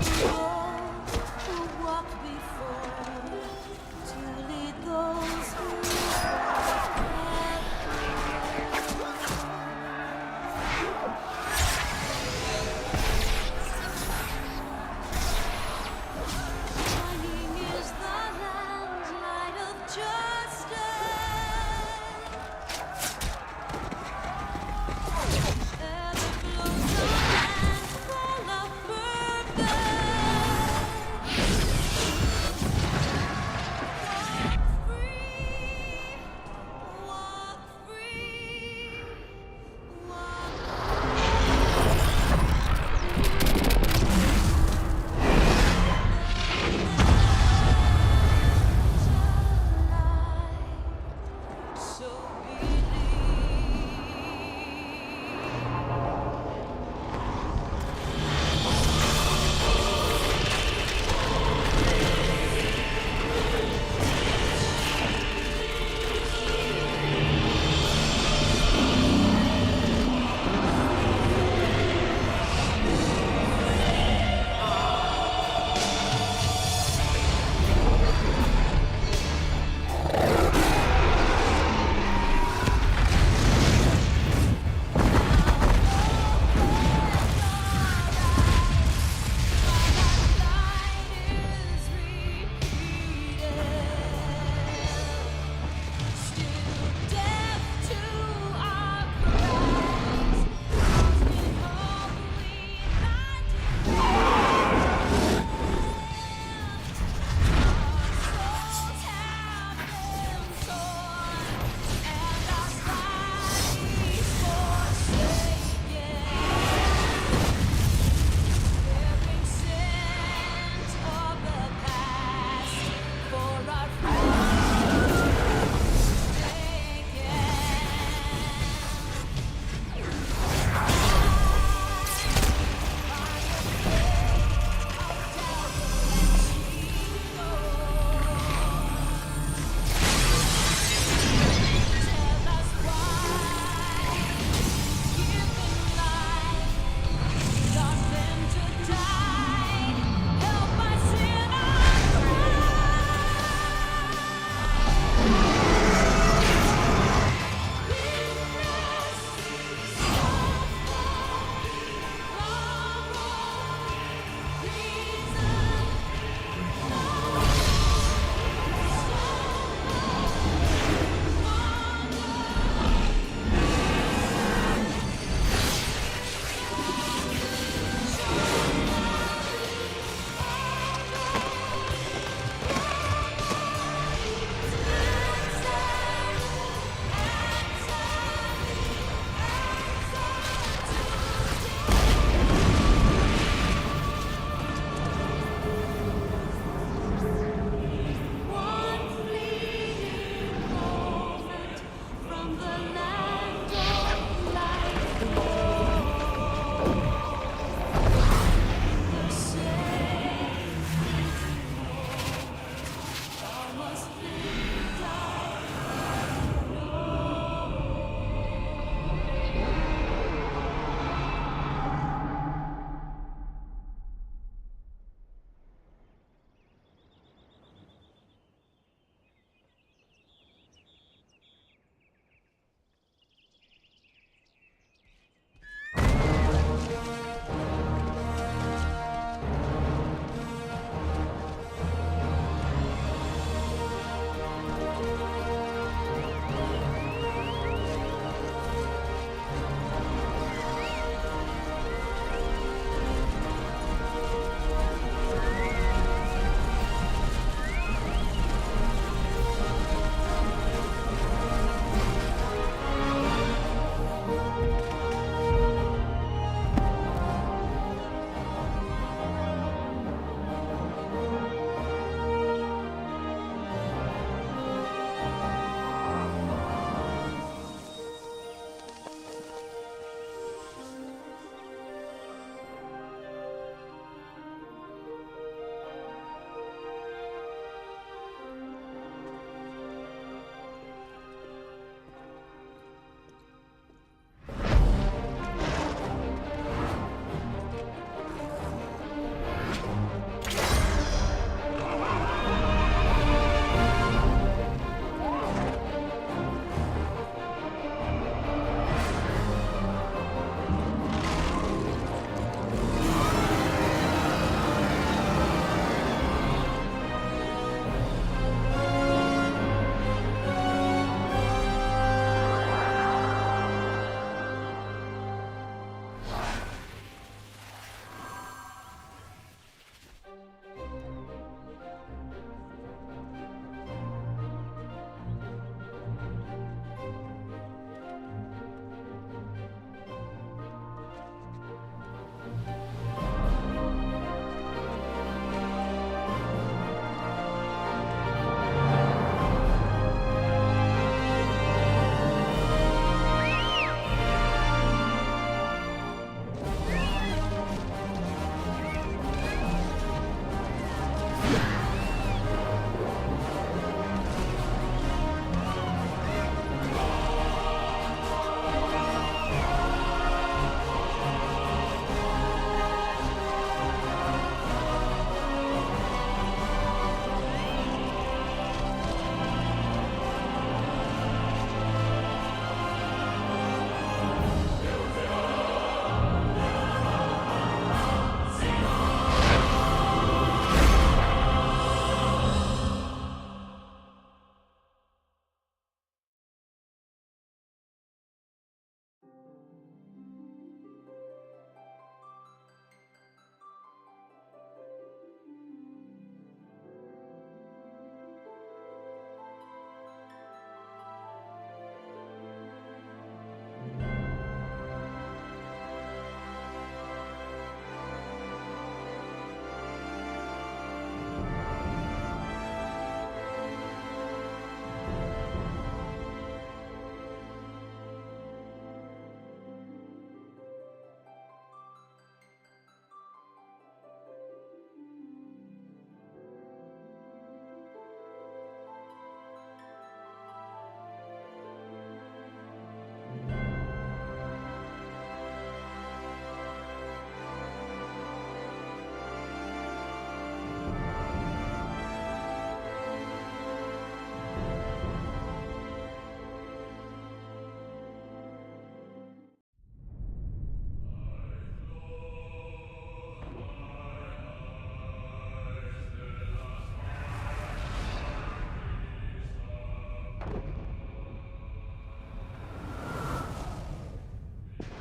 Who walked before to lead those who shining is the land's light of justice. Ever flows the land full of purpose.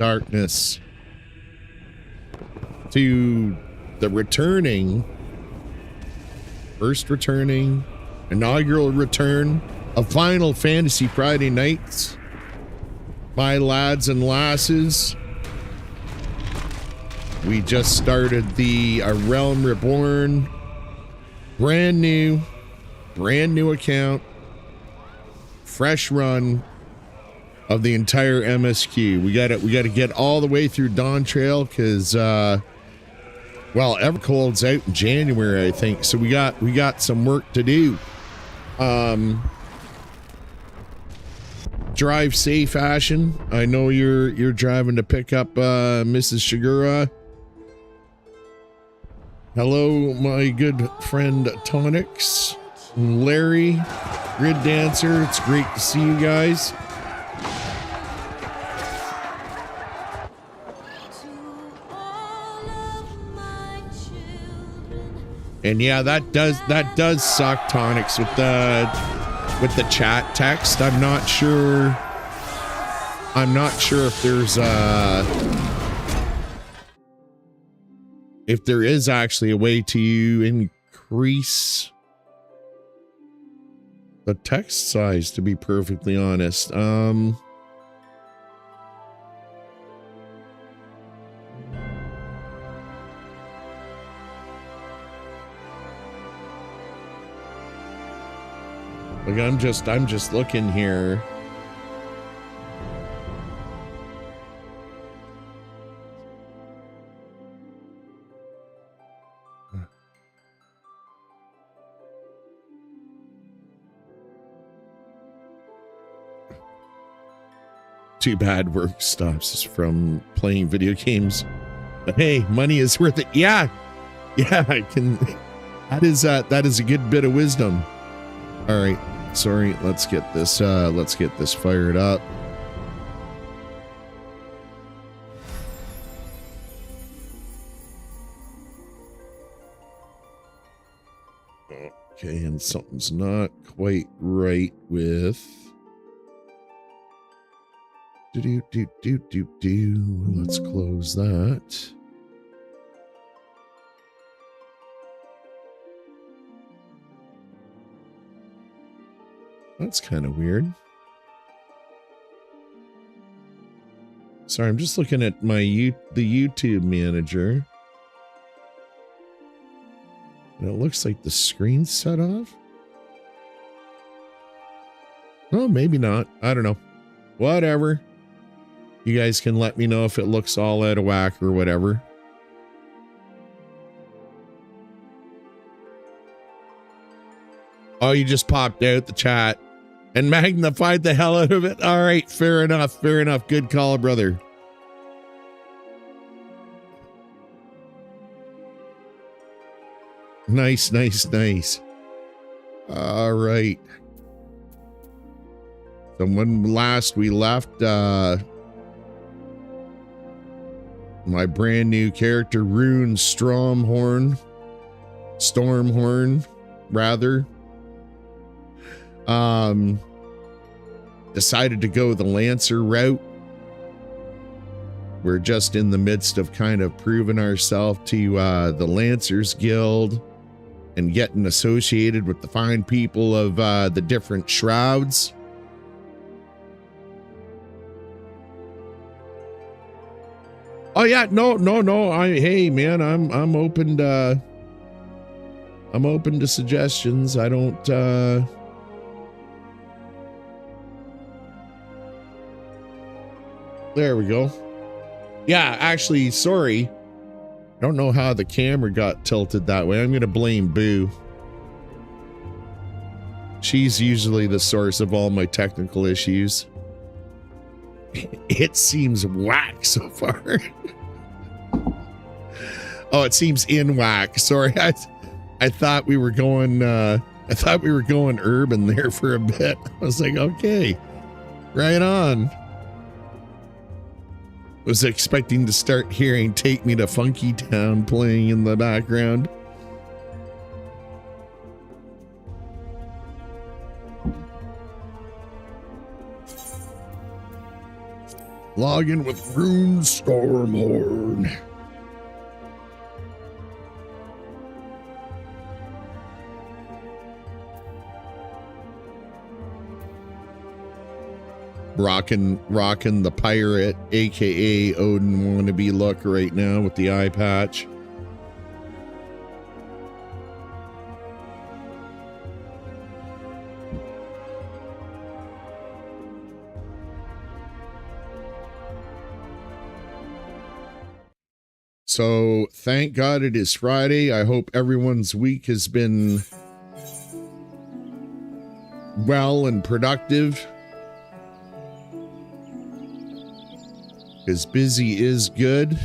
darkness to the first returning, inaugural return of Final Fantasy Friday nights. My lads and lasses, we just started the Realm Reborn, brand new account, fresh run of the entire MSQ. We got to get all the way through Dawn Trail because well, Evercold's out in January, I think. So we got some work to do. Drive safe, Ashen. I know you're driving to pick up Mrs. Shigura. Hello, my good friend Tonix, Larry, Grid Dancer. It's great to see you guys. And yeah, that does suck, Tonix, with the chat text. I'm not sure if there is actually a way to increase the text size, to be perfectly honest. Like I'm just looking here. Too bad work stops us from playing video games. But hey, money is worth it. Yeah, I can. That is a good bit of wisdom. All right, sorry. Let's get this fired up. Okay, and something's not quite right with. Let's close that. That's kind of weird. Sorry, I'm just looking at the YouTube manager. And it looks like the screen's set off. Oh, maybe not. I don't know. Whatever. You guys can let me know if it looks all out of whack or whatever. Oh, you just popped out the chat and magnified the hell out of it. All right, fair enough. Good call, brother. Nice. All right. So when last we left, my brand new character, Rune Stormhorn, rather, decided to go the Lancer route. We're just in the midst of kind of proving ourselves to the Lancers Guild and getting associated with the fine people of the different shrouds. Oh yeah, no. Hey man, I'm open to suggestions. I don't there we go. Yeah, actually, sorry. I don't know how the camera got tilted that way. I'm gonna blame Boo. She's usually the source of all my technical issues. It seems whack so far. Oh, it seems in whack. Sorry, I thought we were going urban there for a bit. I was like, okay, right on. Was expecting to start hearing "Take Me to Funky Town" playing in the background. Log in with Rune Stormhorn. Rocking the pirate, aka Odin wannabe look right now with the eye patch. So thank God it is Friday. I hope everyone's week has been well and productive. Because busy is good.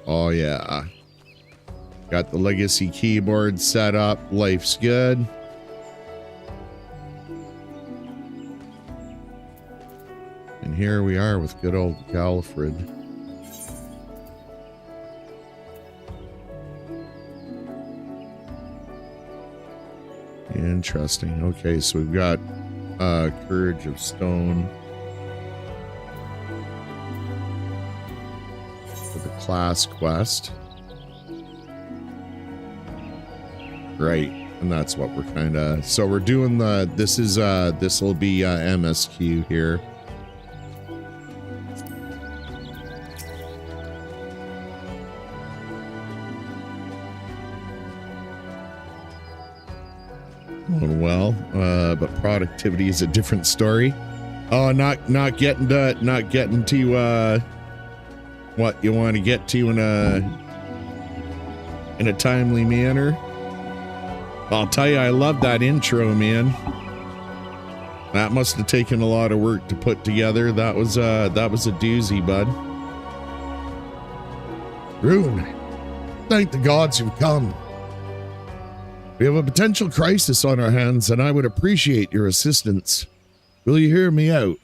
Oh yeah. Got the legacy keyboard set up. Life's good. And here we are with good old Galfred. Interesting. Okay, so we've got Courage of Stone for the class quest. Right, and that's what we're kind of, so we're doing the, this will be MSQ here. Well, but productivity is a different story. Oh, not getting to what you want to get to in a timely manner. I'll tell you, I love that intro, man. That must have taken a lot of work to put together. That was a doozy, bud. Rune, thank the gods you've come. We have a potential crisis on our hands, and I would appreciate your assistance. Will you hear me out?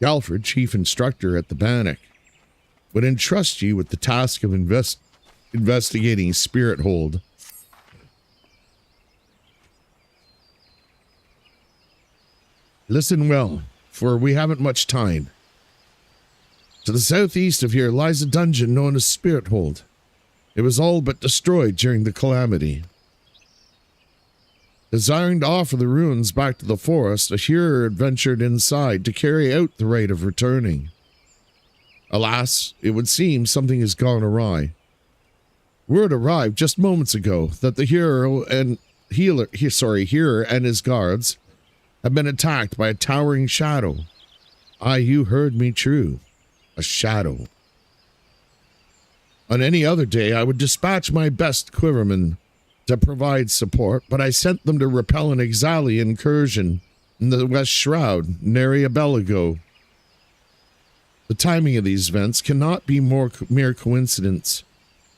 Galfred, chief instructor at the Bannock, would entrust you with the task of investigating Spirit Hold. Listen well, for we haven't much time. To the southeast of here lies a dungeon known as Spirit Hold. It was all but destroyed during the calamity. Desiring to offer the ruins back to the forest, a hearer adventured inside to carry out the rite of returning. Alas, it would seem something has gone awry. Word arrived just moments ago that the hearer and his guards have been attacked by a towering shadow. Aye, you heard me true. A shadow. On any other day, I would dispatch my best quivermen to provide support, but I sent them to repel an Exali incursion in the West Shroud, nary a bell ago. The timing of these events cannot be mere coincidence.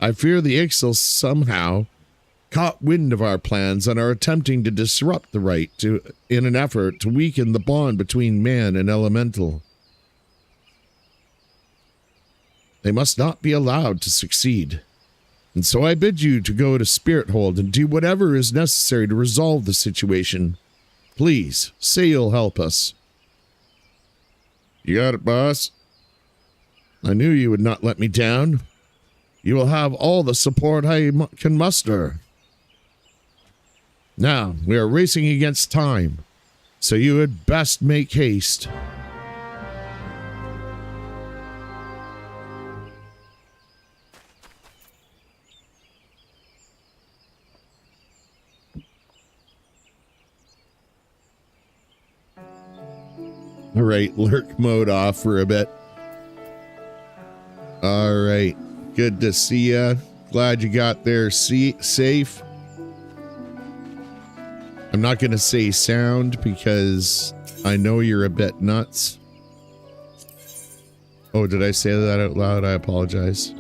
I fear the Ixals somehow caught wind of our plans and are attempting to disrupt the rite in an effort to weaken the bond between man and elemental. They must not be allowed to succeed. And so I bid you to go to Spirit Hold and do whatever is necessary to resolve the situation. Please, say you'll help us. You got it, boss. I knew you would not let me down. You will have all the support I can muster. Now, we are racing against time, so you had best make haste. All right, lurk mode off for a bit. All right, good to see ya. Glad you got there safe. I'm not going to say sound because I know you're a bit nuts. Oh, did I say that out loud? I apologize.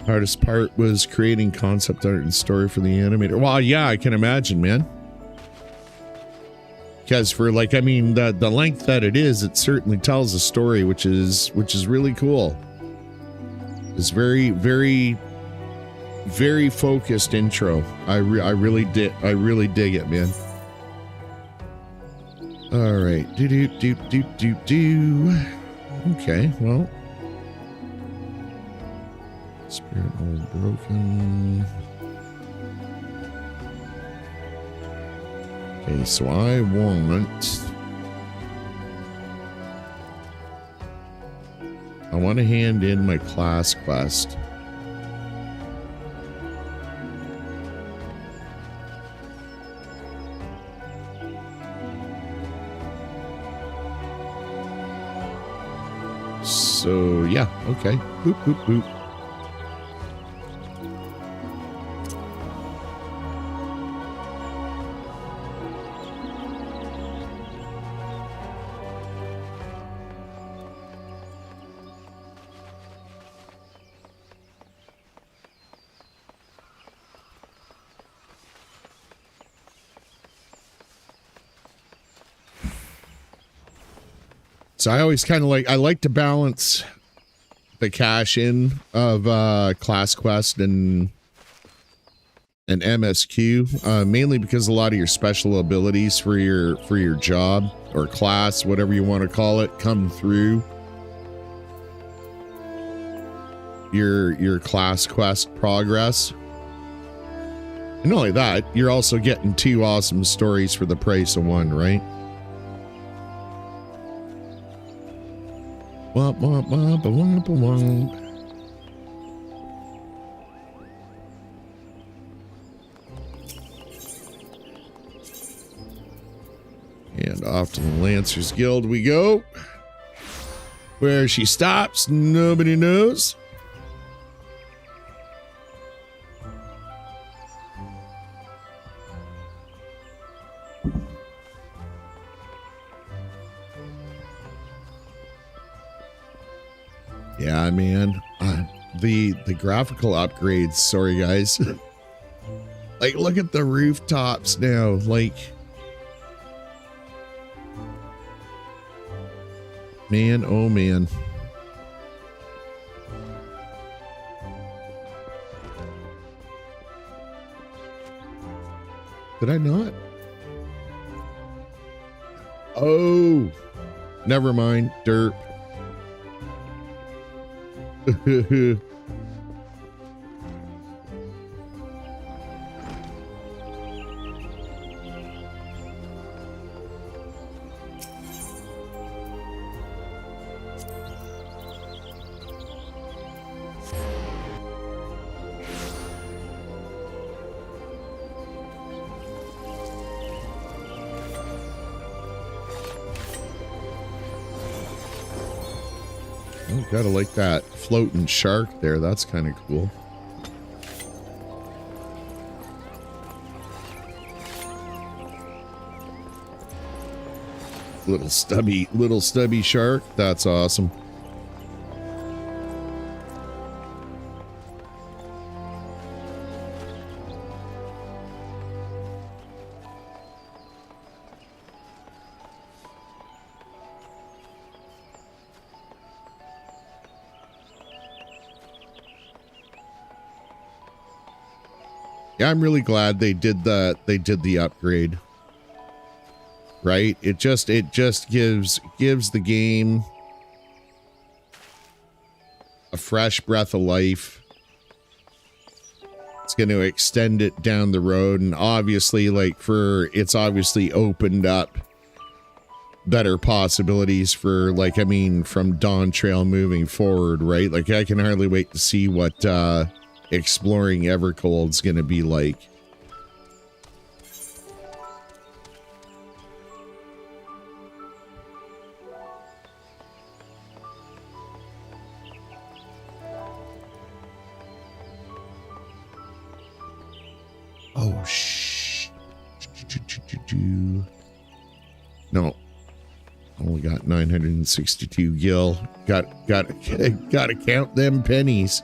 Hardest part was creating concept art and story for the animator. Well, yeah, I can imagine, man. Because for like, I mean, the length that it is, it certainly tells a story, which is really cool. It's very, very, very focused intro. I really dig it, man. All right. Do. Okay, well. Spirit all broken. Okay, so I want to hand in my class quest. So, yeah, okay. Boop, boop, boop. So I always kind of I like to balance the cash in of class quest and MSQ, mainly because a lot of your special abilities for your job or class, whatever you want to call it, come through your class quest progress. And not only that, you're also getting 2 awesome stories for the price of 1, right? And off to the Lancers Guild we go. Where she stops, nobody knows. Yeah, man. The graphical upgrades, sorry guys. Like, look at the rooftops now. Like, man, oh man. Did I not? Oh, never mind. Derp. Oh, gotta like that floating shark there. That's kind of cool. Little stubby shark. That's awesome. Yeah, I'm really glad they did the upgrade. Right? It just gives the game a fresh breath of life. It's going to extend it down the road, and obviously it's obviously opened up better possibilities for, like, I mean, from Dawn Trail moving forward, right? Like, I can hardly wait to see what exploring Evercold's gonna be like. Oh shh. No. Only got 962 gil. Gotta count them pennies.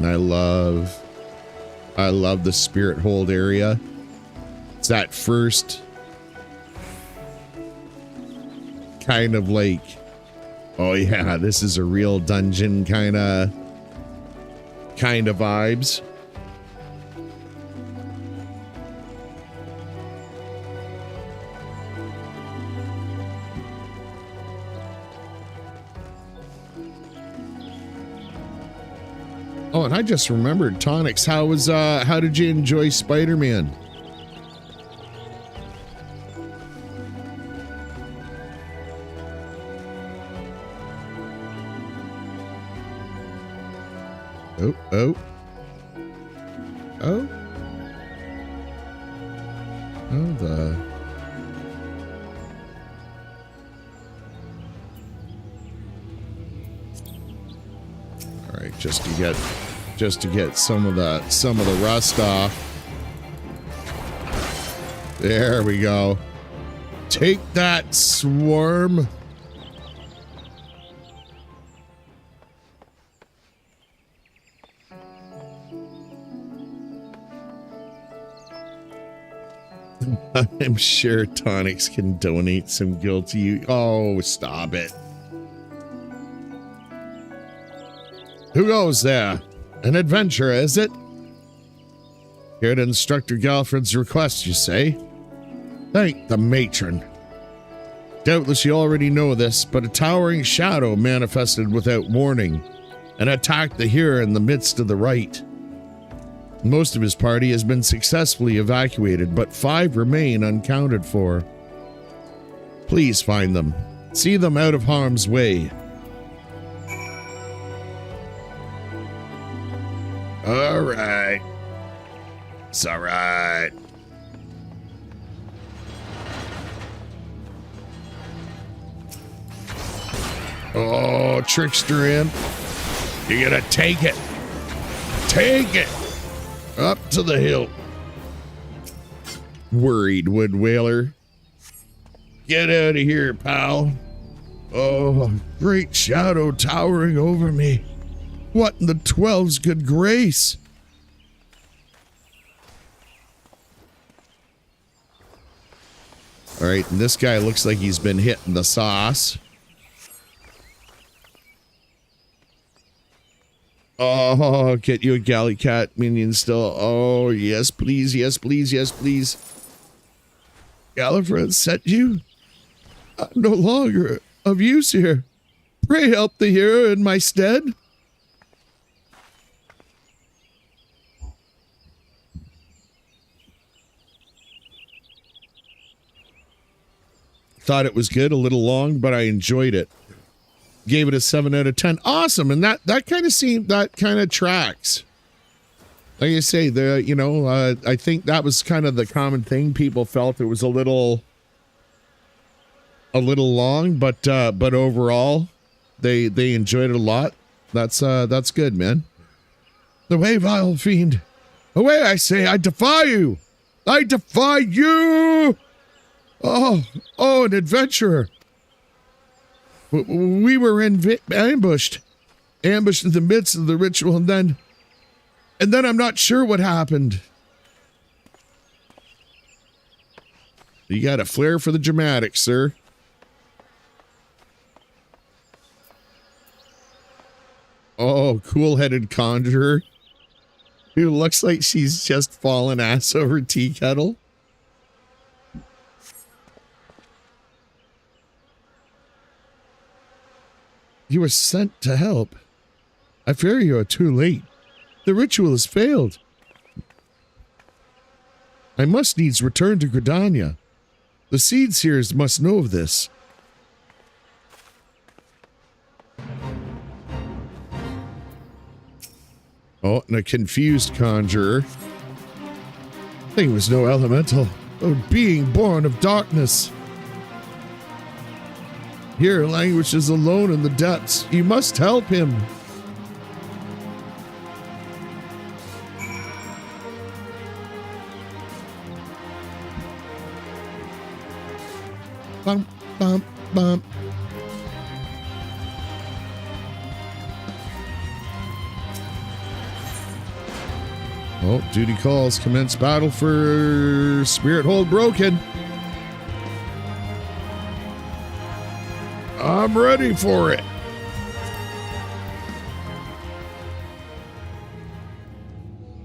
I love the spirit hold area. It's that first kind of like, oh yeah, this is a real dungeon kind of vibes. Oh, and I just remembered, Tonics, how did you enjoy Spider-Man? Oh. Oh, all right, just to get some of the rust off. There we go. Take that, swarm. I'm sure Tonics can donate some gil to you. Oh, stop it. Who goes there? An adventurer, is it? Here at Instructor Galfred's request, you say? Thank the matron. Doubtless you already know this, but a towering shadow manifested without warning and attacked the hero in the midst of the rite. Most of his party has been successfully evacuated, but 5 remain unaccounted for. Please find them. See them out of harm's way. All right. It's all right. Oh, trickster in. You're gonna take it. Take it. Up to the hill. Worried wood whaler. Get out of here, pal. Oh, great shadow towering over me. What in the 12's good grace? All right, and this guy looks like he's been hitting the sauce. Oh, get you a galley cat minion still. Oh, yes, please, yes, please, yes, please. Gallifred sent you? I'm no longer of use here. Pray help the hero in my stead. Thought it was good, a little long, but I enjoyed it. Gave it a 7 out of 10. Awesome. And that kind of tracks. Like I say, I think that was kind of the common thing. People felt it was a little long, but overall they enjoyed it a lot. That's good, man. Away, vile fiend. Away, I say, I defy you. I defy you. Oh, an adventurer. We were ambushed in the midst of the ritual, and then I'm not sure what happened. You got a flair for the dramatic, sir. Oh, cool-headed conjurer who looks like she's just fallen ass over tea kettle. You were sent to help. I fear you are too late. The ritual has failed. I must needs return to Gridania. The seed seers must know of this. Oh, and a confused conjurer. I think it was no elemental, a being born of darkness. Here, language is alone in the depths. You must help him. Bump, bump, bump. Oh, duty calls. Commence battle for Spirit Hold Broken. I'm ready for it.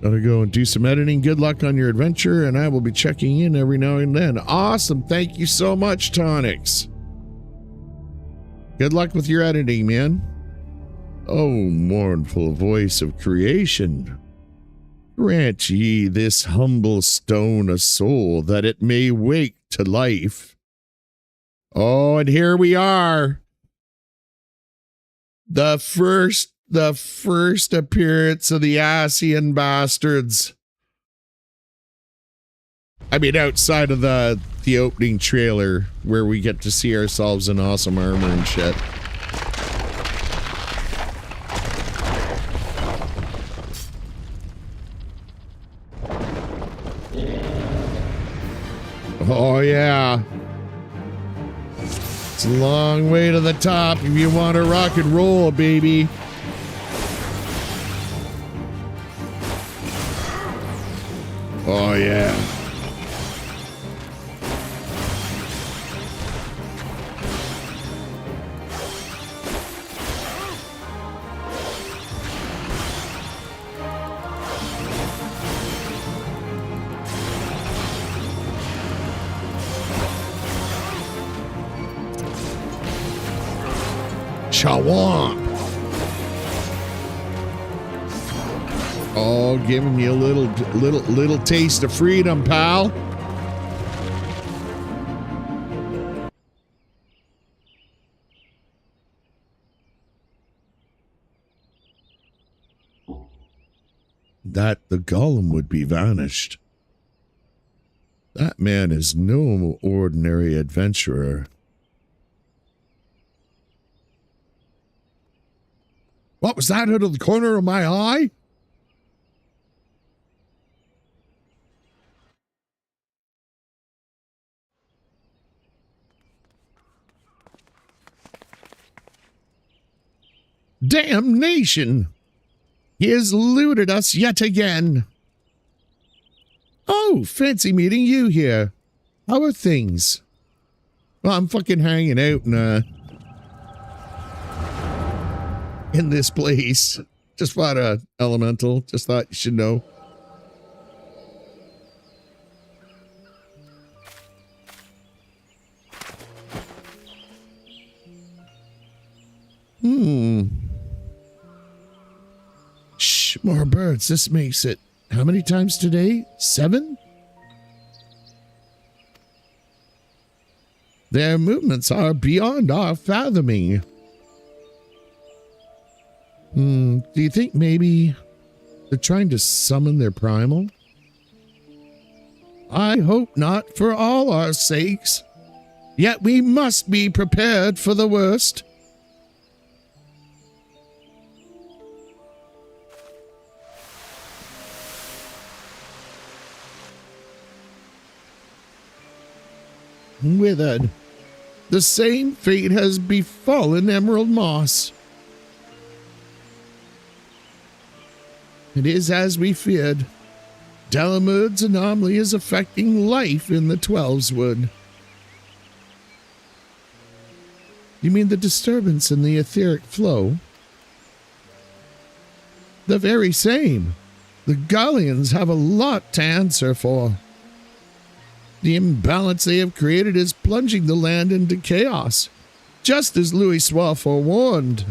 Gotta go and do some editing. Good luck on your adventure, and I will be checking in every now and then. Awesome. Thank you so much, Tonix. Good luck with your editing, man. Oh, mournful voice of creation, grant ye this humble stone a soul that it may wake to life. Oh, and here we are. The first appearance of the Asian bastards. I mean, outside of the opening trailer where we get to see ourselves in awesome armor and shit. Oh yeah. It's a long way to the top if you want to rock and roll, baby. Oh yeah. Chawamp. Oh, giving you a little taste of freedom, pal. That the golem would be vanished. That man is no ordinary adventurer. What was that out of the corner of my eye? Damnation! He has looted us yet again. Oh, fancy meeting you here. How are things? Well, I'm fucking hanging out in this place. Just fought a elemental. Just thought you should know. Shh, more birds. This makes it how many times today? 7? Their movements are beyond our fathoming. Do you think maybe they're trying to summon their primal? I hope not, for all our sakes. Yet we must be prepared for the worst. Withered, the same fate has befallen Emerald Moss. It is as we feared. Dalamud's anomaly is affecting life in the Twelveswood. You mean the disturbance in the etheric flow? The very same. The Gallians have a lot to answer for. The imbalance they have created is plunging the land into chaos, just as Louis Soir forewarned.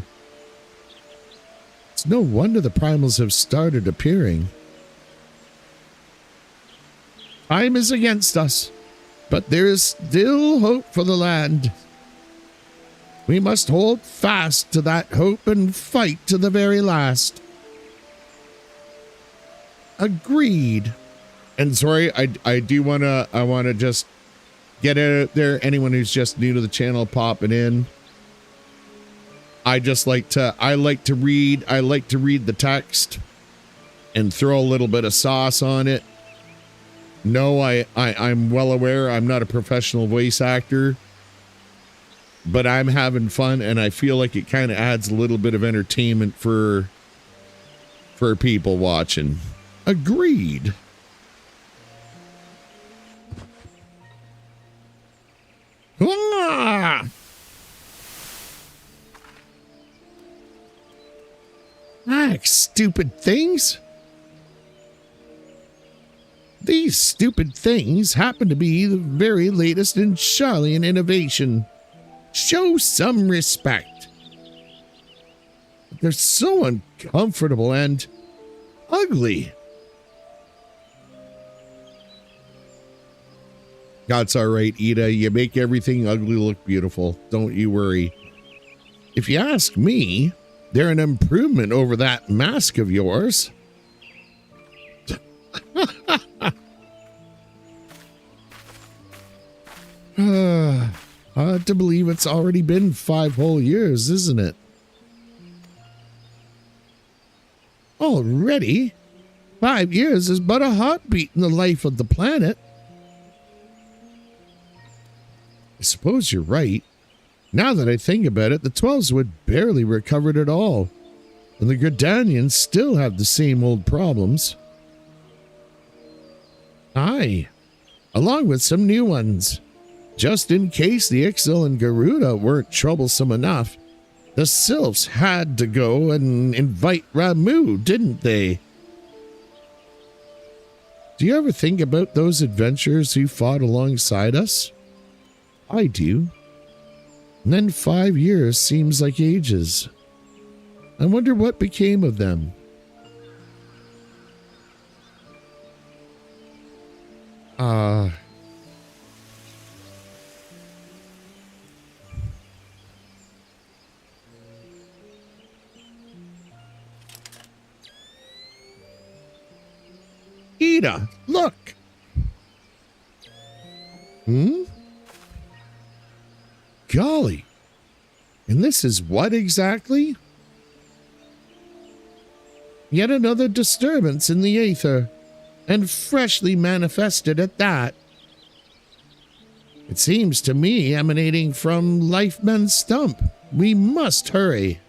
It's no wonder the primals have started appearing. Time is against us, but there is still hope for the land. We must hold fast to that hope and fight to the very last. Agreed. And sorry, I do want to just get it out there. Anyone who's just new to the channel popping in. I like to read the text and throw a little bit of sauce on it. No, I'm well aware I'm not a professional voice actor, but I'm having fun and I feel like it kind of adds a little bit of entertainment for people watching. Agreed. Ah! Stupid things. These stupid things happen to be the very latest in Charlian innovation. Show some respect. They're so uncomfortable and ugly. That's all right, Ida. You make everything ugly look beautiful. Don't you worry. If you ask me, they're an improvement over that mask of yours. Hard to believe it's already been 5 whole years, isn't it? Already? 5 years is but a heartbeat in the life of the planet. I suppose you're right. Now that I think about it, the 12s would barely recovered at all, and the Gridanians still have the same old problems. Aye, along with some new ones. Just in case the Ixil and Garuda weren't troublesome enough, the Sylphs had to go and invite Ramu, didn't they? Do you ever think about those adventurers who fought alongside us? I do. And then 5 years seems like ages. I wonder what became of them. Ida, look! Golly. And this is what exactly? Yet another disturbance in the aether, and freshly manifested at that. It seems to me emanating from Lifeman's stump. We must hurry.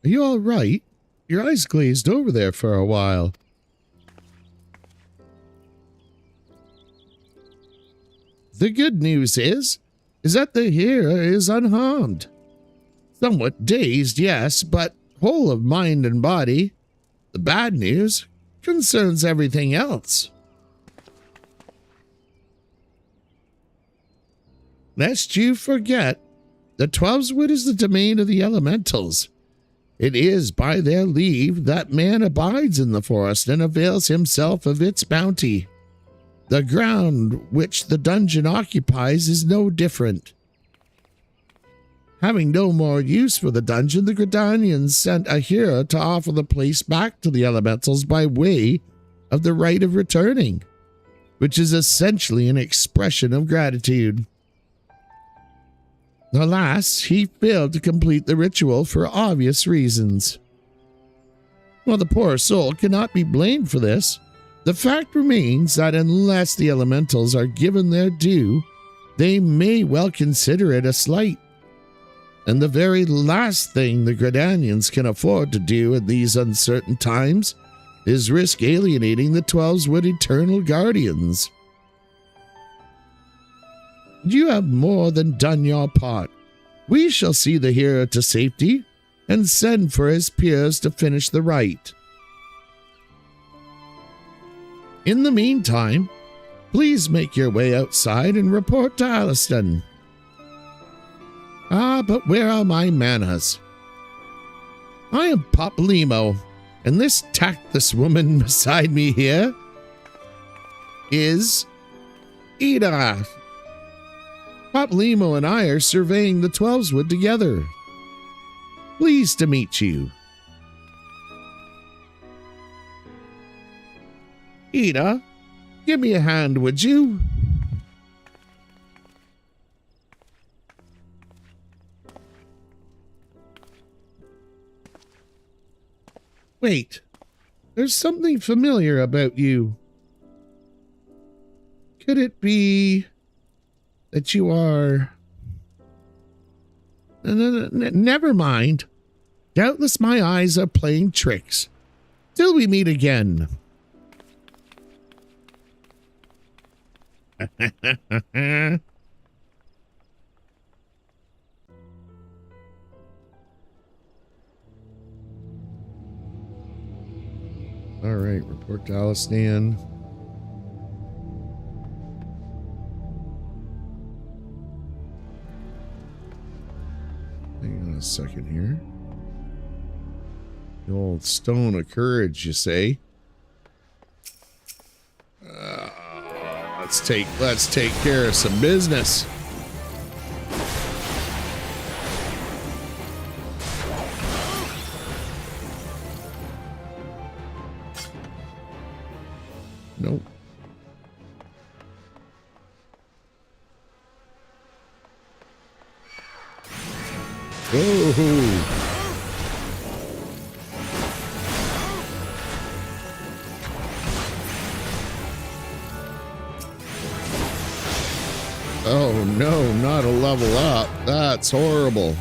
Are you all right? Your eyes glazed over there for a while. The good news is that the hearer is unharmed. Somewhat dazed, yes, but whole of mind and body. The bad news concerns everything else. Lest you forget, the Twelveswood is the domain of the elementals. It is by their leave that man abides in the forest and avails himself of its bounty. The ground which the dungeon occupies is no different. Having no more use for the dungeon, the Gridanians sent a hero to offer the place back to the elementals by way of the right of returning, which is essentially an expression of gratitude. Alas, he failed to complete the ritual for obvious reasons. While the poor soul cannot be blamed for this, the fact remains that unless the elementals are given their due, they may well consider it a slight. And the very last thing the Gridanians can afford to do in these uncertain times is risk alienating the Twelveswood eternal guardians. You have more than done your part. We shall see the hero to safety and send for his peers to finish the rite. In the meantime, please make your way outside and report to Aliston. But where are my manners? I am Paplimo, and this tactless woman beside me here is Ida. Paplimo and I are surveying the Twelveswood together. Pleased to meet you. Ida, give me a hand, would you? Wait, there's something familiar about you. Could it be that you are... Never mind. Doubtless my eyes are playing tricks. Till we meet again. All right, report to Alistan. Hang on a second here. The old stone of courage, you say? Let's take care of some business. Nope. Oh. Oh no, not a level up. That's horrible.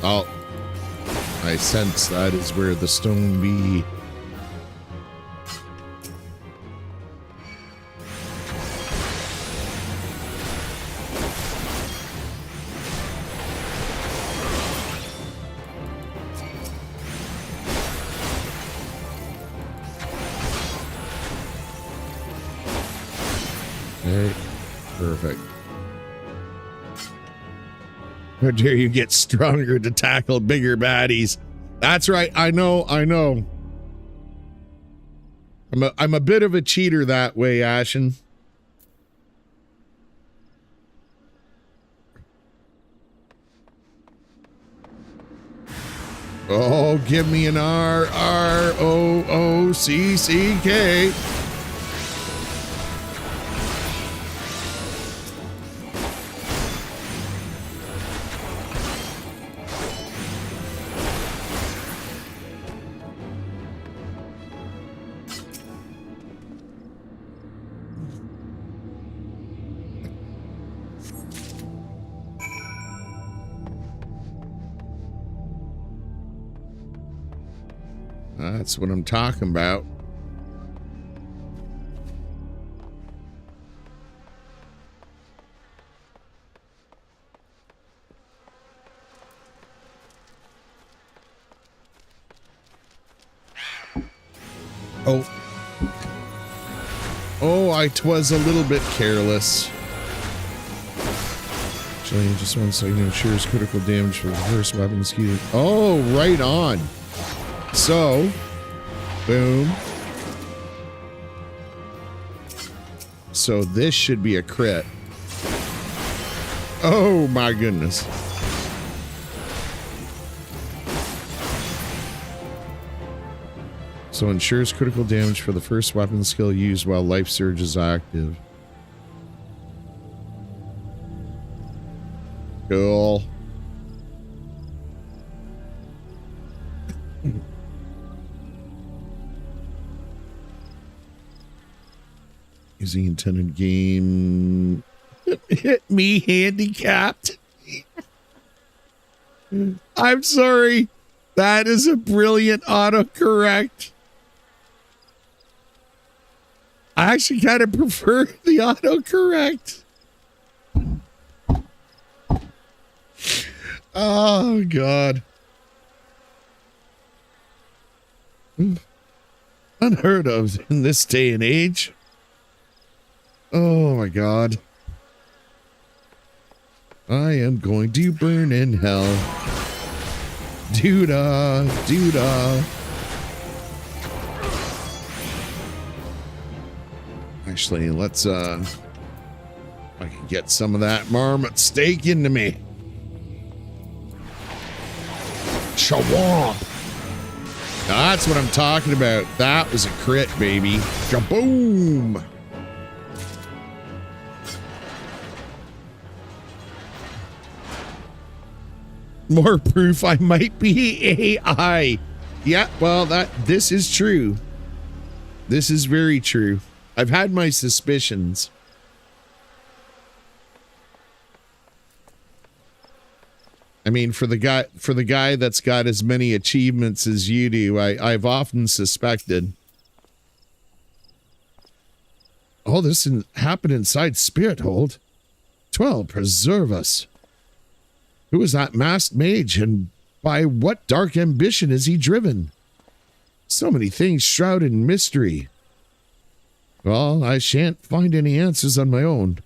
Oh, I sense that is where the stone be. Okay, perfect. How dare you get stronger to tackle bigger baddies? That's right. I know. I'm a bit of a cheater that way, Ashen. Oh, give me an RROOCCK. That's what I'm talking about. Oh, I was a little bit careless. Actually, just one second. Ensures critical damage for the first weapon skill. Oh, right on. So, boom. So this should be a crit. Oh my goodness. So ensures critical damage for the first weapon skill used while Life Surge is active. Cool. Using intended game. Hit me handicapped. I'm sorry. That is a brilliant autocorrect. I actually kind of prefer the autocorrect. Oh, God. Unheard of in this day and age. Oh my God. I am going to burn in hell. Doo-dah, doo-dah. Actually, let's I can get some of that marmot steak into me. Chawamp. That's what I'm talking about. That was a crit, baby. Kaboom. More proof I might be AI. Yeah, well, this is true. This is very true. I've had my suspicions. I mean, for the guy that's got as many achievements as you do, I've often suspected. All this happened inside Spirit Hold. 12, preserve us. Who is that masked mage, and by what dark ambition is he driven? So many things shrouded in mystery. Well, I shan't find any answers on my own.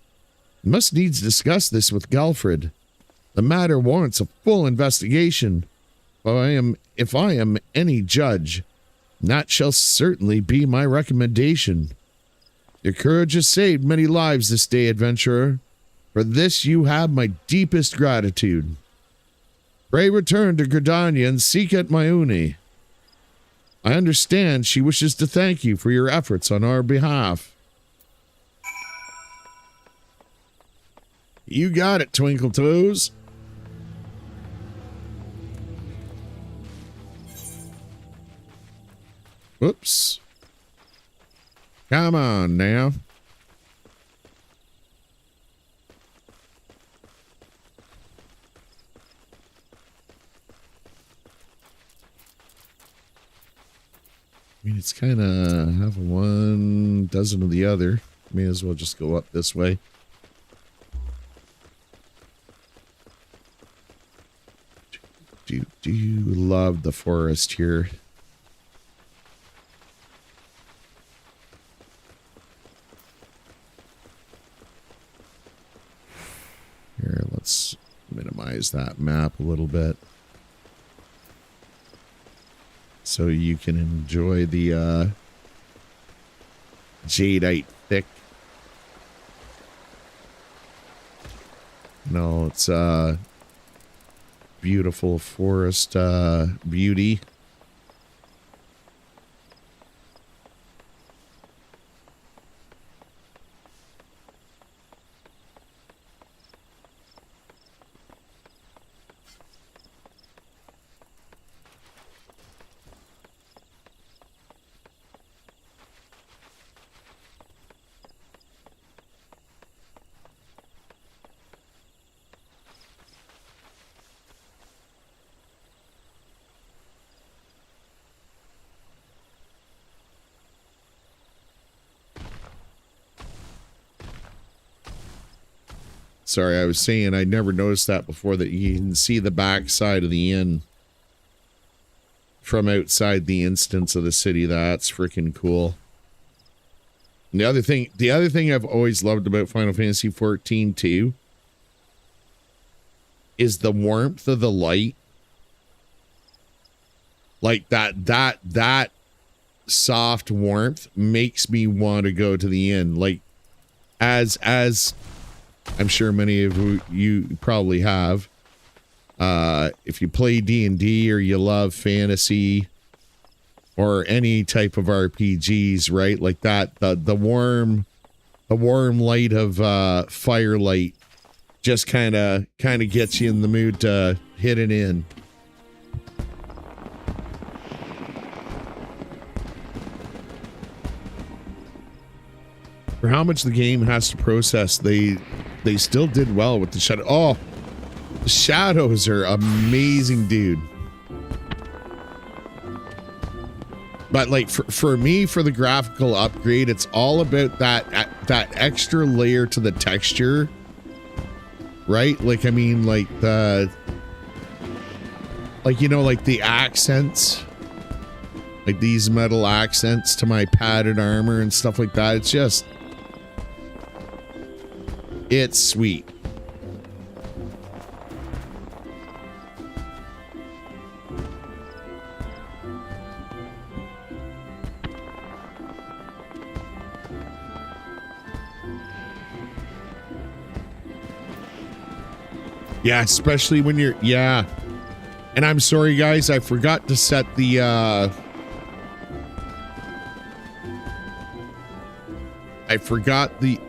Must needs discuss this with Galfred. The matter warrants a full investigation. If I am any judge, that shall certainly be my recommendation. Your courage has saved many lives this day, adventurer. For this you have my deepest gratitude. Pray return to Gridania and seek out Mayuni. I understand she wishes to thank you for your efforts on our behalf. You got it, Twinkle Toes. Whoops. Come on now. I mean, it's kind of half of one, dozen of the other. May as well just go up this way. Do you love the forest here? Here, let's minimize that map a little bit, so you can enjoy the jadeite thick. No, it's beautiful forest beauty. Sorry, I was saying I never noticed that before, that you can see the back side of the inn from outside the instance of the city. That's freaking cool. And the other thing I've always loved about Final Fantasy XIV too is the warmth of the light. Like that soft warmth makes me want to go to the inn. Like as I'm sure many of you probably have. If you play D&D or you love fantasy or any type of RPGs, right? Like that, the warm light of firelight just kind of gets you in the mood to hit it in. For how much the game has to process, they still did well with the shadow. Oh, the shadows are amazing, dude. But like for me, for the graphical upgrade, it's all about that extra layer to the texture, right? Like, I mean, like you know, like the accents, like these metal accents to my padded armor and stuff like that. It's just, it's sweet. Yeah, especially when you're, yeah. And I'm sorry, guys, I forgot to set the,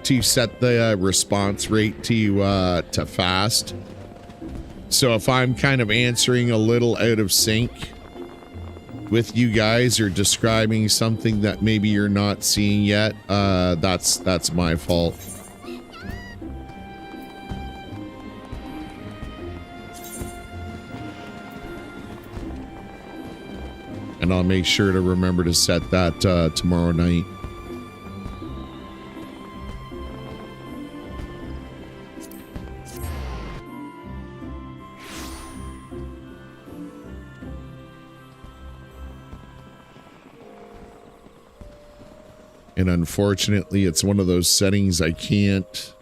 to set the response rate to fast. So if I'm kind of answering a little out of sync with you guys or describing something that maybe you're not seeing yet, that's my fault. And I'll make sure to remember to set that tomorrow night. And unfortunately, it's one of those settings I can't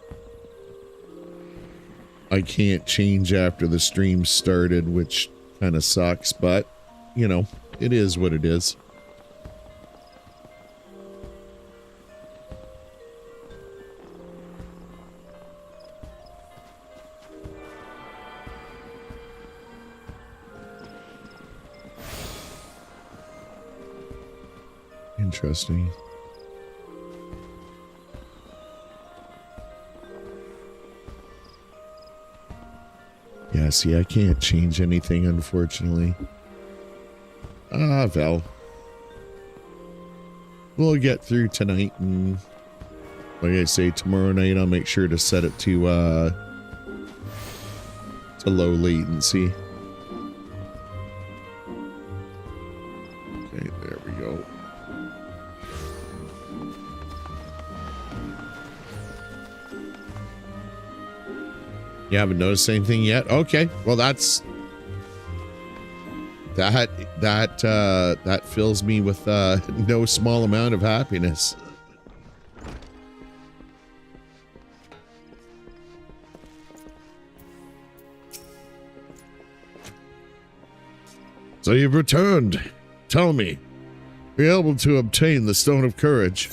change after the stream started, which kind of sucks, but you know, it is what it is. Interesting. Yeah, see, I can't change anything, unfortunately. Ah, well. We'll get through tonight, and like I say, tomorrow night I'll make sure to set it to low latency. Okay, there we go. You haven't noticed anything yet? Okay, well that fills me with no small amount of happiness. So you've returned. Tell me, were you able to obtain the Stone of Courage?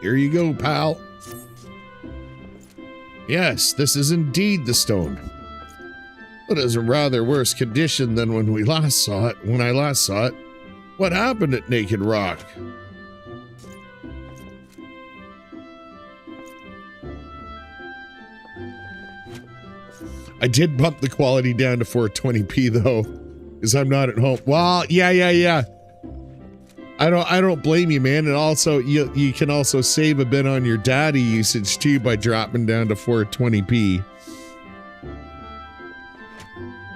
Here you go, pal. Yes, this is indeed the stone. But it's a rather worse condition than when I last saw it. What happened at Naked Rock? I did bump the quality down to 420p though, because I'm not at home. Well, yeah. I don't blame you, man. And also, you can also save a bit on your data usage too by dropping down to 420p.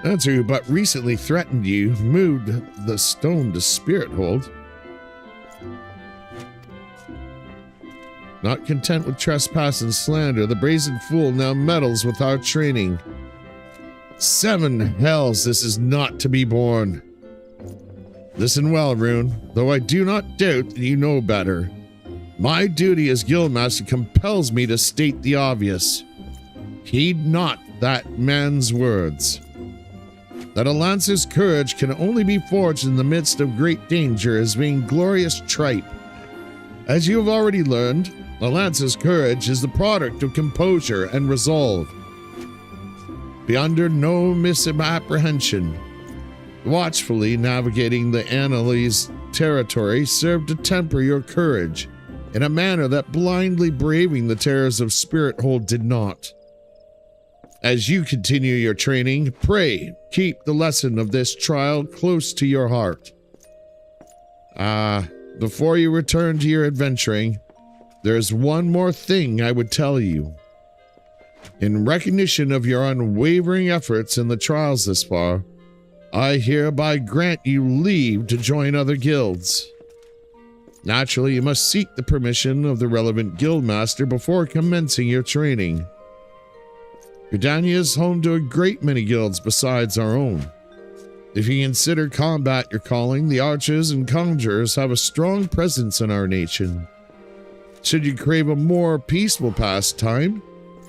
That's who but recently threatened you, moved the stone to Spirit Hold. Not content with trespass and slander, the brazen fool now meddles with our training. 7 hells, this is not to be borne. Listen well, Rune, though I do not doubt that you know better. My duty as Guildmaster compels me to state the obvious. Heed not that man's words. That a lancer's courage can only be forged in the midst of great danger as being glorious tripe. As you have already learned, a lancer's courage is the product of composure and resolve. Be under no misapprehension. Watchfully navigating the Annalise territory served to temper your courage in a manner that blindly braving the terrors of Spirit Hold did not. As you continue your training, pray keep the lesson of this trial close to your heart. Before you return to your adventuring, there's one more thing I would tell you. In recognition of your unwavering efforts in the trials this far, I hereby grant you leave to join other guilds. Naturally, you must seek the permission of the relevant guildmaster before commencing your training. Gridania is home to a great many guilds besides our own. If you consider combat your calling, the archers and conjurers have a strong presence in our nation. Should you crave a more peaceful pastime,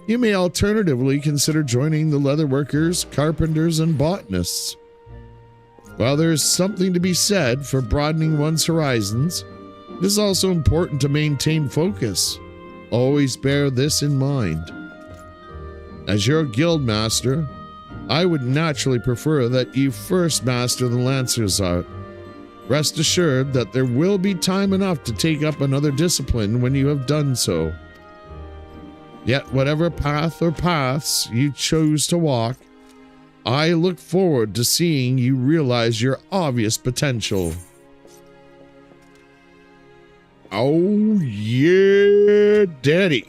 you may alternatively consider joining the leatherworkers, carpenters, and botanists. While there is something to be said for broadening one's horizons, it is also important to maintain focus. Always bear this in mind. As your guild master, I would naturally prefer that you first master the Lancer's art. Rest assured that there will be time enough to take up another discipline when you have done so. Yet whatever path or paths you choose to walk, I look forward to seeing you realize your obvious potential. Oh yeah, daddy.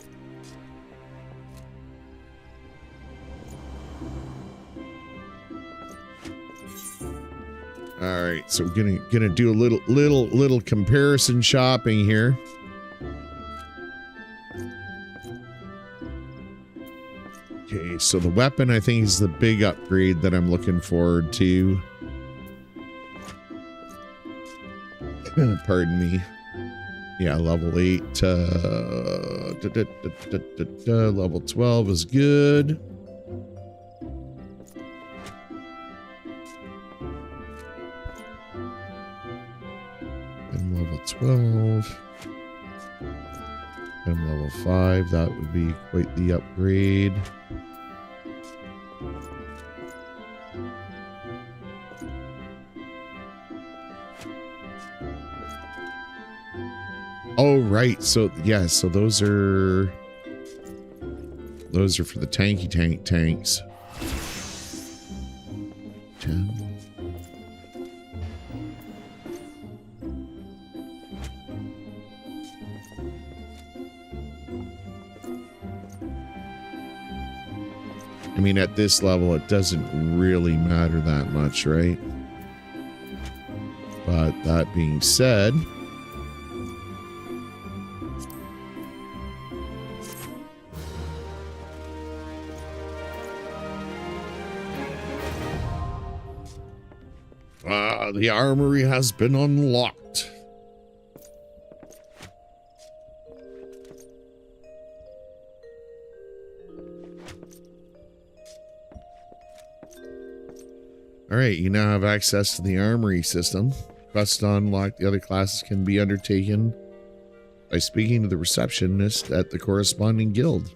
All right, so we're gonna do a little comparison shopping here. Okay, so the weapon I think is the big upgrade that I'm looking forward to. Pardon me. Yeah, level 8. Level 12 is good. And level 12. And level 5, that would be quite the upgrade. Oh, right. So, yeah, so those are for the tanks. 10. I mean, at this level, it doesn't really matter that much, right? But that being said, the armory has been unlocked. All right, you now have access to the armory system. Quests to unlock the other classes can be undertaken by speaking to the receptionist at the corresponding guild.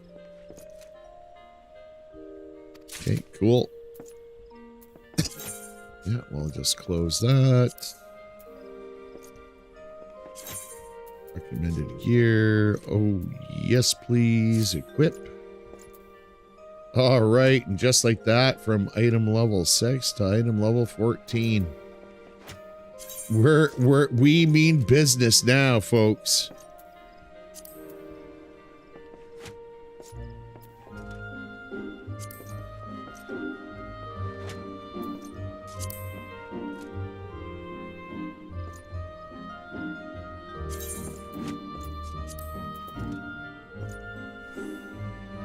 Okay, cool. Yeah, we'll just close that. Recommended gear. Oh, yes, please. Equip. All right, and just like that, from item level 6 to item level 14. We mean business now, folks.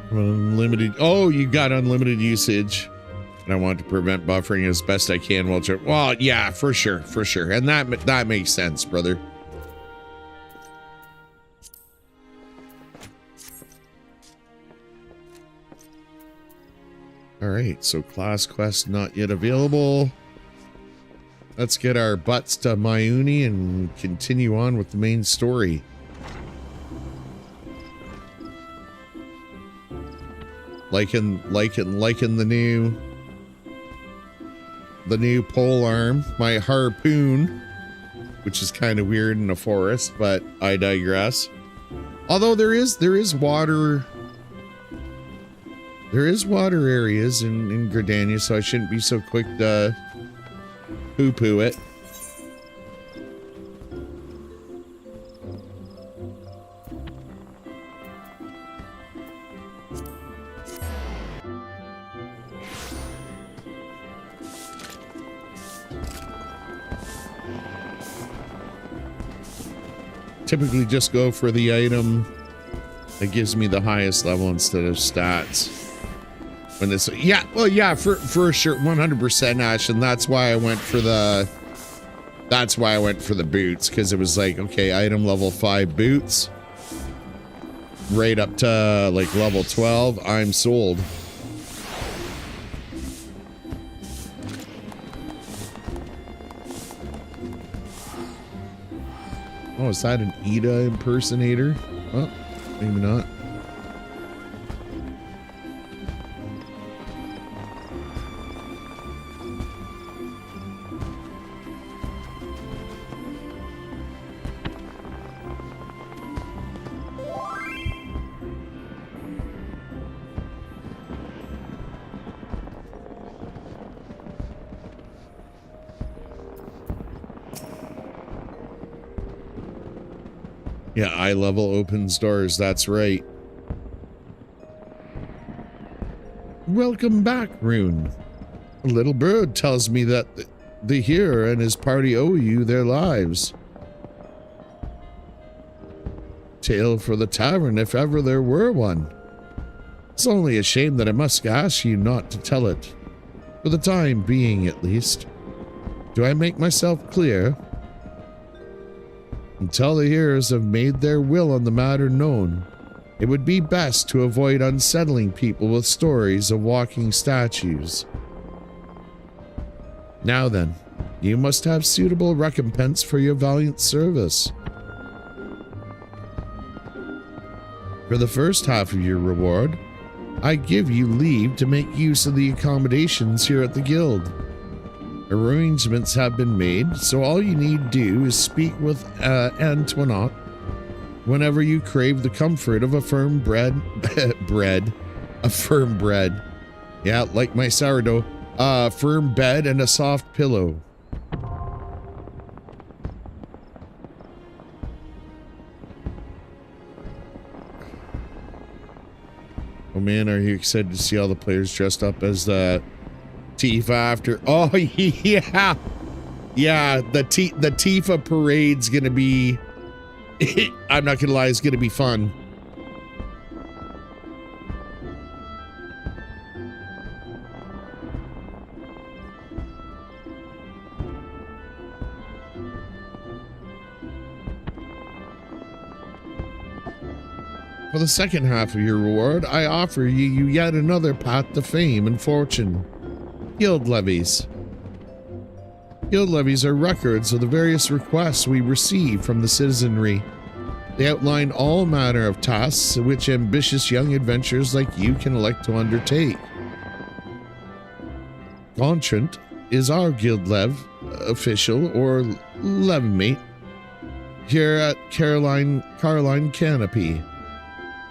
Unlimited. Oh, you got unlimited usage. And I want to prevent buffering as best I can while well, yeah, for sure. And that makes sense, brother. All right, so class quest not yet available. Let's get our butts to Mayuni and continue on with the main story. Liking the new pole arm, my harpoon, which is kind of weird in a forest, but I digress. Although there is water areas in Gridania, so I shouldn't be so quick to poo-poo it. Typically just go for the item that gives me the highest level instead of stats. When this, yeah, well, yeah, for sure, 100%, Ash, and that's why I went for the boots, because it was like, okay, item level 5 boots, right up to like level 12, I'm sold. Oh, is that an Ida impersonator? Oh, maybe not. Yeah, eye level opens doors, that's right. Welcome back, Rune. A little bird tells me that the hero and his party owe you their lives. Tale for the tavern, if ever there were one. It's only a shame that I must ask you not to tell it. For the time being, at least. Do I make myself clear? Until the heroes have made their will on the matter known, it would be best to avoid unsettling people with stories of walking statues. Now then, you must have suitable recompense for your valiant service. For the first half of your reward, I give you leave to make use of the accommodations here at the guild. Arrangements have been made, so all you need do is speak with Antoinette whenever you crave the comfort of a firm bread. Yeah, like my sourdough. A firm bed and a soft pillow. Oh man, are you excited to see all the players dressed up as Tifa after? Oh yeah, yeah. The Tifa parade's gonna be. I'm not gonna lie, it's gonna be fun. For the second half of your reward, I offer you yet another path to fame and fortune. Guild levies. Guild levies are records of the various requests we receive from the citizenry. They outline all manner of tasks which ambitious young adventurers like you can elect to undertake. Gontrant is our guild official or levmate here at Caroline Canopy.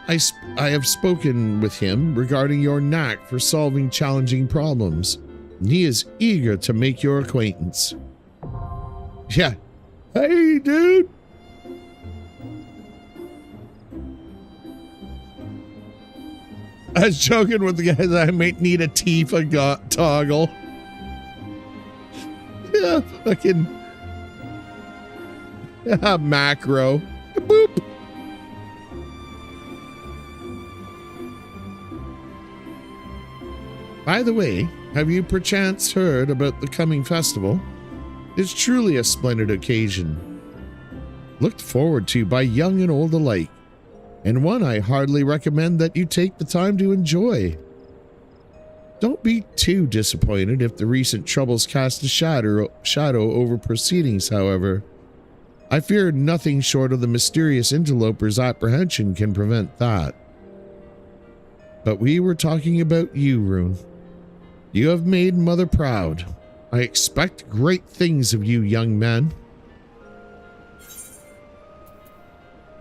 I have spoken with him regarding your knack for solving challenging problems. He is eager to make your acquaintance. Yeah. Hey, dude. I was joking with the guys that I might need a Tifa toggle. Yeah, fucking. Yeah, macro. Boop. By the way, have you perchance heard about the coming festival? It's truly a splendid occasion, looked forward to by young and old alike, and one I heartily recommend that you take the time to enjoy. Don't be too disappointed if the recent troubles cast a shadow over proceedings, however. I fear nothing short of the mysterious interloper's apprehension can prevent that. But we were talking about you, Rune. You have made Mother proud. I expect great things of you, young man.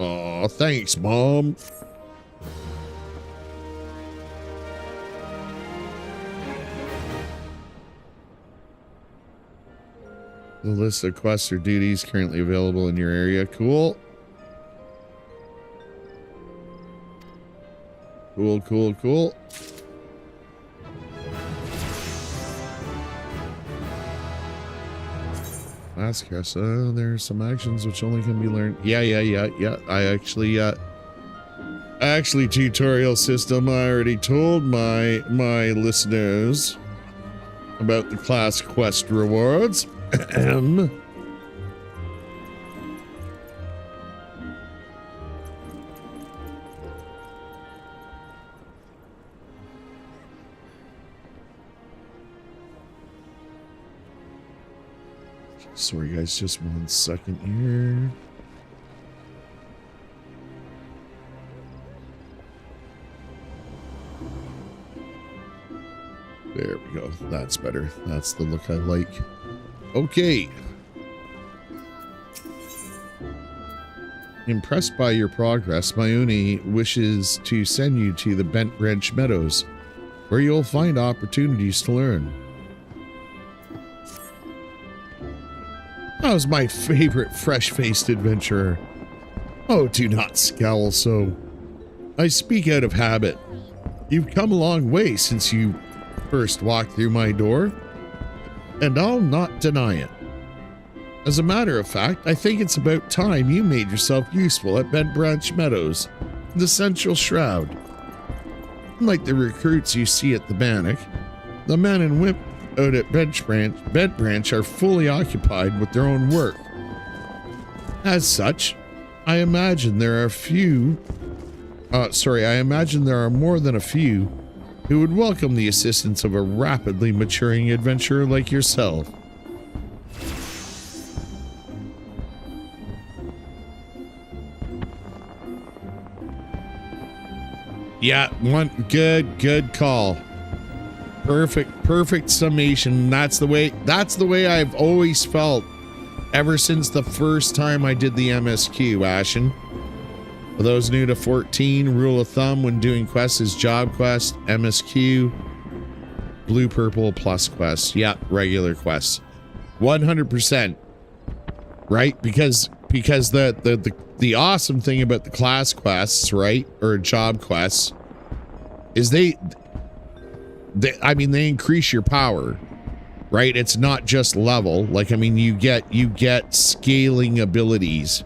Aw, thanks, Mom. The list of quests or duties currently available in your area. Cool. Cool. Last cast. There's some actions which only can be learned. Yeah. I actually tutorial system. I already told my listeners about the class quest rewards. Sorry guys, just 1 second here. go. That's better. That's the look I like. Okay. Impressed by your progress, Mayuni wishes to send you to the Bent Branch Meadows, where you'll find opportunities to learn. How's my favorite fresh-faced adventurer? Oh, do not scowl so. I speak out of habit. You've come a long way since you first walked through my door, and I'll not deny it. As a matter of fact, I think it's about time you made yourself useful at Bent Branch Meadows, the Central Shroud. Unlike the recruits you see at the Bannock, the men and women out at Bent Branch are fully occupied with their own work. As such, I imagine there are more than a few who would welcome the assistance of a rapidly maturing adventurer like yourself. Yeah, good call. Perfect summation. That's the way I've always felt ever since the first time I did the MSQ, Ashen. For those new to 14, rule of thumb when doing quests is job quest, MSQ, blue, purple, plus quests. Yeah, regular quests. 100%. Right? Because the awesome thing about the class quests, right? Or job quests is they increase your power, right? It's not just level. Like, I mean, you get scaling abilities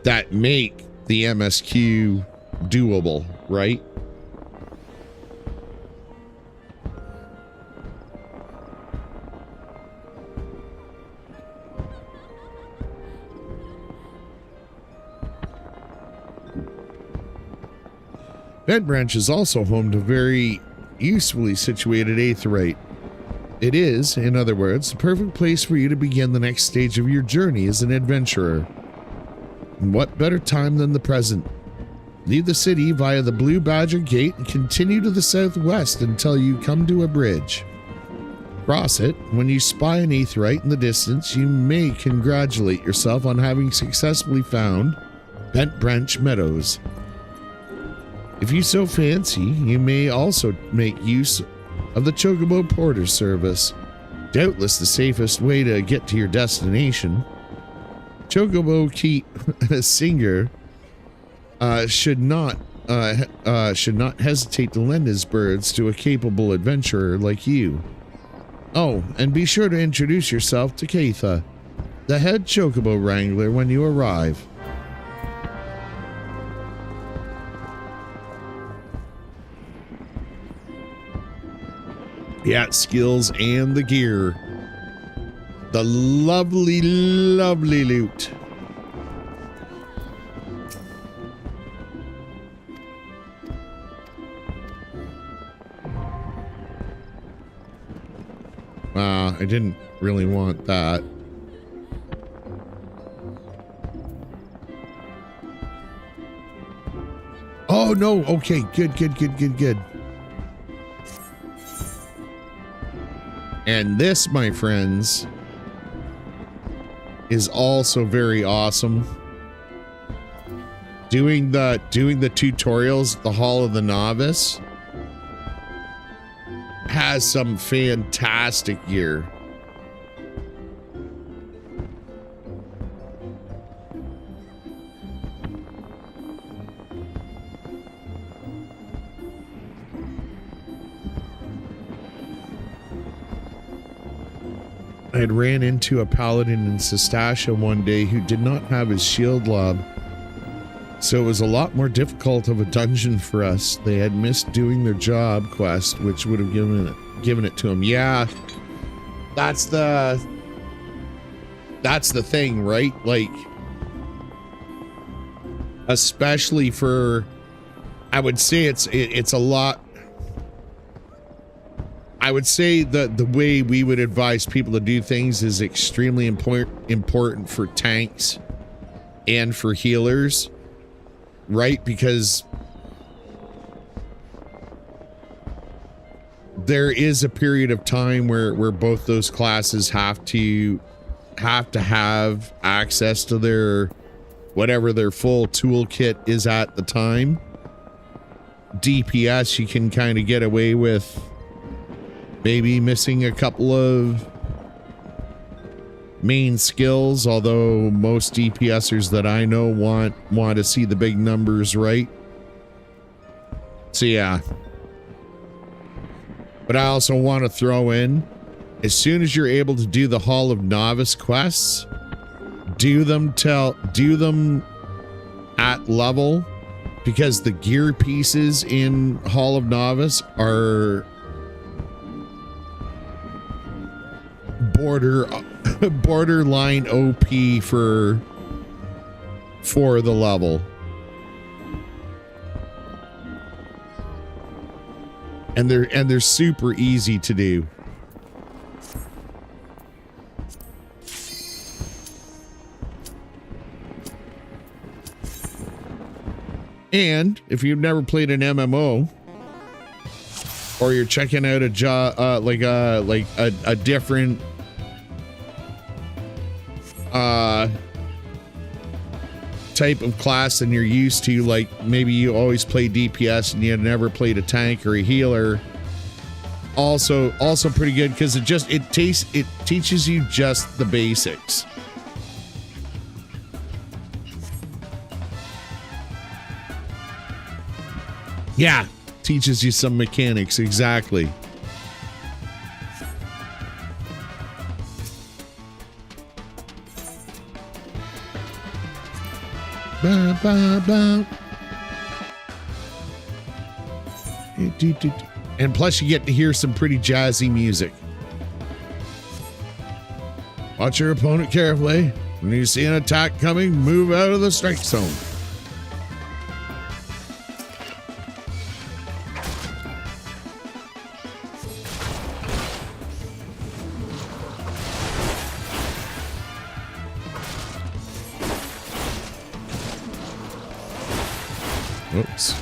that make the MSQ doable, right? Bent Branch is also home to very usefully situated aetheryte. It is, in other words, the perfect place for you to begin the next stage of your journey as an adventurer. And what better time than the present? Leave the city via the Blue Badger Gate and continue to the southwest until you come to a bridge. Cross it. When you spy an aetheryte in the distance, you may congratulate yourself on having successfully found Bent Branch Meadows. If you so fancy, you may also make use of the Chocobo Porter service, doubtless the safest way to get to your destination. Chocobo Singer should not hesitate to lend his birds to a capable adventurer like you. Oh, and be sure to introduce yourself to Keitha, the head Chocobo Wrangler, when you arrive. Yeah, skills and the gear. The lovely loot. I didn't really want that. Oh no, okay, good. And this, my friends, is also very awesome. Doing the tutorials, the Hall of the Novice, has some fantastic gear. I had ran into a paladin in Sestasha one day who did not have his shield lob, so it was a lot more difficult of a dungeon for us. They had missed doing their job quest, which would have given it to him. Yeah, that's the thing, right? Like, especially for, I would say it's a lot. I would say that the way we would advise people to do things is extremely important for tanks and for healers, right? Because there is a period of time where both those classes have to have access to their whatever their full toolkit is at the time. DPS, you can kind of get away with maybe missing a couple of main skills, although most DPSers that I know want to see the big numbers right. So yeah. But I also want to throw in, as soon as you're able to do the Hall of Novice quests, do them at level, because the gear pieces in Hall of Novice are borderline OP for the level. And they're super easy to do. And if you've never played an MMO, or you're checking out a different type of class than you're used to, like maybe you always play DPS and you never played a tank or a healer, also pretty good, because it teaches you just the basics. Yeah, teaches you some mechanics, exactly. Ba, ba, ba. And plus you get to hear some pretty jazzy music. Watch your opponent carefully. When you see an attack coming, move out of the strike zone. Oops.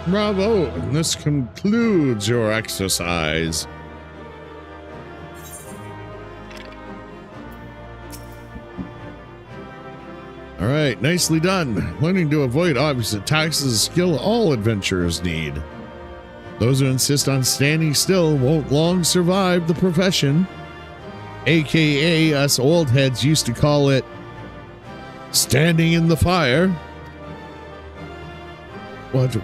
Bravo, and this concludes your exercise. All right, nicely done. Learning to avoid obvious attacks is a skill all adventurers need. Those who insist on standing still won't long survive the profession. AKA us old heads used to call it standing in the fire. What?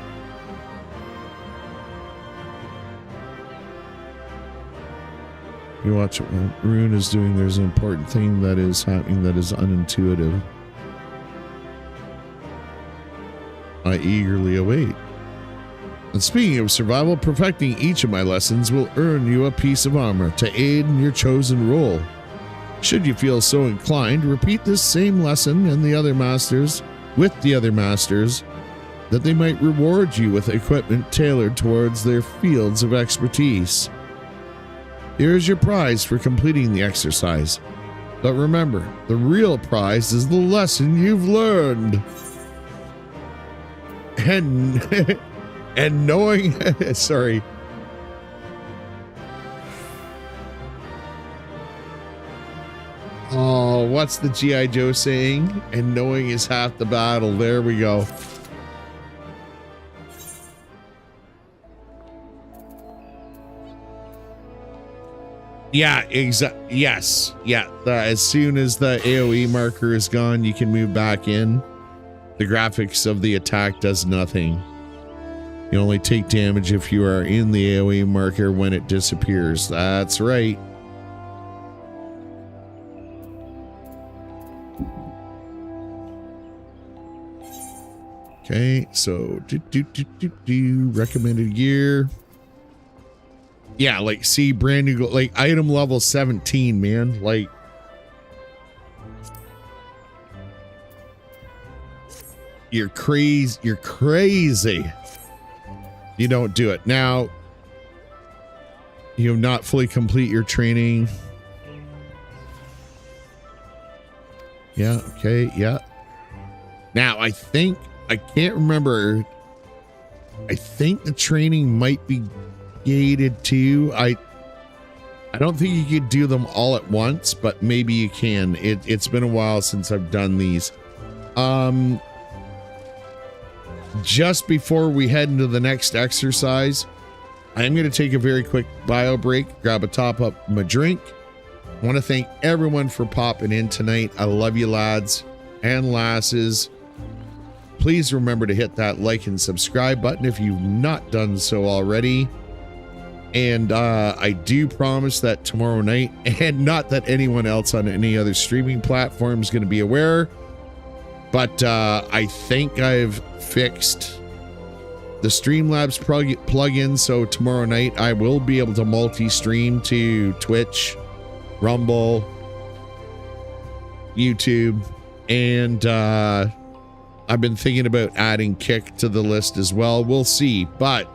You watch what Rune is doing. There's an important thing that is happening that is unintuitive. I eagerly await. And speaking of survival, perfecting each of my lessons will earn you a piece of armor to aid in your chosen role. Should you feel so inclined, repeat this same lesson and the other masters with the other masters, that they might reward you with equipment tailored towards their fields of expertise. Here is your prize for completing the exercise. But remember, the real prize is the lesson you've learned. And knowing, sorry. what's the G.I. Joe saying? And knowing is half the battle. There we go. Yeah, yes. Yeah, as soon as the AoE marker is gone, you can move back in. The graphics of the attack does nothing. You only take damage if you are in the AoE marker when it disappears. That's right. Okay, so recommended gear. Yeah, like see brand new, like item level 17, man. Like you're crazy. You're crazy. You don't do it. Now, you have not fully complete your training. Yeah, okay, yeah. Now, I can't remember. I think the training might be gated too. I don't think you could do them all at once, but maybe you can. It's been a while since I've done these. Just before we head into the next exercise, I am going to take a very quick bio break, grab a top up my drink. I want to thank everyone for popping in tonight. I love you, lads and lasses. Please remember to hit that like and subscribe button if you've not done so already. And I do promise that tomorrow night, and not that anyone else on any other streaming platform is going to be aware, but I think I've fixed the Streamlabs plugin, so tomorrow night I will be able to multi-stream to Twitch, Rumble, YouTube, and I've been thinking about adding Kick to the list as well. We'll see. But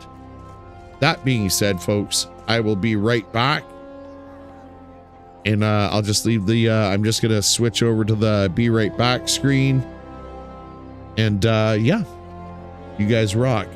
that being said, folks, I will be right back. And I'll just leave the, I'm just going to switch over to the be right back screen. And yeah, you guys rock.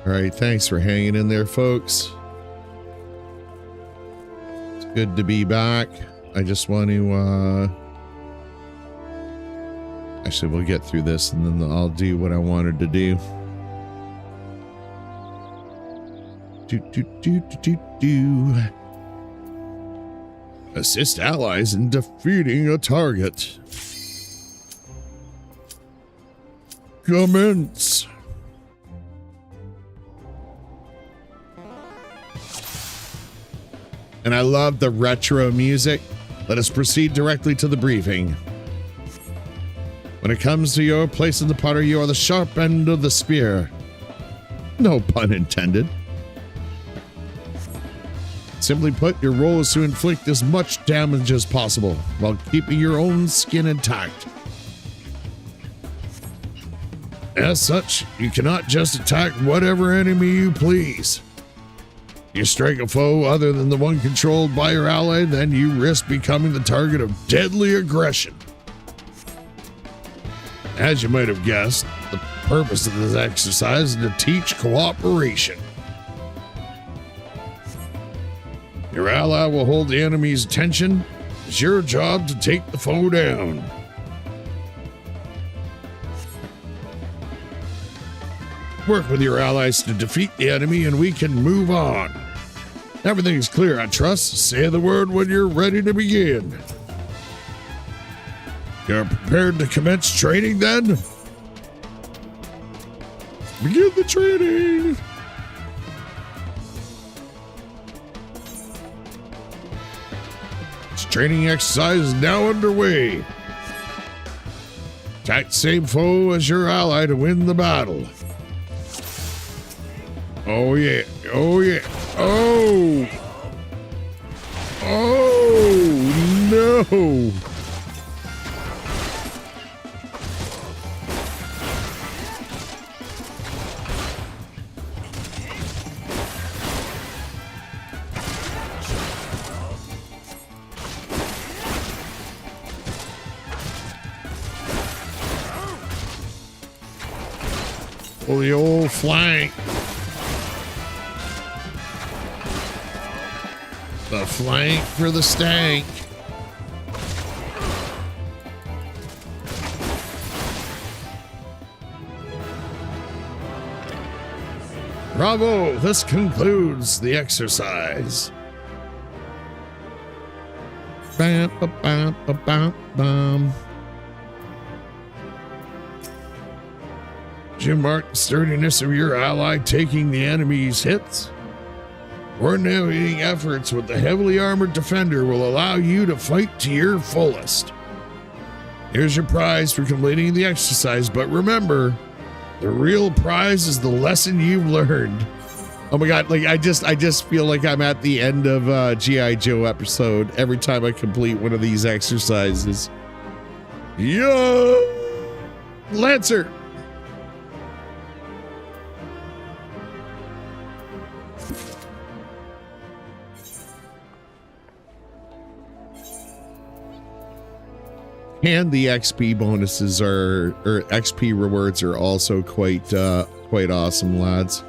All right, thanks for hanging in there, folks. Good to be back. I just want to, actually, we'll get through this and then I'll do what I wanted to do. Assist allies in defeating a target. Commence. And I love the retro music. Let us proceed directly to the briefing. When it comes to your place in the party, you are the sharp end of the spear. No pun intended. Simply put, your role is to inflict as much damage as possible while keeping your own skin intact. As such, you cannot just attack whatever enemy you please. You strike a foe other than the one controlled by your ally, then you risk becoming the target of deadly aggression. As you might have guessed, the purpose of this exercise is to teach cooperation. Your ally will hold the enemy's attention. It's your job to take the foe down. Work with your allies to defeat the enemy and we can move on. Everything's clear, I trust. Say the word when you're ready to begin. You're prepared to commence training then? Begin the training! This training exercise is now underway. Attack the same foe as your ally to win the battle. Oh yeah, oh yeah, oh! Oh no! Oh, the old flank. The flank for the stank. Bravo! This concludes the exercise. Bam, ba, bam, ba, bam, bam. Did you mark the sturdiness of your ally taking the enemy's hits? Coordinating efforts with the heavily armored defender will allow you to fight to your fullest. Here's your prize for completing the exercise, but remember, the real prize is the lesson you've learned. Oh my God, like I just feel like I'm at the end of a G.I. Joe episode every time I complete one of these exercises. Yo! Lancer! And the XP bonuses or XP rewards are also quite awesome, lads.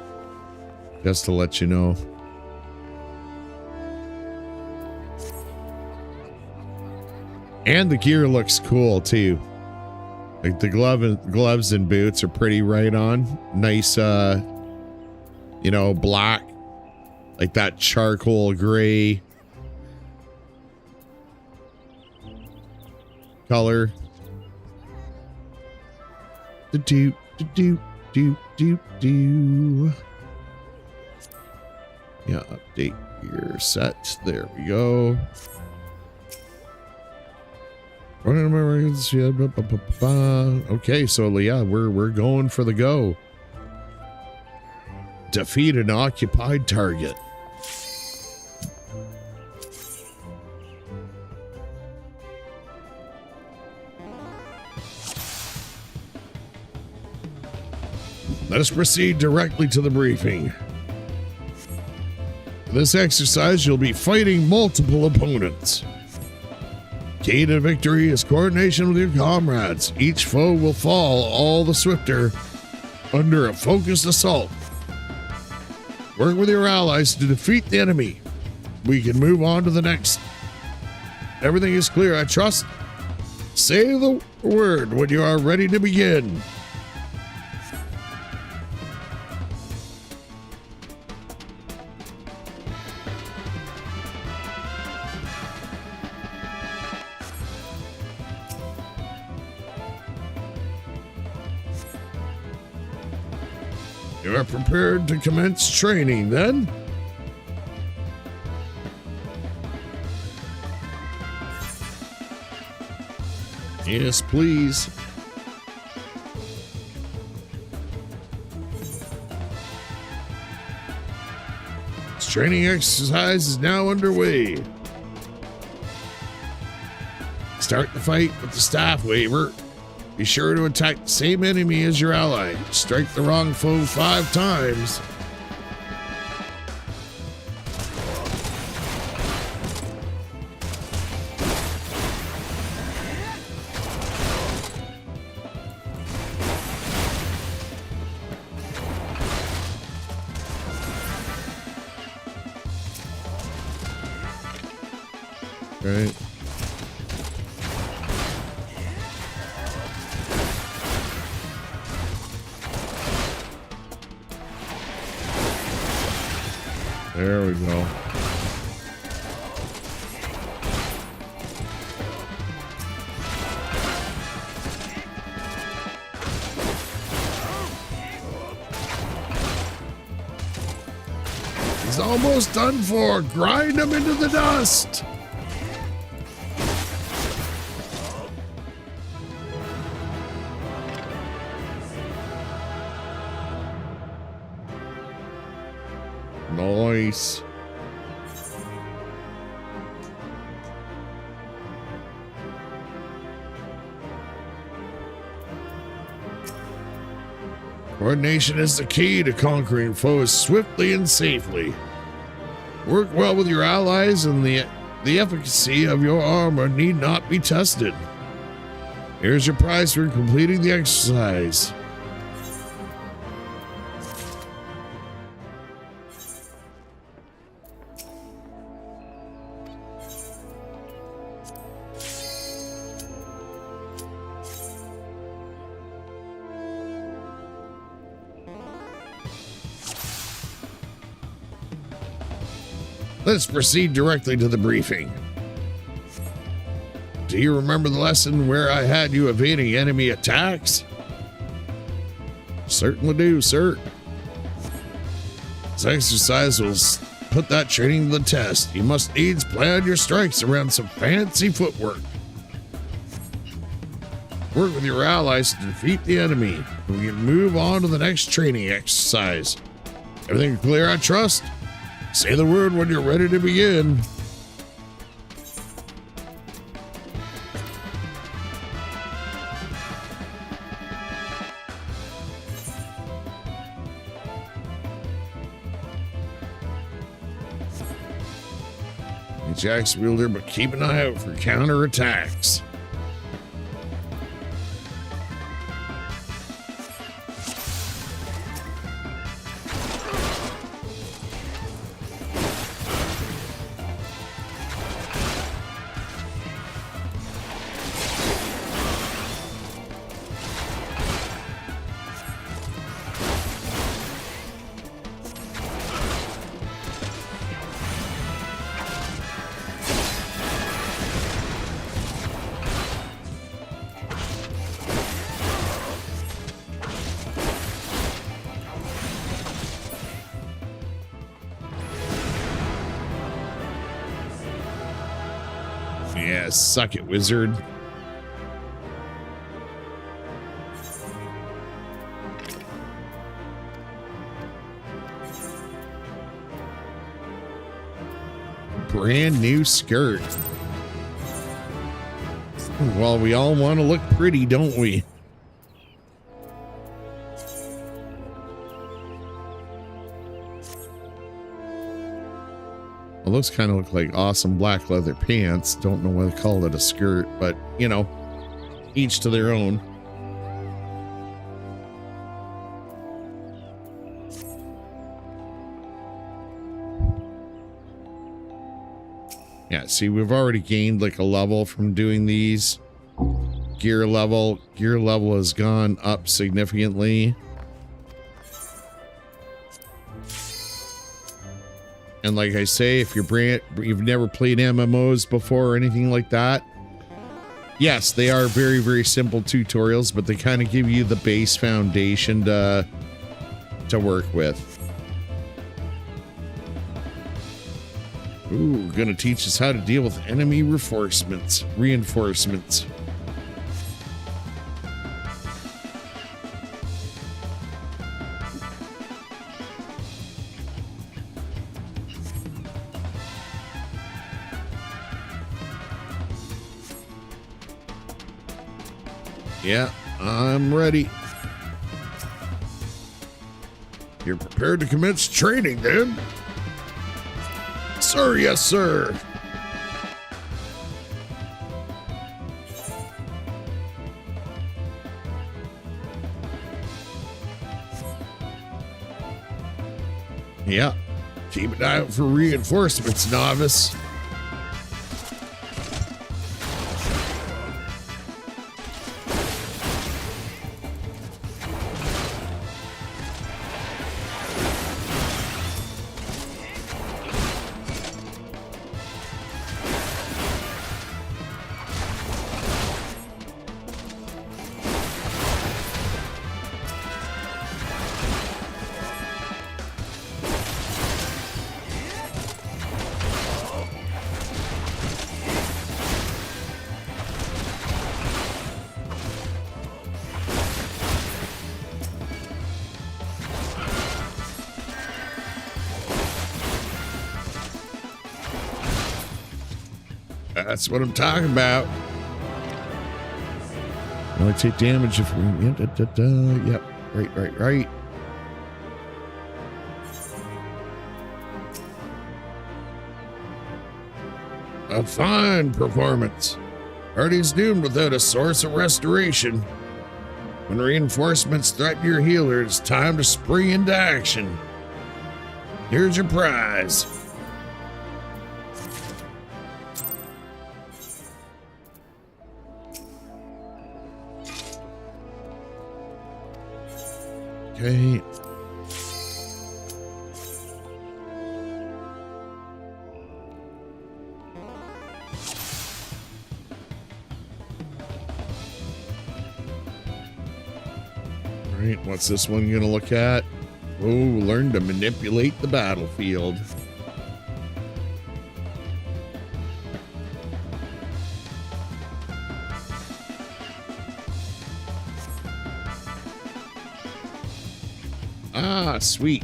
Just to let you know. And the gear looks cool too. Like the gloves and boots are pretty right on. Nice, you know, black, like that charcoal gray color. Do. Yeah, update your set. There we go. Okay, so yeah, we're going for the go. Defeat an occupied target. Let us proceed directly to the briefing. For this exercise, you'll be fighting multiple opponents. Key to victory is coordination with your comrades. Each foe will fall all the swifter under a focused assault. Work with your allies to defeat the enemy. we can move on to the next. Everything is clear, I trust. Say the word when you are ready to begin. You are prepared to commence training, then? Yes, please. This training exercise is now underway. Start the fight with the staff waver. Be sure to attack the same enemy as your ally. Strike the wrong foe 5 times. Right. There we go. He's almost done for. Grind him into the dust. Nice. Coordination is the key to conquering foes swiftly and safely. Work well with your allies, and the efficacy of your armor need not be tested. Here's your prize for completing the exercise. Let's proceed directly to the briefing. Do you remember the lesson where I had you evading enemy attacks? Certainly do, sir. This exercise will put that training to the test. You must needs plan your strikes around some fancy footwork. Work with your allies to defeat the enemy. We can move on to the next training exercise. Everything clear, I trust? Say the word when you're ready to begin. It's axe wielder, but keep an eye out for counterattacks. Yeah, suck it, wizard. Brand new skirt. Well, we all want to look pretty, don't we? It looks kind of like awesome black leather pants. Don't know why they call it a skirt, but you know, each to their own. Yeah, see, we've already gained like a level from doing these. Gear level has gone up significantly. And like I say, if you've never played MMOs before or anything like that, yes, they are very, very simple tutorials, but they kind of give you the base foundation to work with. Ooh, gonna teach us how to deal with enemy reinforcements. Yeah, I'm ready. You're prepared to commence training then? Sir, yes, sir. Yeah. Keep an eye out for reinforcements, novice. That's what I'm talking about. Only take damage if we... Yep. Right. A fine performance. Party's doomed without a source of restoration. When reinforcements threaten your healer, it's time to spring into action. Here's your prize. Okay. All right, what's this one gonna look at? Oh, learn to manipulate the battlefield. Ah, sweet.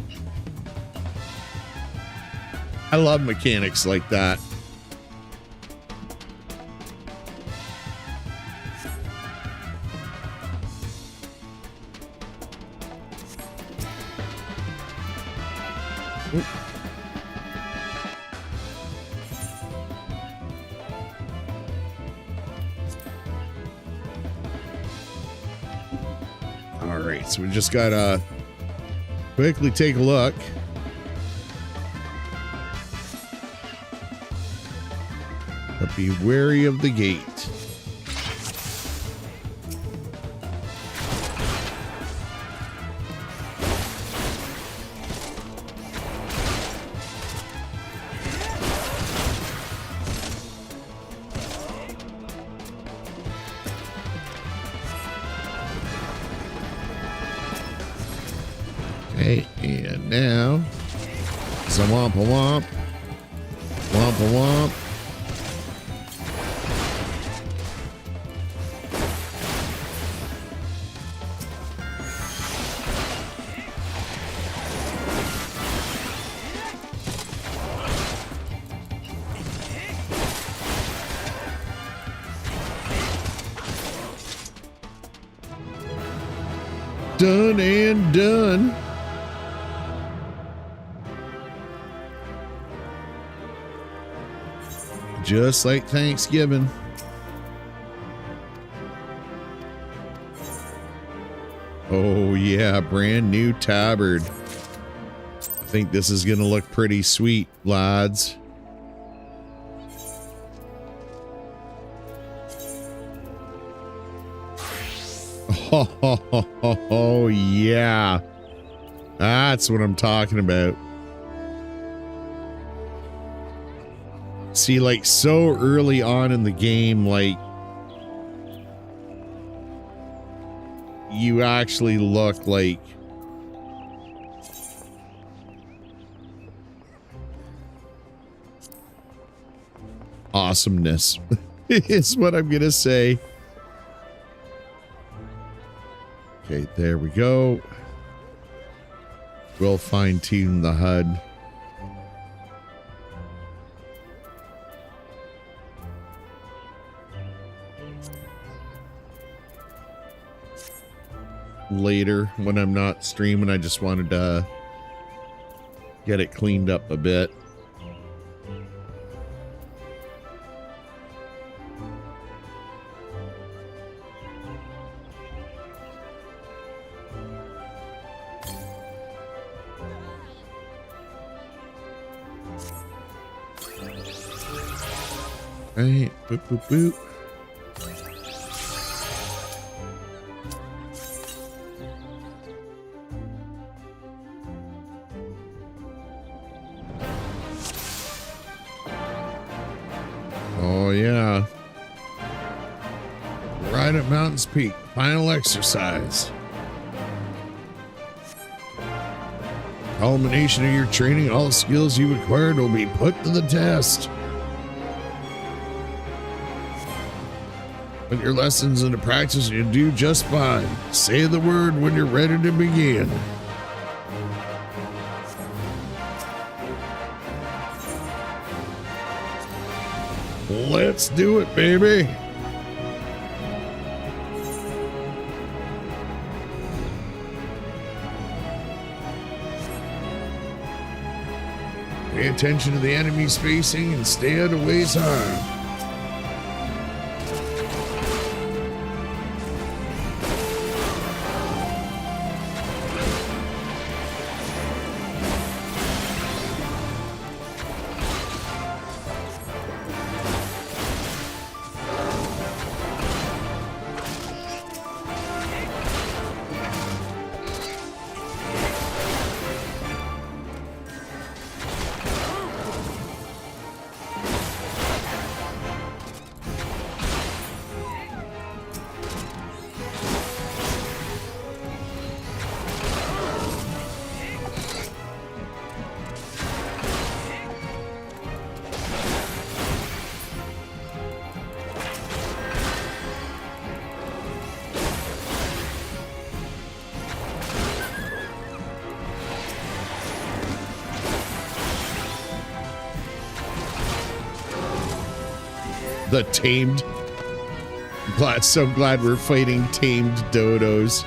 I love mechanics like that. Oop. All right, so we just gotta quickly take a look. But be wary of the gate. Okay, and now Zawampa Womp. Wampa Womp. Done and done. Just like Thanksgiving. Oh yeah, brand new tabard. I think this is gonna look pretty sweet, lads. Oh, yeah. That's what I'm talking about. See, like, so early on in the game, like, you actually look like awesomeness is what I'm gonna say. Okay, there we go. We'll fine-tune the HUD. Later when I'm not streaming, I just wanted to get it cleaned up a bit. Right, boop, boop, boop. Oh, yeah. Right at Mountains Peak. Final exercise. Culmination of your training, all the skills you acquired will be put to the test. Put your lessons into practice and you'll do just fine. Say the word when you're ready to begin. Let's do it, baby. Pay attention to the enemies facing and stay out of Way's harm. The tamed. So glad we're fighting tamed dodos.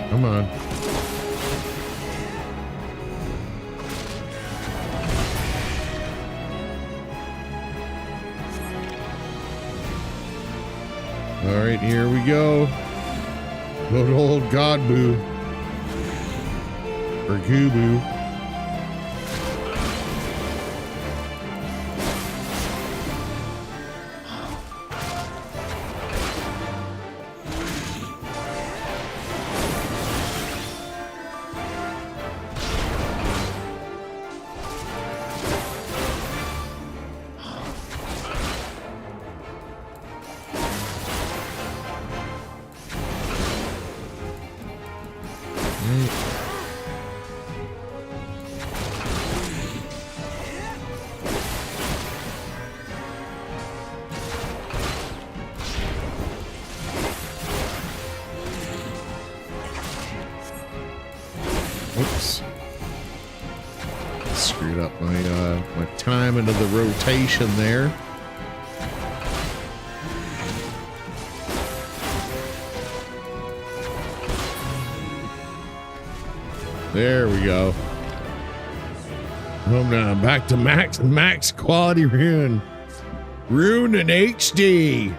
Come on. All right, here we go. Good old Godboo. Or Gooboo. Screwed up my timing of the rotation there. There we go. Home now, back to max quality Rune. Rune in HD.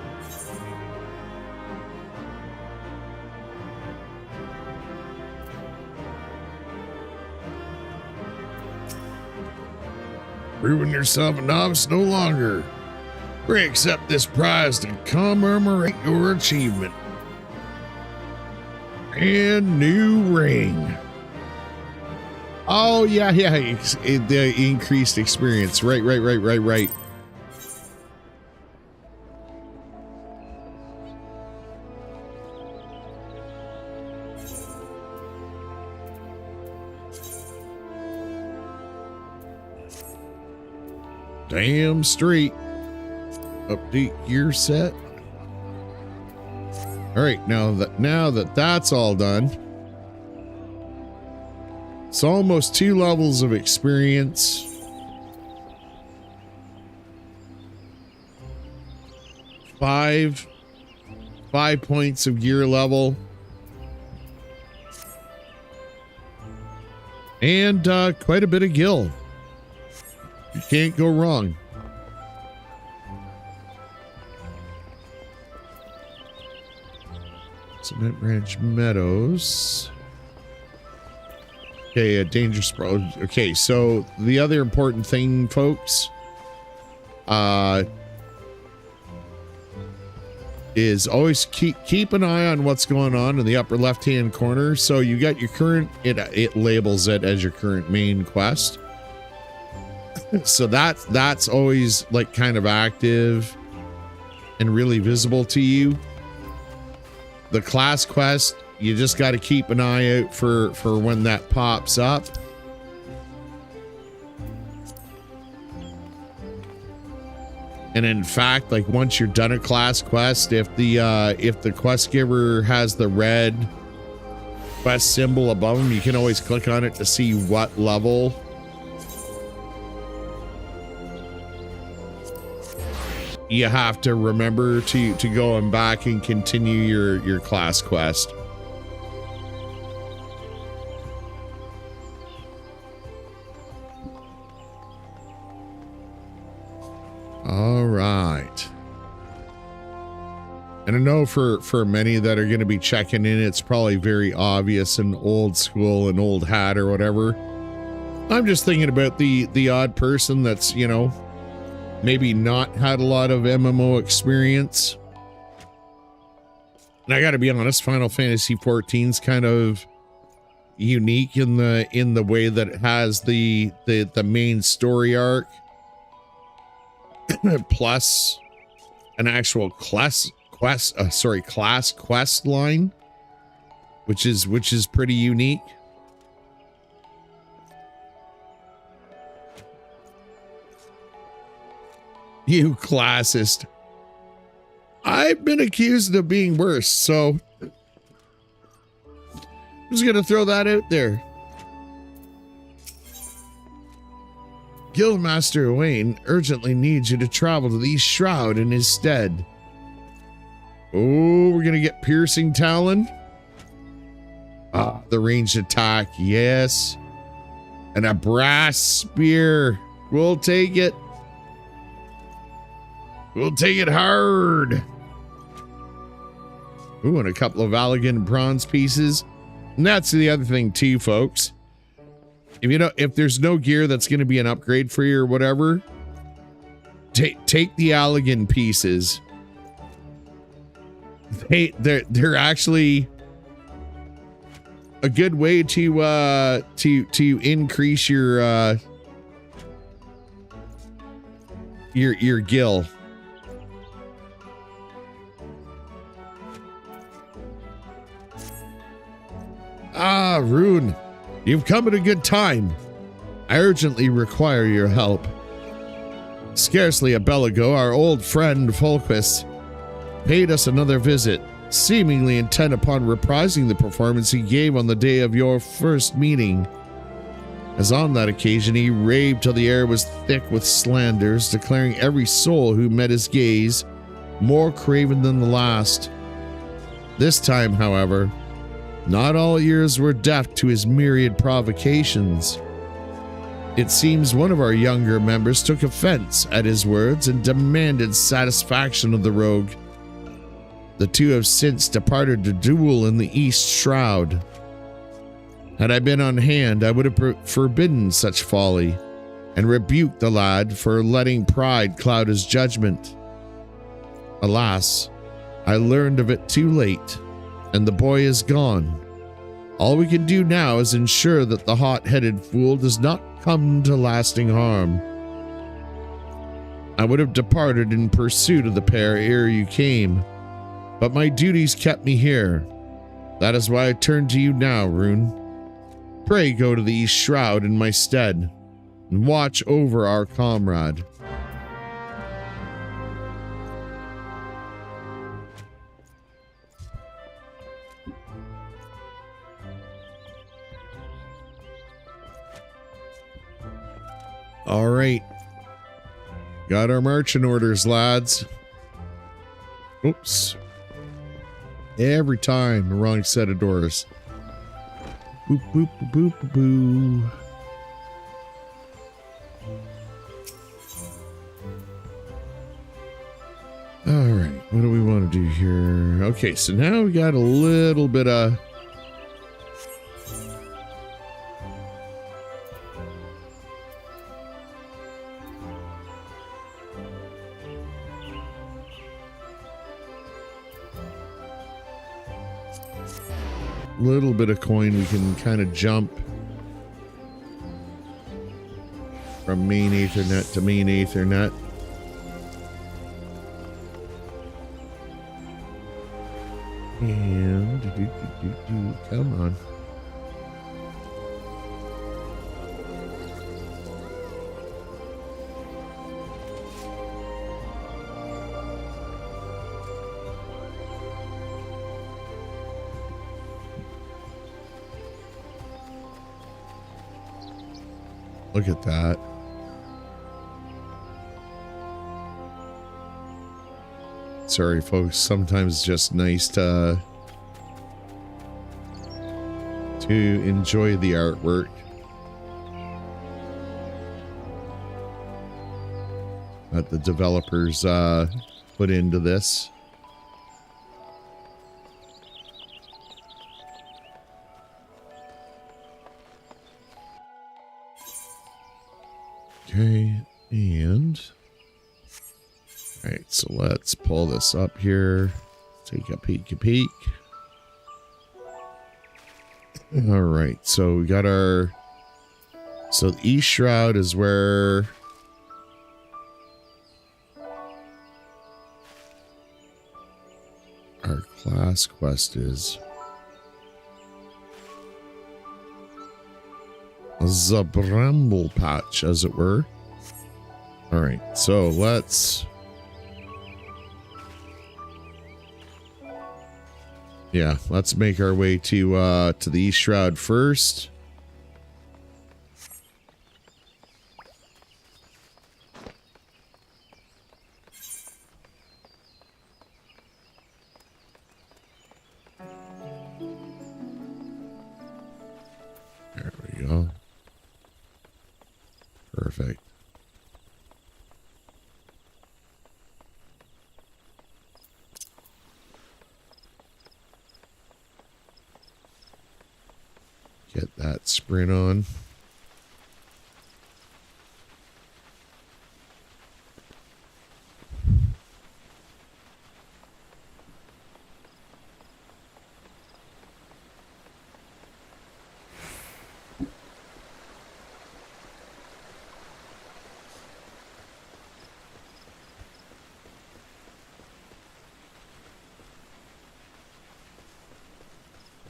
Proving yourself a novice no longer. We accept this prize to commemorate your achievement. And new ring. Oh, yeah. The increased experience. Right. Damn straight. Update gear set. All right, now that that's all done, it's almost 2 levels of experience. 5 points of gear level. And quite a bit of gil. You can't go wrong. Cement Ranch Meadows. Okay, a dangerous bro. Okay, so the other important thing, folks, is always keep an eye on what's going on in the upper left-hand corner. So you got your current, it labels it as your current main quest. So that's always like kind of active and really visible to you. The class quest, you just got to keep an eye out for when that pops up. And in fact, like once you're done a class quest, if the quest giver has the red quest symbol above them, you can always click on it to see what level you have to remember to go and back and continue your class quest. All right. And I know for many that are going to be checking in, it's probably very obvious and old school and old hat or whatever. I'm just thinking about the odd person that's, you know, maybe not had a lot of MMO experience. And I got to be honest, Final Fantasy XIV is kind of unique in the way that it has the main story arc plus an actual class quest line, which is pretty unique. You classist. I've been accused of being worse, so I'm just gonna throw that out there. Guildmaster Wayne urgently needs you to travel to the East Shroud in his stead. Oh, we're gonna get Piercing Talon. The ranged attack, yes. And a brass spear. We'll take it. We'll take it hard. Ooh, and a couple of elegant bronze pieces. And that's the other thing too, folks. If there's no gear that's going to be an upgrade for you or whatever, take the elegant pieces. They're actually a good way to increase your gil. Ah, Rune, you've come at a good time. I urgently require your help. Scarcely a bell ago, our old friend Folquist paid us another visit, seemingly intent upon reprising the performance he gave on the day of your first meeting. As on that occasion he raved till the air was thick with slanders, declaring every soul who met his gaze more craven than the last. This time, however, not all ears were deaf to his myriad provocations. It seems one of our younger members took offense at his words and demanded satisfaction of the rogue. The two have since departed to duel in the East Shroud. Had I been on hand, I would have forbidden such folly and rebuked the lad for letting pride cloud his judgment. Alas, I learned of it too late, and the boy is gone. All we can do now is ensure that the hot-headed fool does not come to lasting harm. I would have departed in pursuit of the pair ere you came, but my duties kept me here. That is why I turn to you now, Rune. Pray go to the East Shroud in my stead, and watch over our comrade. All right. Got our marching orders, lads. Oops. Every time, the wrong set of doors. Boop, boop, boop, boop, boo. All right. What do we want to do here? Okay, so now we got a little bit of... little bit of coin. We can kind of jump from main Ethernet to main Ethernet. And come on. Look at that. Sorry, folks. Sometimes it's just nice to enjoy the artwork. That the developers put into this. Okay, and all right, so let's pull this up here. Take a peek. All right, so we got our... So the East Shroud is where... our class quest is. The bramble patch, as it were. All right, so let's... yeah, let's make our way to the East Shroud first. There we go. Perfect. Get that sprint on.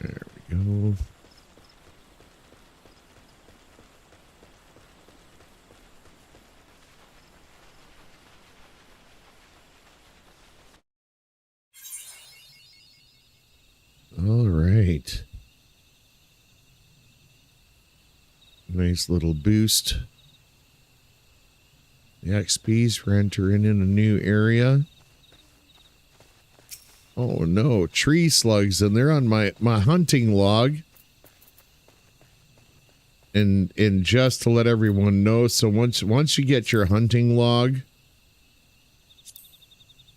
There we go. Nice little boost. The XP's for entering in a new area. Oh no, tree slugs, and they're on my hunting log. And just to let everyone know, so once you get your hunting log,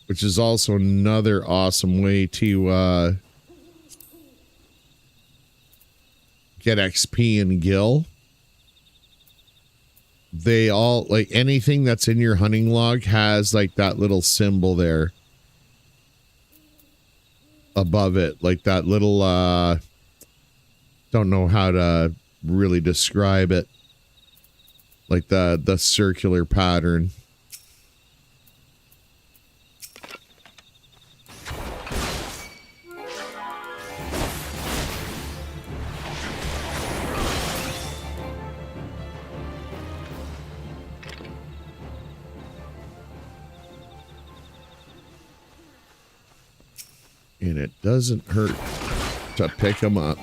which is also another awesome way to get XP and gil. They all, like, anything that's in your hunting log has like that little symbol there above it, like that little don't know how to really describe it, like the circular pattern. And it doesn't hurt to pick them up.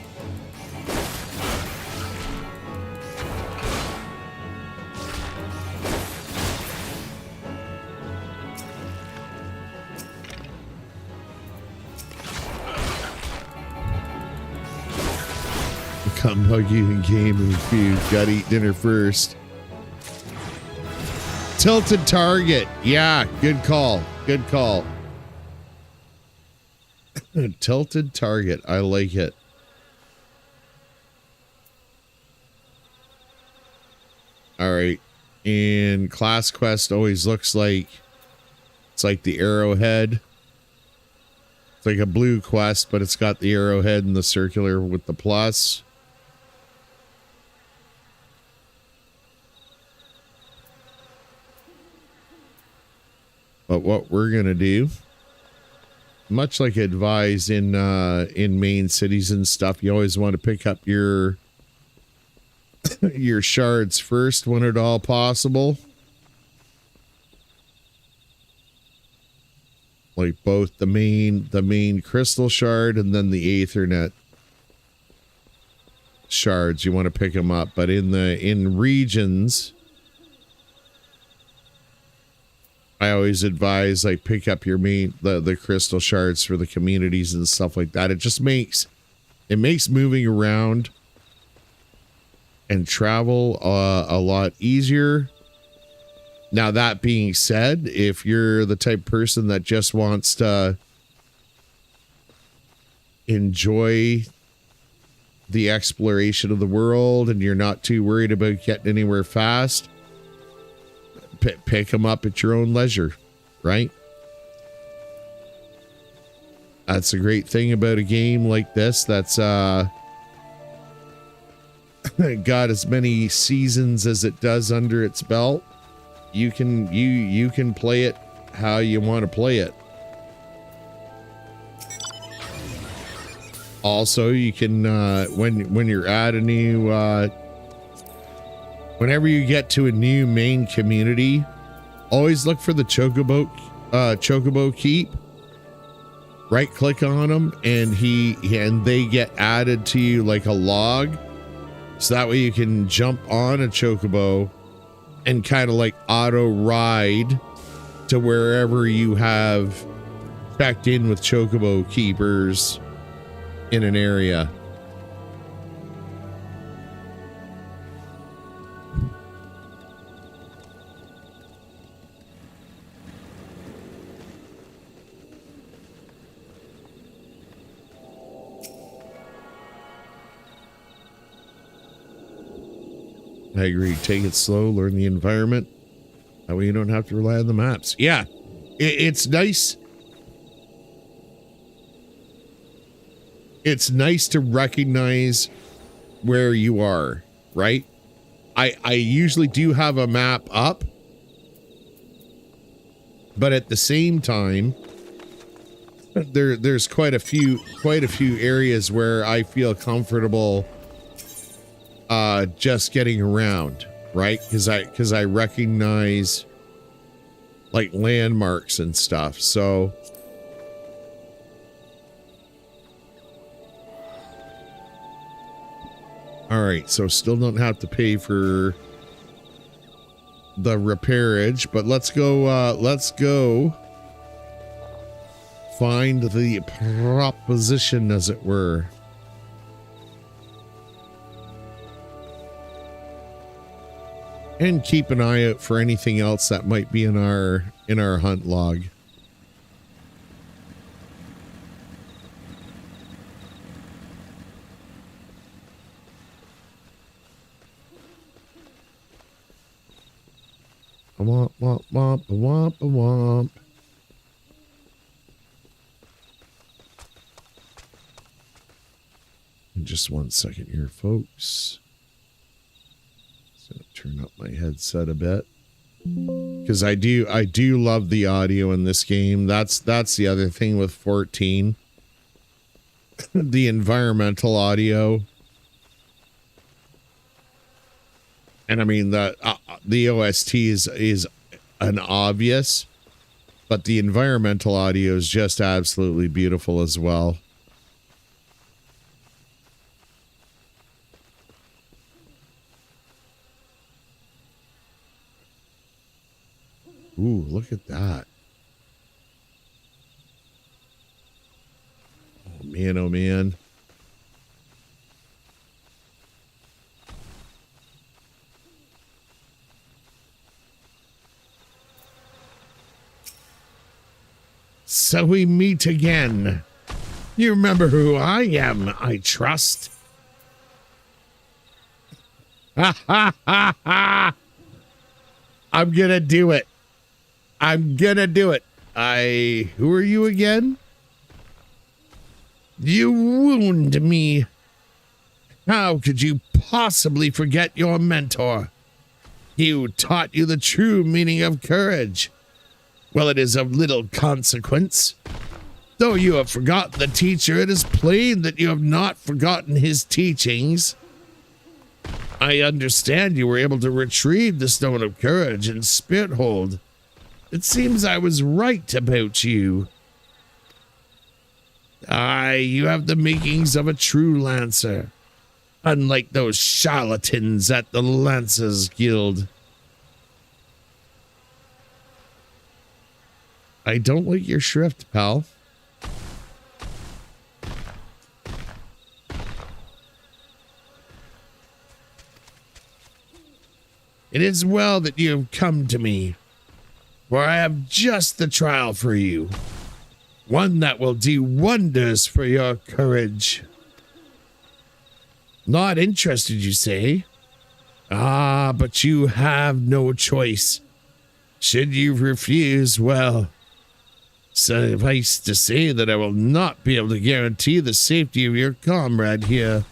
Come hug you in game and you gotta eat dinner first. Tilted target. Yeah, good call. Good call. Tilted target. I like it. All right. And class quest always looks like it's like the arrowhead. It's like a blue quest, but it's got the arrowhead and the circular with the plus. But what we're going to do, much like advised in main cities and stuff, you always want to pick up your your shards first when at all possible. Like both the main crystal shard and then the Aethernet shards, you want to pick them up. But in regions, I always advise, like, pick up your the crystal shards for the communities and stuff like that. It just makes moving around and travel a lot easier. Now, that being said, if you're the type of person that just wants to enjoy the exploration of the world and you're not too worried about getting anywhere fast, pick them up at your own leisure, right? That's a great thing about a game like this that's got as many seasons as it does under its belt. You can play it how you want to play it. Also, you can when you're at a new whenever you get to a new main community, always look for the Chocobo Keep. Right click on them and they get added to you like a log. So that way you can jump on a Chocobo and kind of like auto ride to wherever you have checked in with Chocobo keepers in an area. I agree. Take it slow, learn the environment. That way you don't have to rely on the maps. Yeah, it's nice. It's nice to recognize where you are, right? I usually do have a map up, but at the same time, there's quite a few areas where I feel comfortable just getting around, right? Because I recognize like landmarks and stuff. So All right, so still don't have to pay for the repairage, but let's go find the proposition, as it were. And keep an eye out for anything else that might be in our hunt log. Womp, womp, womp, womp, womp. Just 1 second here, folks. So turn up my headset a bit, because I do love the audio in this game. That's the other thing with 14. The environmental audio. And I mean, the OST is an obvious, but the environmental audio is just absolutely beautiful as well. Ooh, look at that. Oh man, oh man. So we meet again. You remember who I am, I trust. Ha ha ha ha! I'm gonna do it. I'm gonna do it. Who are you again? You wound me. How could you possibly forget your mentor? He taught you the true meaning of courage. Well, it is of little consequence. Though you have forgotten the teacher, it is plain that you have not forgotten his teachings. I understand you were able to retrieve the Stone of Courage and Spirit Hold. It seems I was right about you. Aye, you have the makings of a true Lancer, unlike those charlatans at the Lancers Guild. I don't like your shrift, pal. It is well that you have come to me, for I have just the trial for you. One that will do wonders for your courage. Not interested, you say? Ah, but you have no choice. Should you refuse, well, suffice to say that I will not be able to guarantee the safety of your comrade here.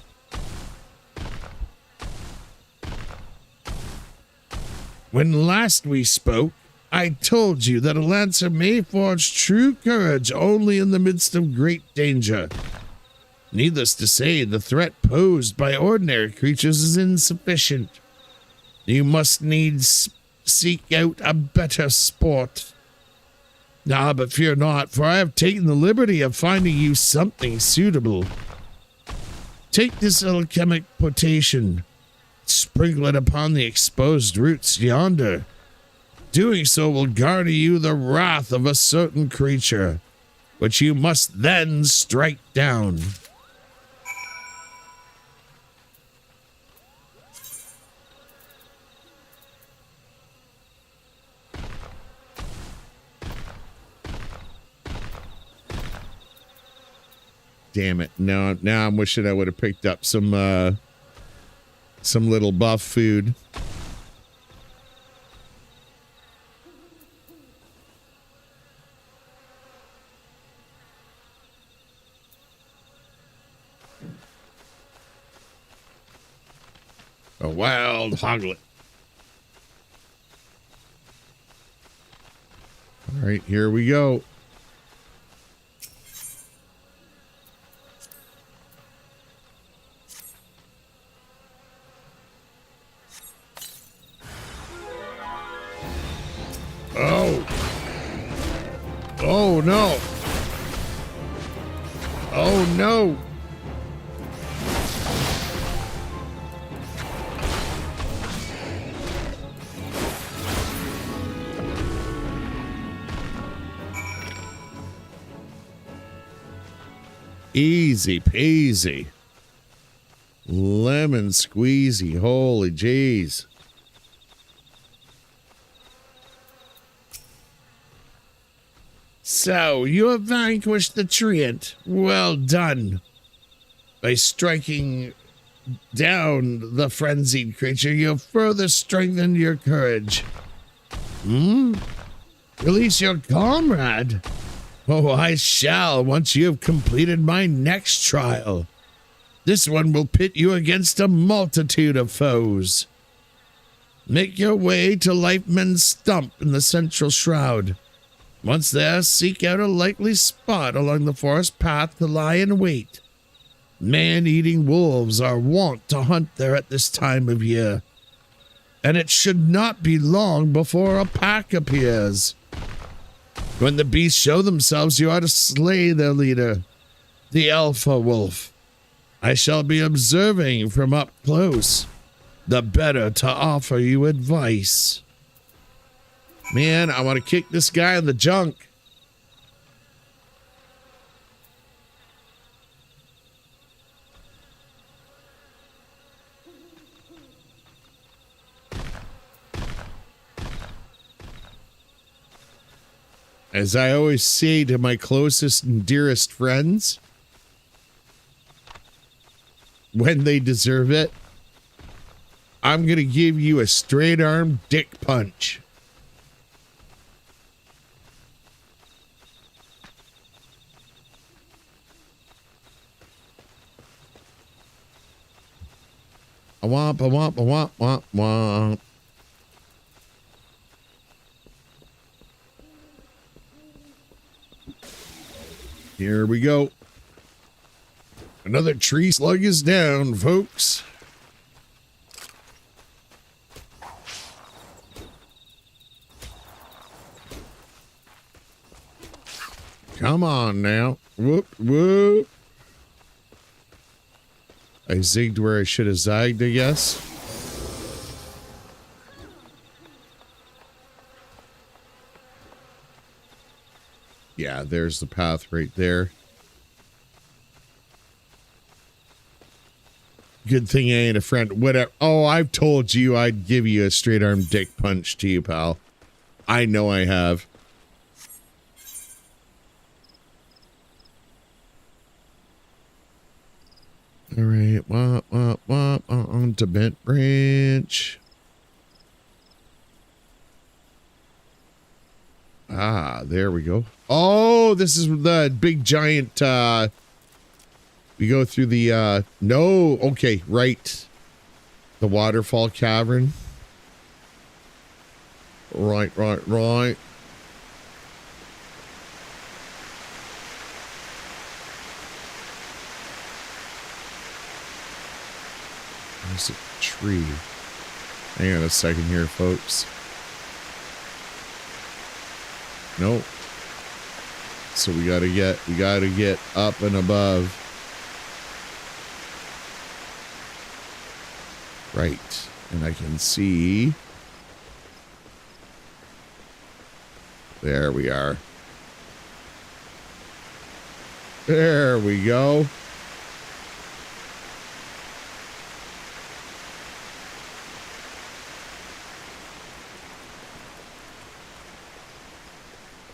When last we spoke, I told you that a Lancer may forge true courage only in the midst of great danger. Needless to say, the threat posed by ordinary creatures is insufficient. You must needs seek out a better sport. Ah, but fear not, for I have taken the liberty of finding you something suitable. Take this alchemic potation, sprinkle it upon the exposed roots yonder. Doing so will garner you the wrath of a certain creature, which you must then strike down. Damn it. Now I'm wishing I would have picked up some little buff food. A wild hoglet. All right, here we go. Oh. Oh, no. Oh, no. Easy peasy. Lemon squeezy. Holy jeez. So, you have vanquished the treant. Well done. By striking down the frenzied creature, you have further strengthened your courage. Release your comrade. Oh, I shall once you have completed my next trial. This one will pit you against a multitude of foes. Make your way to Lifeman's Stump in the Central Shroud. Once there, seek out a likely spot along the forest path to lie in wait. Man-eating wolves are wont to hunt there at this time of year, and it should not be long before a pack appears. When the beasts show themselves, you are to slay their leader, the alpha wolf. I shall be observing from up close, the better to offer you advice. Man, I want to kick this guy in the junk. As I always say to my closest and dearest friends, when they deserve it, I'm going to give you a straight arm dick punch. A womp, a womp, a womp, womp, womp. Here we go. Another tree slug is down, folks. Come on now. Whoop, whoop. I zigged where I should have zagged, I guess. Yeah, there's the path right there. Good thing I ain't a friend. Whatever. Oh, I've told you I'd give you a straight arm dick punch to you, pal. I know I have. All right, on to Bent Branch. Ah, there we go. Oh, this is the big giant, we go through the, no, okay, right. The waterfall cavern. Right. There's a tree. Hang on a second here, folks. Nope. So we gotta get up and above. Right. And I can see. There we are. There we go.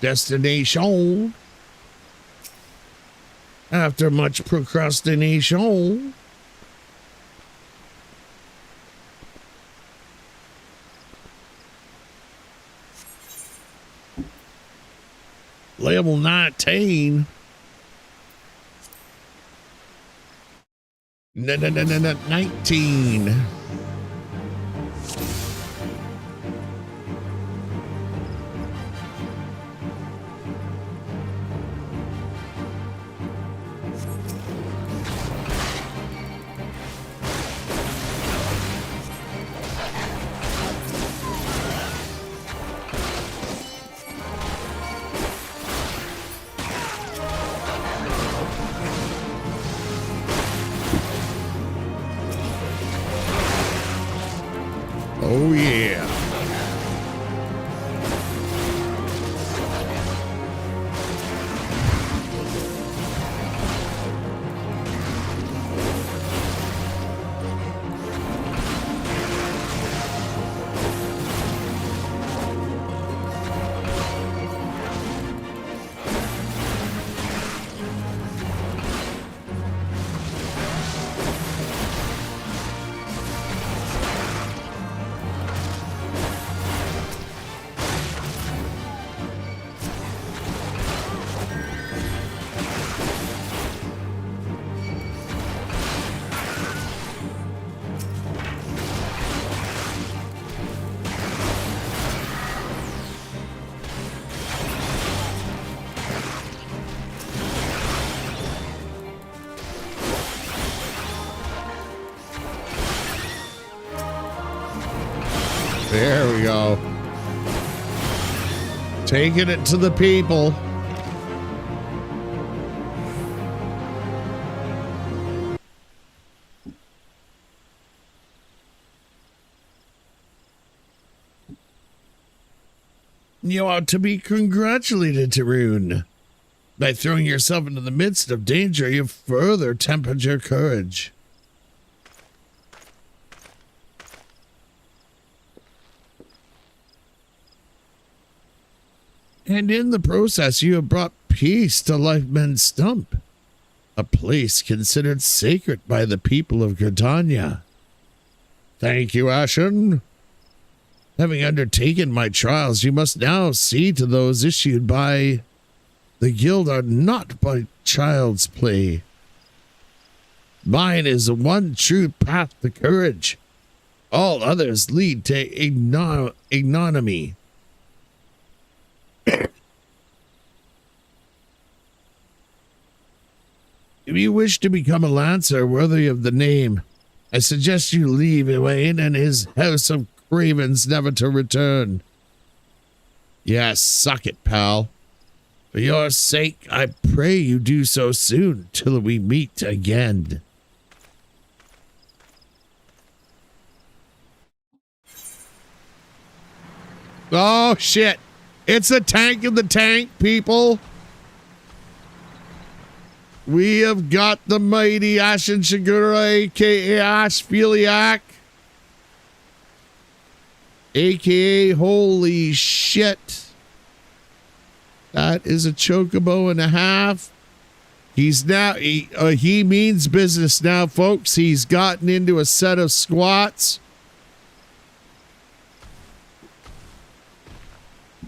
Destination. After much procrastination. Level 19. 19. Oh, yeah. There we go. Taking it to the people. You ought to be congratulated, Tarun. By throwing yourself into the midst of danger, you've further tempered your courage. And in the process, you have brought peace to Lifemen's Stump, a place considered sacred by the people of Gridania. Thank you, Ashen. Having undertaken my trials, you must now see to those issued by the guild are not by child's play. Mine is the one true path to courage. All others lead to ignominy. If you wish to become a lancer worthy of the name, I suggest you leave Ewain and his house of cravens never to return. Yes, suck it, pal. For your sake, I pray you do so soon till we meet again. Oh, shit. It's a tank in the tank, people. We have got the mighty Ashen Shigura, a.k.a. Ashphiliac, a.k.a. holy shit. That is a chocobo and a half. He's now, he means business now, folks. He's gotten into a set of squats.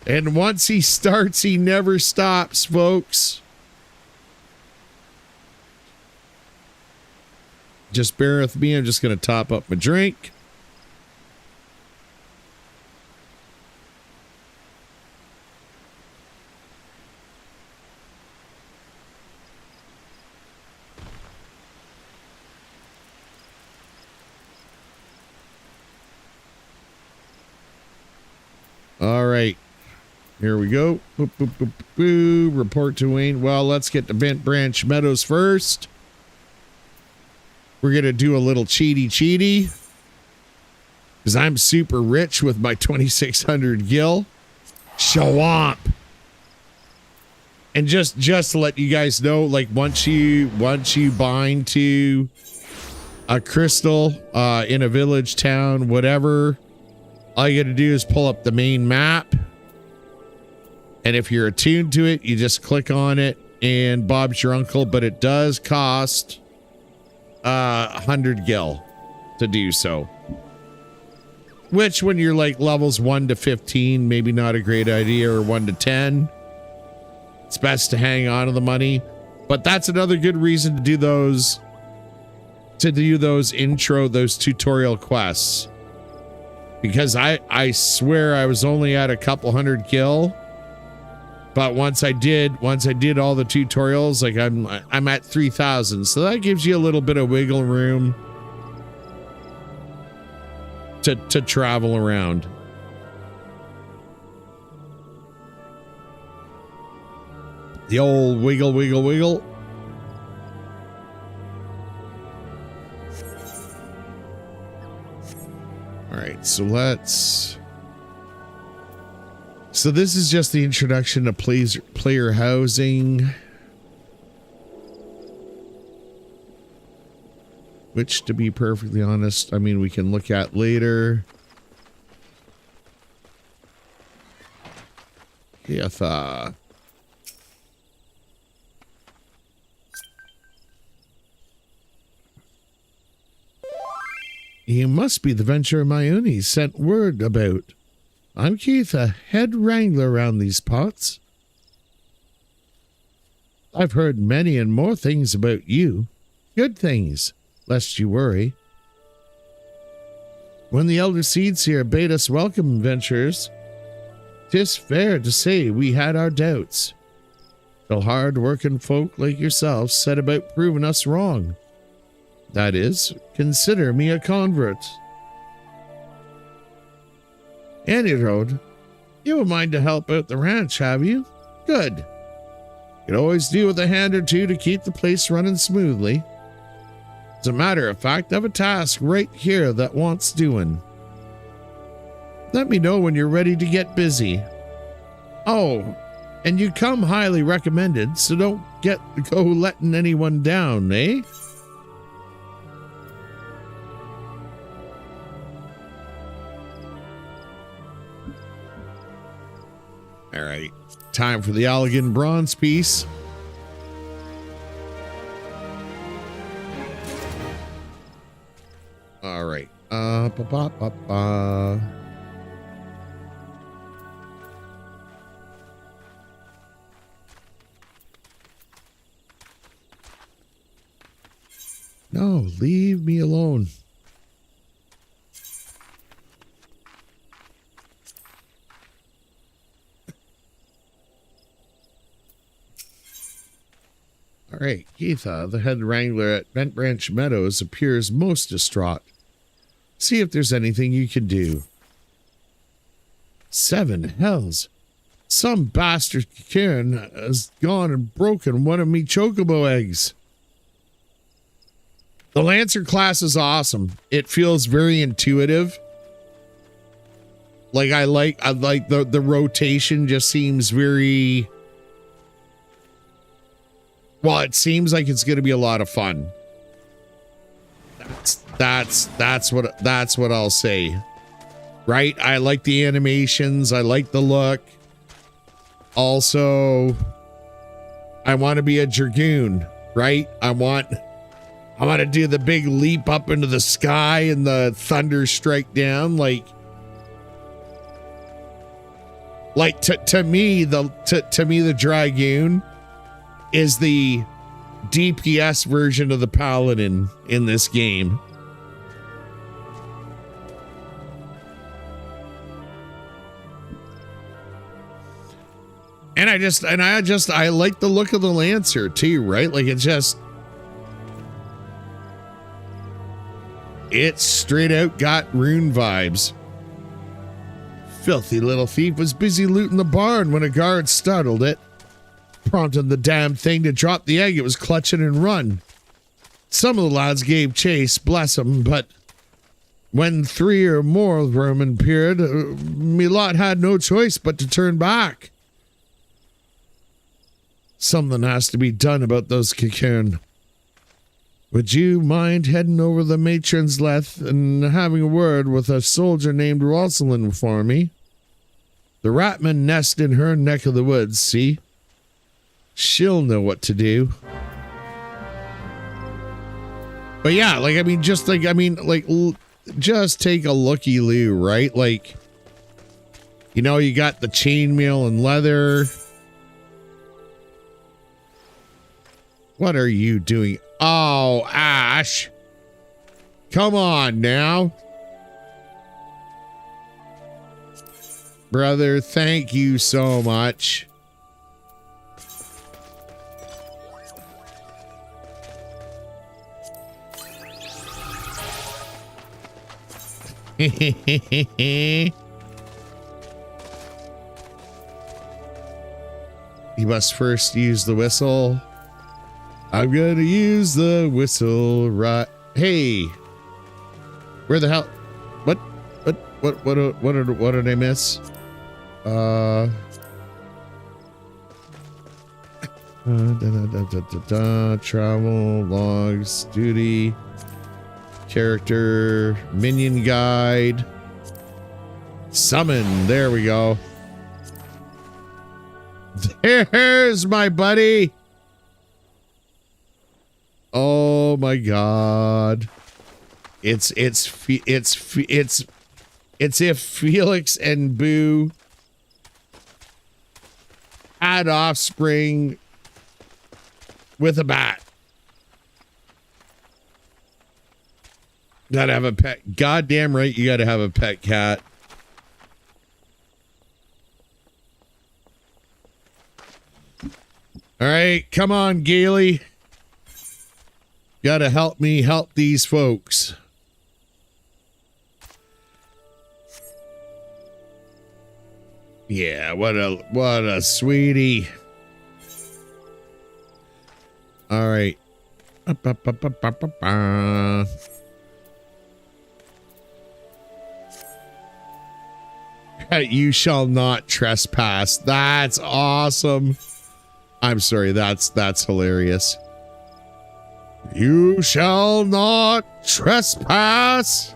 And once he starts, he never stops, folks. Just bear with me. I'm just going to top up my drink. All right. Here we go. Boop, boop, boop, boop. Report to Wayne. Well, let's get to Bent Branch Meadows first. We're going to do a little cheaty. Because I'm super rich with my 2,600 gil. Shawamp. And just to let you guys know, like once you bind to a crystal in a village, town, whatever, all you got to do is pull up the main map. And if you're attuned to it, you just click on it and Bob's your uncle. But it does cost 100 gil to do so. Which when you're like levels 1 to 15, maybe not a great idea, or 1 to 10. It's best to hang on to the money. But that's another good reason to do those those tutorial quests. Because I swear I was only at a couple hundred gil. But once I did all the tutorials, like I'm at 3,000. So that gives you a little bit of wiggle room to travel around. The old wiggle. All right, so this is just the introduction to player housing, which, to be perfectly honest, I mean, we can look at later. If you must be the venture Mayuni sent word about. I'm Keith, a head wrangler around these parts. I've heard many and more things about you. Good things, lest you worry. When the elder seeds here bade us welcome, adventurers, 'tis fair to say we had our doubts. Till hard-working folk like yourselves set about proving us wrong. That is, consider me a convert. Andy Road, you don't mind to help out the ranch, have you? Good. Could always do with a hand or two to keep the place running smoothly. As a matter of fact, I have a task right here that wants doing. Let me know when you're ready to get busy. Oh, and you come highly recommended, so don't go letting anyone down, eh? All right, time for the Allegan bronze piece. All right. No, leave me alone. All right, Geetha, the head wrangler at Bent Branch Meadows, appears most distraught. See if there's anything you can do. 7 hells. Some bastard Karen has gone and broken one of me chocobo eggs. The Lancer class is awesome. It feels very intuitive. Like I like the rotation just seems very, well, it seems like it's going to be a lot of fun. That's what I'll say. Right? I like the animations, I like the look. Also, I want to be a dragoon, right? I want to do the big leap up into the sky and the thunder strike down. Like to me, the dragoon is the DPS version of the paladin in this game. And I like the look of the Lancer too, right? Like it's straight out got rune vibes. Filthy little thief was busy looting the barn when a guard startled it, prompting the damn thing to drop the egg it was clutching and run. Some of the lads gave chase, bless them, but when 3 or more vermin appeared, me lot had no choice but to turn back. Something has to be done about those cocoon. Would you mind heading over the matron's leth and having a word with a soldier named Rosalind for me? The ratmen nest in her neck of the woods, see? She'll know what to do. But yeah, just take a looky-loo, right? Like, you know, you got the chainmail and leather. What are you doing? Oh, Ash. Come on now. Brother, thank you so much. You must first use the whistle. I'm gonna use the whistle right. Hey, where the hell? What did I miss? Travel logs, duty, character, minion guide, summon. There we go. There's my buddy. Oh my God. It's if Felix and Boo had offspring with a bat. Gotta have a pet. Goddamn right, you gotta have a pet cat. All right, come on, Gailey. Gotta help me help these folks. Yeah, what a sweetie. All right. You shall not trespass. That's awesome. I'm sorry, that's hilarious. You shall not trespass.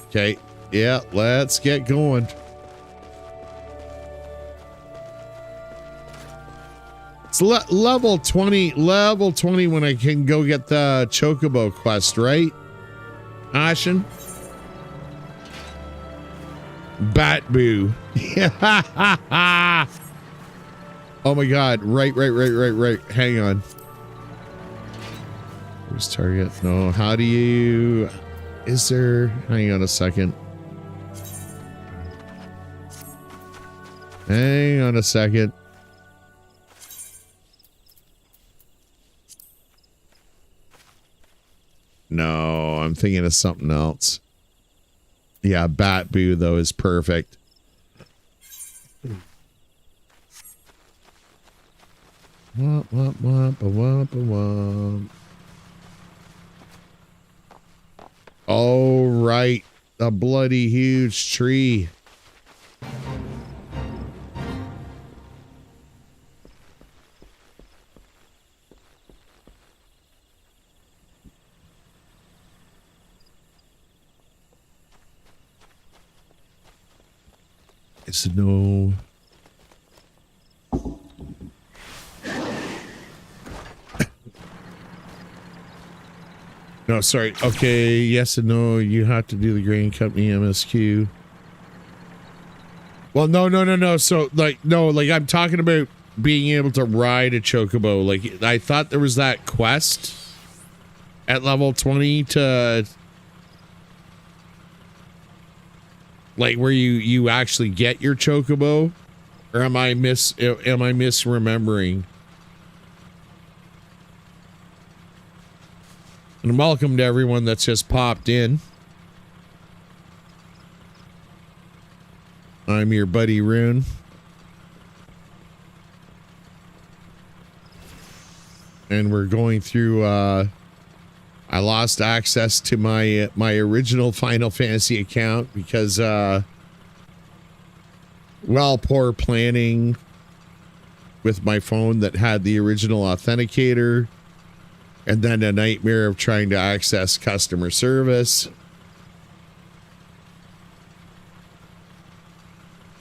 Okay, yeah, let's get going. It's level 20 when I can go get the Chocobo quest, right? Ashen? Bat Boo. Oh my god. Right. Hang on. Where's target? No, how do you... Is there... Hang on a second. Hang on a second. No, I'm thinking of something else. Yeah, Bat Boo, though, is perfect. Oh, right. A bloody huge tree. It's no. No, sorry. Okay, yes and no. You have to do the grain company MSQ. Well, no. So, like, no, like, I'm talking about being able to ride a chocobo. Like, I thought there was that quest at level 20 to, like, where you actually get your chocobo, or am I misremembering? And welcome to everyone that's just popped in. I'm your buddy Rune. And we're going through, I lost access to my original Final Fantasy account because, well, poor planning with my phone that had the original authenticator. And then a nightmare of trying to access customer service.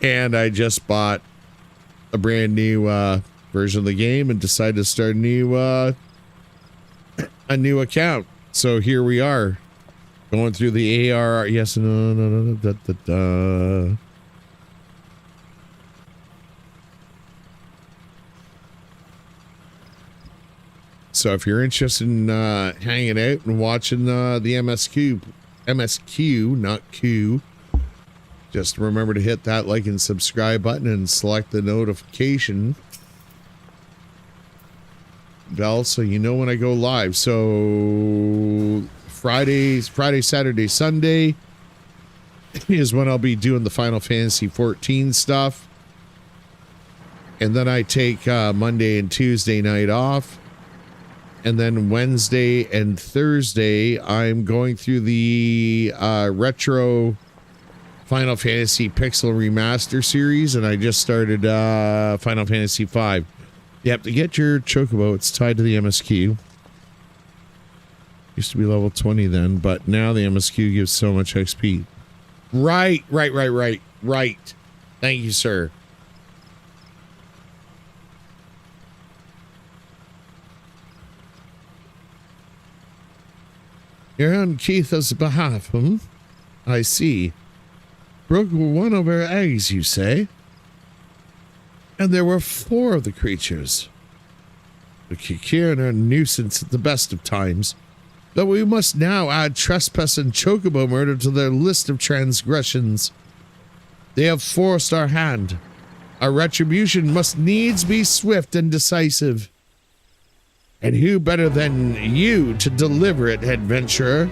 And I just bought a brand new version of the game and decided to start a new account. So here we are, going through the AR. Yes, no. So if you're interested in hanging out and watching the MSQ, not Q, just remember to hit that like and subscribe button and select the notification bell so you know when I go live. So Friday, Saturday, Sunday is when I'll be doing the Final Fantasy 14 stuff. And then I take Monday and Tuesday night off. And then Wednesday and Thursday, I'm going through the retro Final Fantasy Pixel Remaster series, and I just started Final Fantasy V. Yep, to get your Chocobo, it's tied to the MSQ. Used to be level 20 then, but now the MSQ gives so much XP. Right. Thank you, sir. You're on Keitha's behalf, I see. Broke one of her eggs, you say? And there were 4 of the creatures. The Kikiran are a nuisance at the best of times, but we must now add trespass and chocobo murder to their list of transgressions. They have forced our hand. Our retribution must needs be swift and decisive. And who better than you to deliver it, adventurer?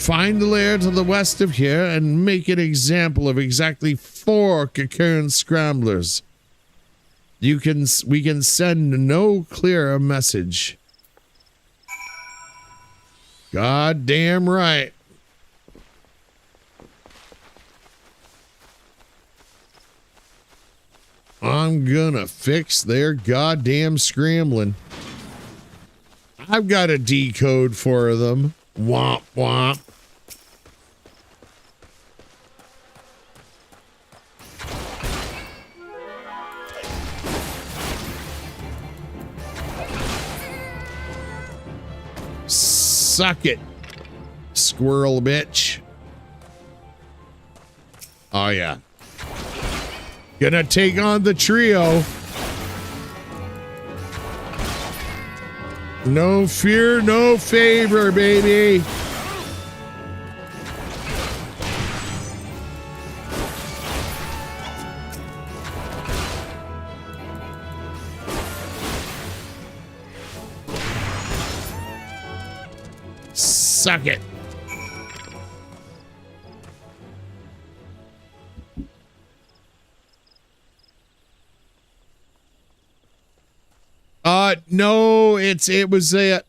Find the lair to the west of here and make an example of exactly 4 cocoon scramblers. We can send no clearer message. God damn right. I'm gonna fix their goddamn scrambling. I've got a decode for them. Womp womp. Suck it, squirrel bitch. Oh yeah. Gonna take on the trio. No fear, no favor, baby. Suck it. No, it was a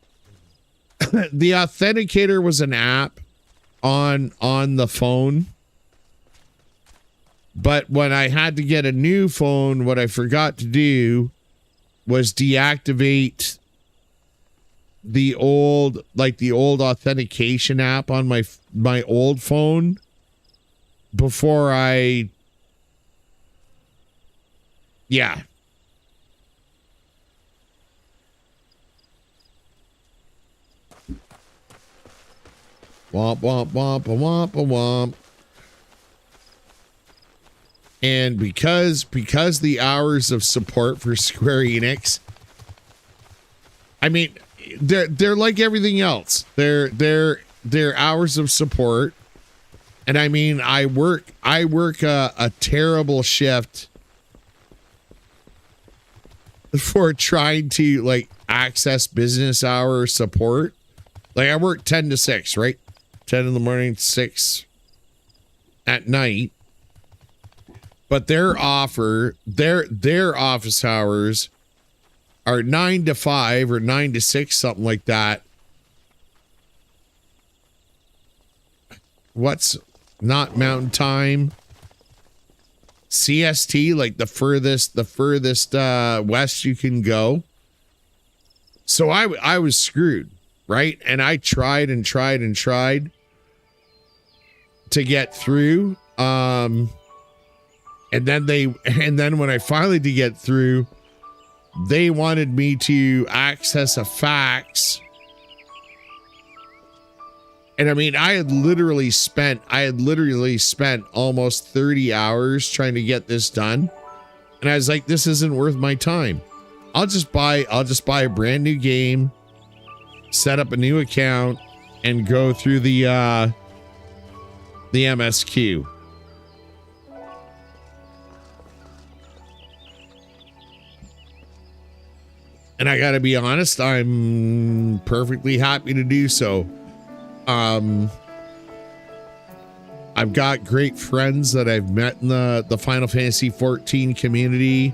the authenticator was an app on the phone. But when I had to get a new phone, what I forgot to do was deactivate the old authentication app on my old phone before I Womp, womp, womp, womp, womp. And because the hours of support for Square Enix, I mean, they're like everything else. They're hours of support. And I mean, I work a terrible shift for trying to like access business hour support. Like I work 10 to 6, right? 10 in the morning, 6 at night. But their office hours are 9 to 5 or 9 to 6, something like that. What's not Mountain Time? CST, like the furthest west you can go. So I was screwed, right? And I tried to get through. And then when I finally did get through, they wanted me to access a fax. And I mean, I had literally spent almost 30 hours trying to get this done. And I was like, this isn't worth my time. I'll just buy a brand new game, set up a new account, and go through the MSQ. And I gotta be honest, I'm perfectly happy to do so. I've got great friends that I've met in the Final Fantasy XIV community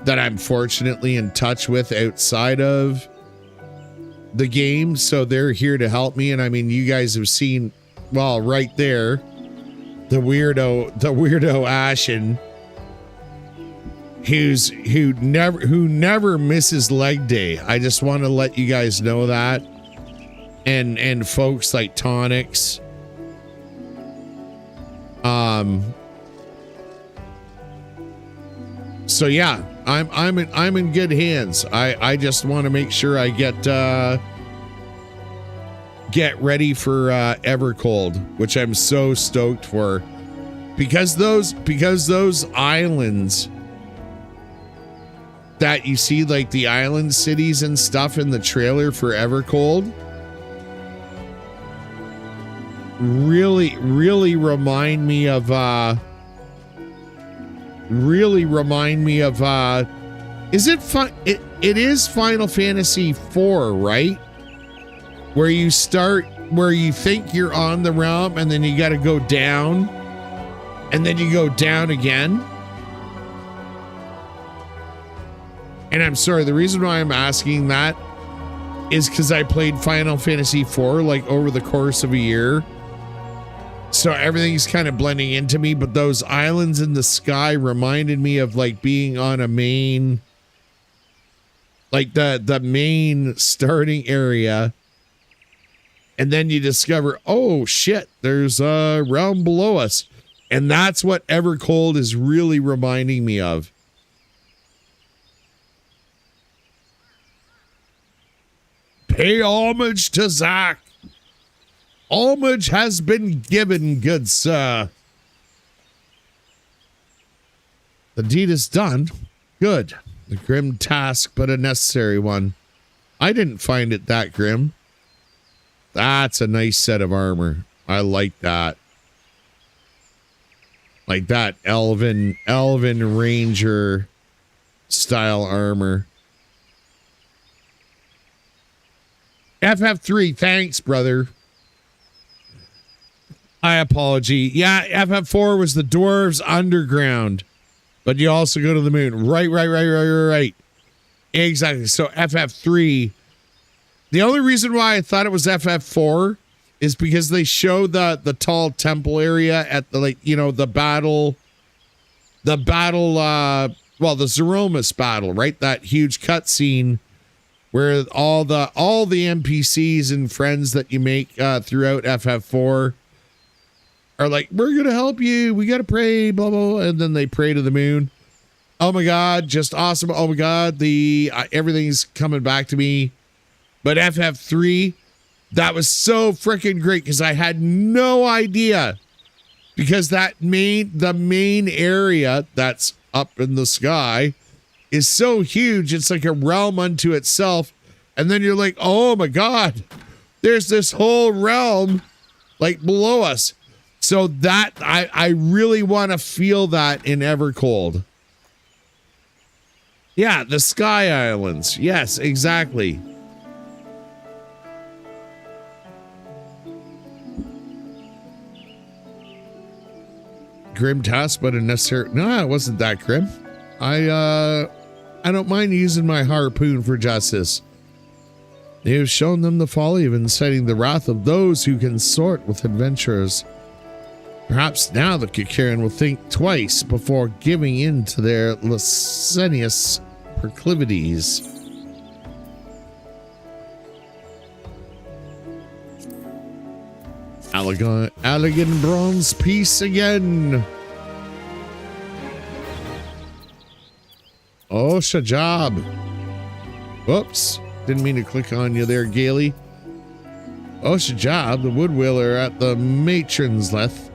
that I'm fortunately in touch with outside of the game. So they're here to help me. And I mean, you guys have seen, well, right there, the weirdo Ashen, who never misses leg day. I just want to let you guys know that. And folks like Tonics. So yeah, I'm in good hands. I just want to make sure I get ready for Evercold, which I'm so stoked for, because those islands that you see, like the island cities and stuff in the trailer for Evercold, really remind me of is it fun? It is Final Fantasy IV, right? Where you start where you think you're on the realm and then you got to go down and then you go down again. And I'm sorry, the reason why I'm asking that is because I played Final Fantasy IV like over the course of a year. So everything's kind of blending into me, but those islands in the sky reminded me of like being on a main, like the main starting area. And then you discover, oh shit, there's a realm below us. And that's what Evercold is really reminding me of. Pay homage to Zach. Homage has been given, good sir. The deed is done. Good. A grim task, but a necessary one. I didn't find it that grim. That's a nice set of armor. I like that. Like that elven ranger style armor. FF3, thanks, brother. I apology. Yeah, FF4 was the dwarves underground, but you also go to the moon. Right. Exactly. So FF3, the only reason why I thought it was FF4 is because they show the tall temple area at the, like, you know, the battle, the Zeromus battle, right? That huge cutscene where all the NPCs and friends that you make throughout FF4 are like, we're gonna help you, we gotta pray, blah blah blah, and then they pray to the moon. Oh my god, just awesome. Oh my god, the everything's coming back to me. But FF3, that was so freaking great because I had no idea, because the main area that's up in the sky is so huge, it's like a realm unto itself. And then you're like, oh my god, there's this whole realm like below us. So that I really want to feel that in Evercold. Yeah, the Sky Islands. Yes, exactly. Grim task, but a necessary. No, it wasn't that grim. I don't mind using my harpoon for justice. They have shown them the folly of inciting the wrath of those who consort with adventurers. Perhaps now the Kikarian will think twice before giving in to their licentious proclivities. Elegant bronze piece again. Oh, Shajab. Whoops. Didn't mean to click on you there, Gaily. Oh, Shajab, the woodwiller at the Matron's Leth,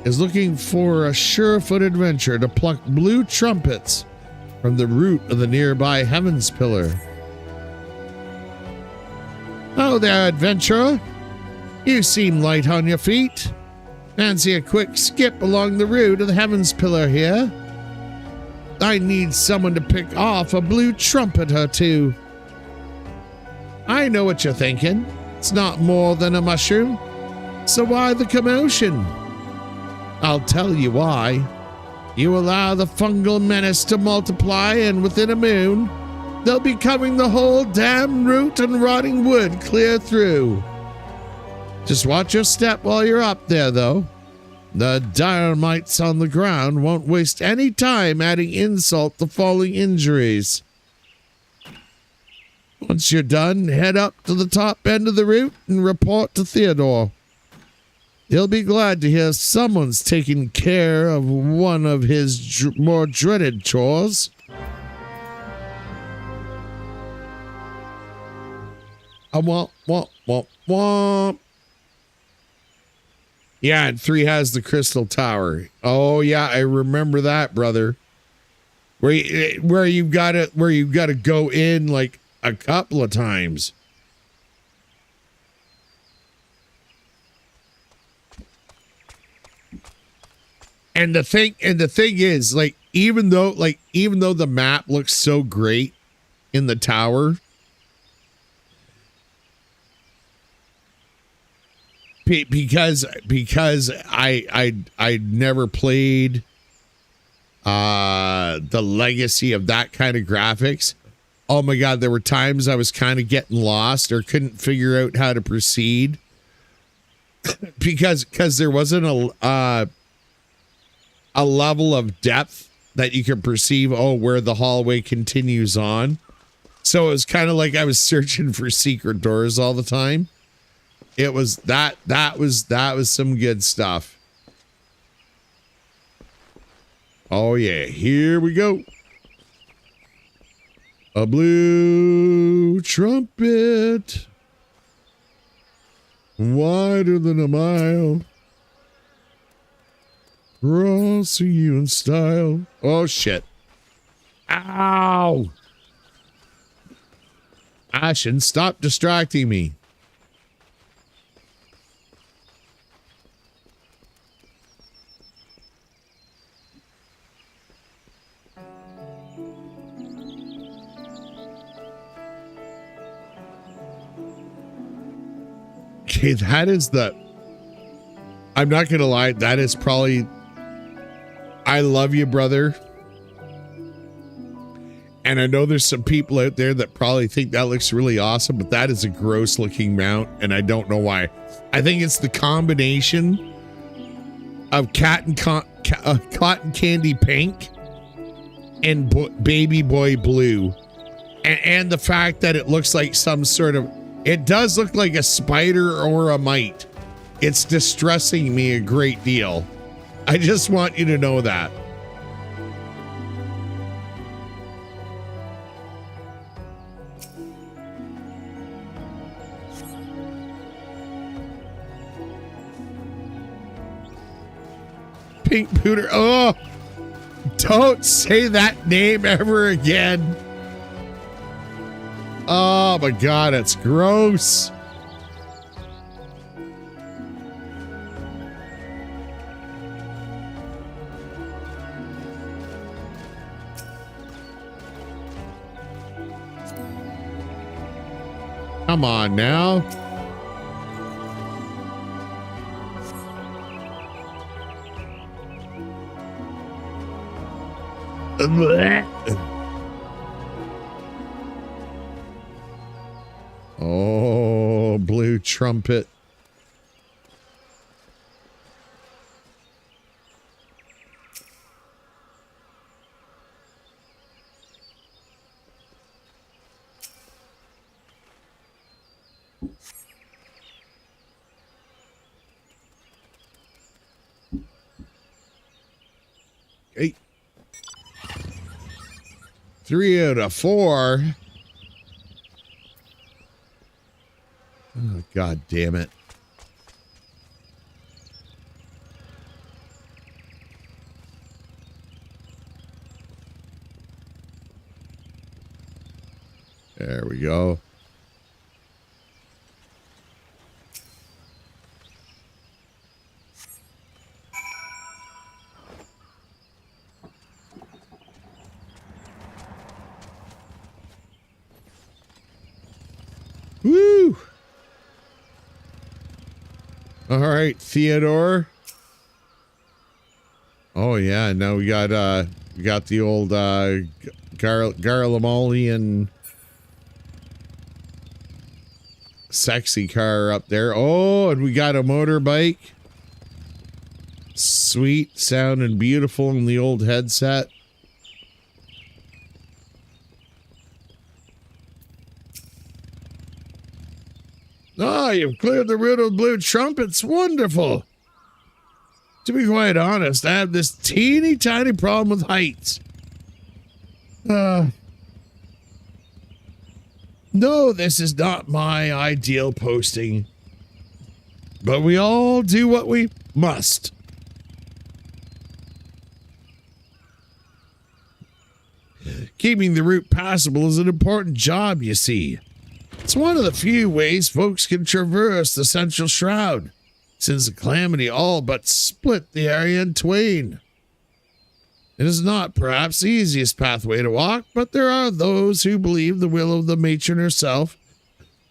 is looking for a sure-foot adventure to pluck blue trumpets from the root of the nearby Heaven's Pillar. Oh there, adventurer. You seem light on your feet. Fancy a quick skip along the route of the Heaven's Pillar here? I need someone to pick off a blue trumpet or two. I know what you're thinking. It's not more than a mushroom. So why the commotion? I'll tell you why. You allow the fungal menace to multiply, and within a moon, they'll be covering the whole damn root and rotting wood clear through. Just watch your step while you're up there, though. The dynamites on the ground won't waste any time adding insult to falling injuries. Once you're done, head up to the top end of the route and report to Theodore. He'll be glad to hear someone's taking care of one of his more dreaded chores. Womp. Yeah, and 3 has the Crystal Tower. Oh yeah, I remember that, brother. Where you've got to go in like a couple of times. And the thing is, like, even though the map looks so great in the tower, because I never played the legacy of that kind of graphics. Oh my God, there were times I was kind of getting lost or couldn't figure out how to proceed because there wasn't a level of depth that you could perceive, where the hallway continues on. So it was kind of like I was searching for secret doors all the time. It was that was some good stuff. Oh yeah, here we go. A blue trumpet, wider than a mile, crossing you in style. Oh shit. Ow. Ashen, stop distracting me. Okay, that is I'm not gonna lie, that is probably, I love you, brother. And I know there's some people out there that probably think that looks really awesome, but that is a gross looking mount, and I don't know why. I think it's the combination of cotton candy pink and baby boy blue, and the fact that it looks like some sort of, it does look like a spider or a mite. It's distressing me a great deal. I just want you to know that. Pink Pooter. Oh, don't say that name ever again. Oh my God, it's gross. Come on now. Oh, blue trumpet. Hey. 3 out of 4. Oh, God damn it. There we go. Woo! All right, Theodore. Oh yeah, now we got the old Garlemalian sexy car up there. Oh, and we got a motorbike. Sweet, sounding beautiful in the old headset. Ah, you've cleared the route of blue trumpets. Wonderful. To be quite honest, I have this teeny tiny problem with heights. No, this is not my ideal posting. But we all do what we must. Keeping the route passable is an important job, you see. It's one of the few ways folks can traverse the Central Shroud, since the calamity all but split the area in twain. It is not perhaps the easiest pathway to walk, but there are those who believe the will of the matron herself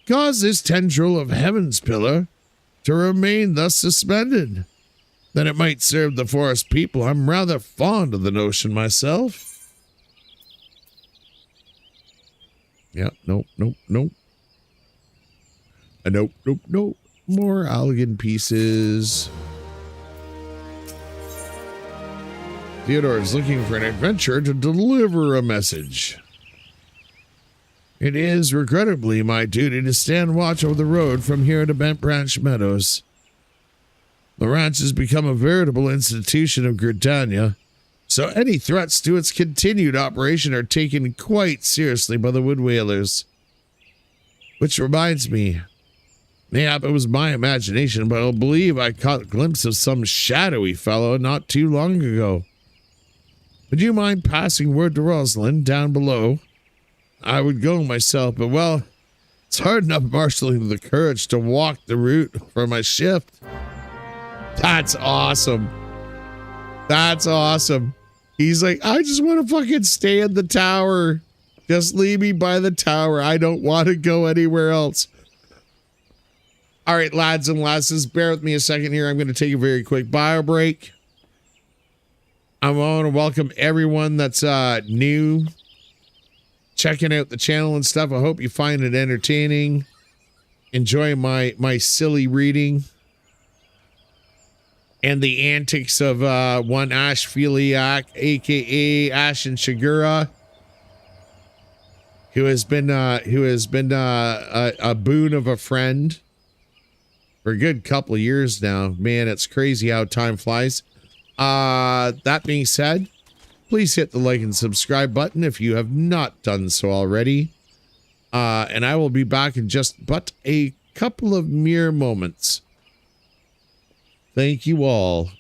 caused this tendril of Heaven's Pillar to remain thus suspended. That it might serve the forest people. I'm rather fond of the notion myself. Yeah, nope. Nope. More Algan pieces. Theodore is looking for an adventurer to deliver a message. It is regrettably my duty to stand watch over the road from here to Bent Branch Meadows. The ranch has become a veritable institution of Gridania, so any threats to its continued operation are taken quite seriously by the wood whalers. Which reminds me, mayhap it was my imagination, but I believe I caught a glimpse of some shadowy fellow not too long ago. Would you mind passing word to Rosalind down below? I would go myself, but well, it's hard enough marshaling the courage to walk the route for my shift. That's awesome. That's awesome. He's like, I just want to fucking stay in the tower. Just leave me by the tower. I don't want to go anywhere else. All right, lads and lasses, bear with me a second here. I'm going to take a very quick bio break. I want to welcome everyone that's new, checking out the channel and stuff. I hope you find it entertaining. Enjoy my silly reading and the antics of one Ash Filiak, aka Ash and Shigura, who has been a boon of a friend for a good couple of years now. Man, it's crazy how time flies. That being said, please hit the like and subscribe button if you have not done so already. And I will be back in just but a couple of mere moments. Thank you all.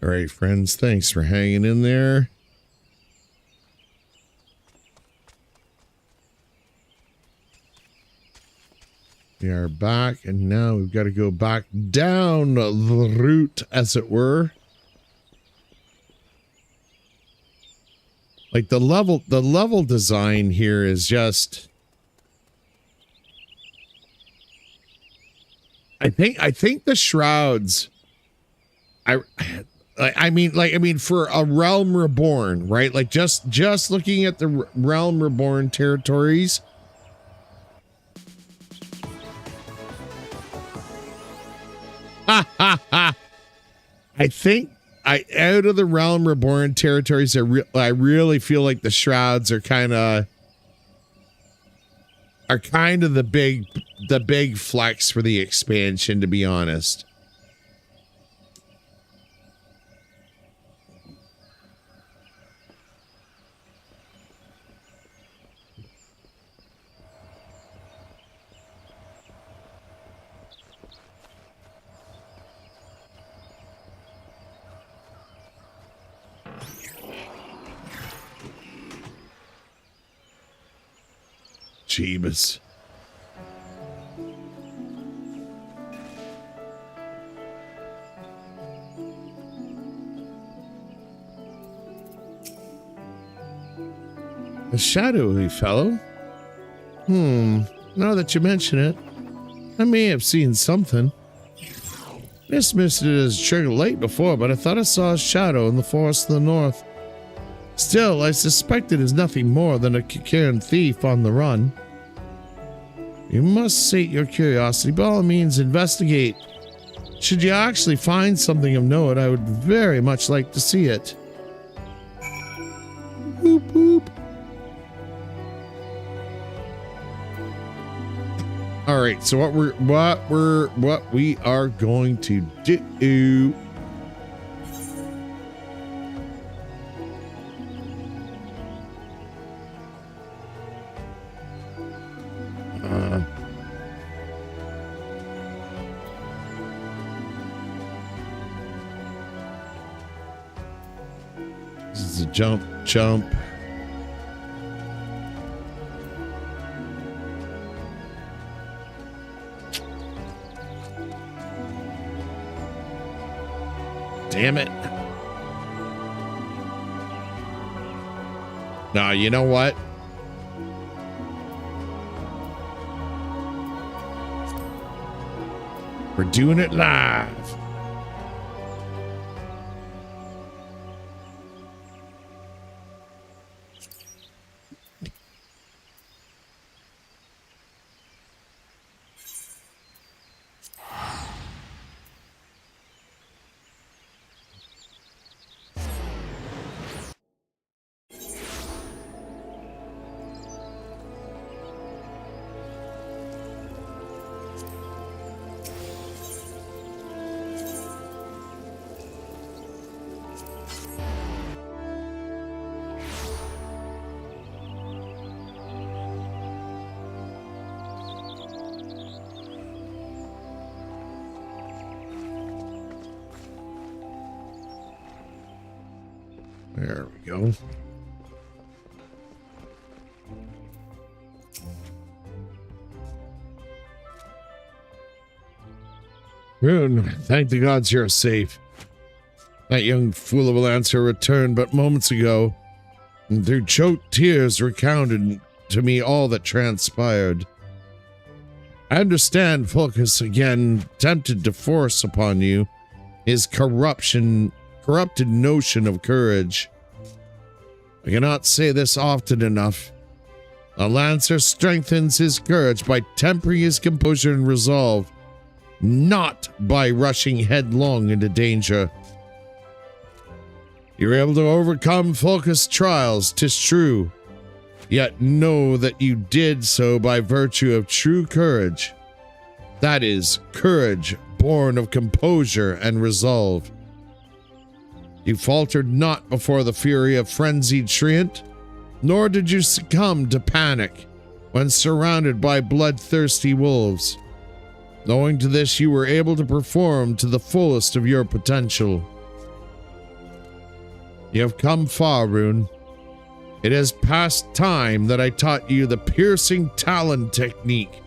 All right, friends, thanks for hanging in there. We are back, and now we've got to go back down the route, as it were. Like the level design here is just... I think the shrouds... I mean, for a Realm Reborn, right? Like just looking at the Realm Reborn territories... I think out of the Realm Reborn territories, I really feel like the shrouds are kind of the big flex for the expansion, to be honest. Jeebus. A shadowy fellow? Now that you mention it, I may have seen something. Dismissed it as trigger late before, but I thought I saw a shadow in the forest of the north. Still, I suspect it is nothing more than a Kikaran thief on the run. You must sate your curiosity. By all means, investigate. Should you actually find something of note, I would very much like to see it. Boop, boop. All right, so what we are going to do. This is a jump. Damn it. Nah, you know what? We're doing it live. There we go. Rune, thank the gods you're safe. That young fool of a lancer returned but moments ago, and through choked tears recounted to me all that transpired. I understand Fulcus again tempted to force upon you his corrupted notion of courage. I cannot say this often enough. A lancer strengthens his courage by tempering his composure and resolve, not by rushing headlong into danger. You're able to overcome Fulcus trials, 'tis true, yet know that you did so by virtue of true courage. That is, courage born of composure and resolve. You faltered not before the fury of frenzied Treant, nor did you succumb to panic when surrounded by bloodthirsty wolves. Owing to this, you were able to perform to the fullest of your potential. You have come far, Rune. It is past time that I taught you the piercing talon technique,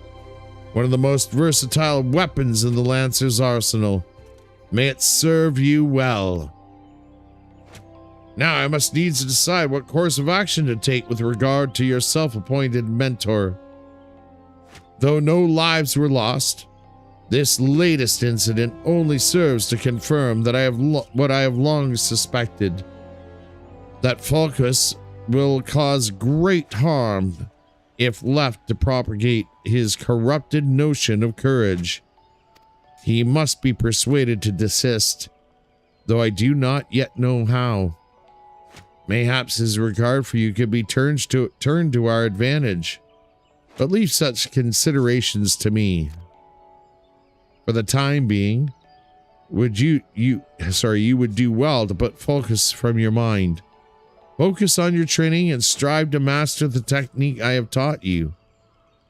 one of the most versatile weapons in the Lancer's arsenal. May it serve you well. Now I must needs decide what course of action to take with regard to your self-appointed mentor. Though no lives were lost, this latest incident only serves to confirm that what I have long suspected, that Falcus will cause great harm if left to propagate his corrupted notion of courage. He must be persuaded to desist, though I do not yet know how. Mayhaps his regard for you could be turned to our advantage, but leave such considerations to me. For the time being, you would do well to put focus from your mind. Focus on your training and strive to master the technique I have taught you.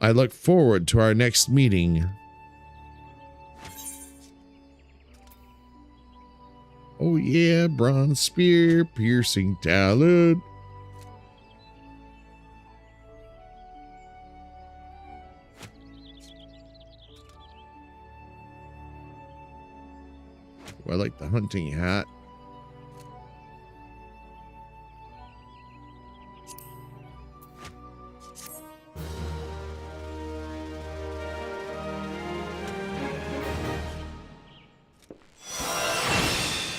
I look forward to our next meeting. Oh yeah, bronze spear, piercing talon. Oh, I like the hunting hat.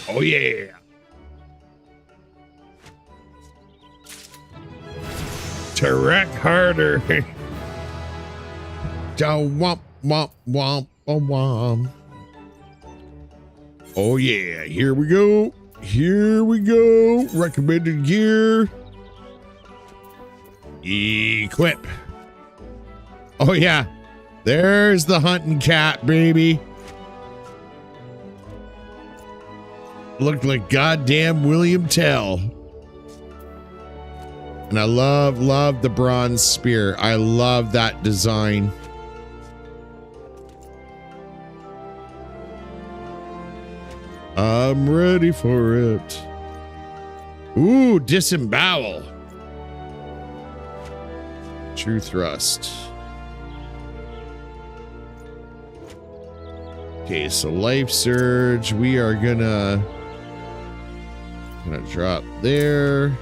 Oh yeah. To wreck harder. Womp womp womp womp. Oh yeah, here we go. Here we go. Recommended gear. Equip. Oh yeah. There's the hunting cat, baby. Looked like goddamn William Tell. And I love the bronze spear. I love that design. I'm ready for it. Ooh, disembowel. True thrust. Okay, so life surge. We are gonna drop there.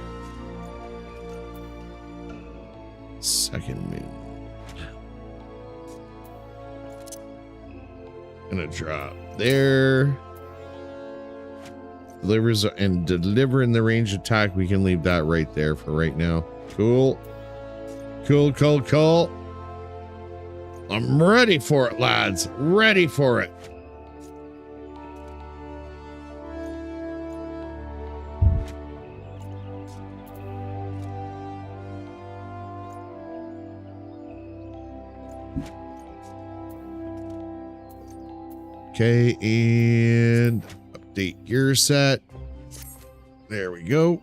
Second moon. Gonna drop there. Delivers and deliver in the range attack. We can leave that right there for right now. Cool. Cool. I'm ready for it, lads. Ready for it. Okay, and update gear set. There we go.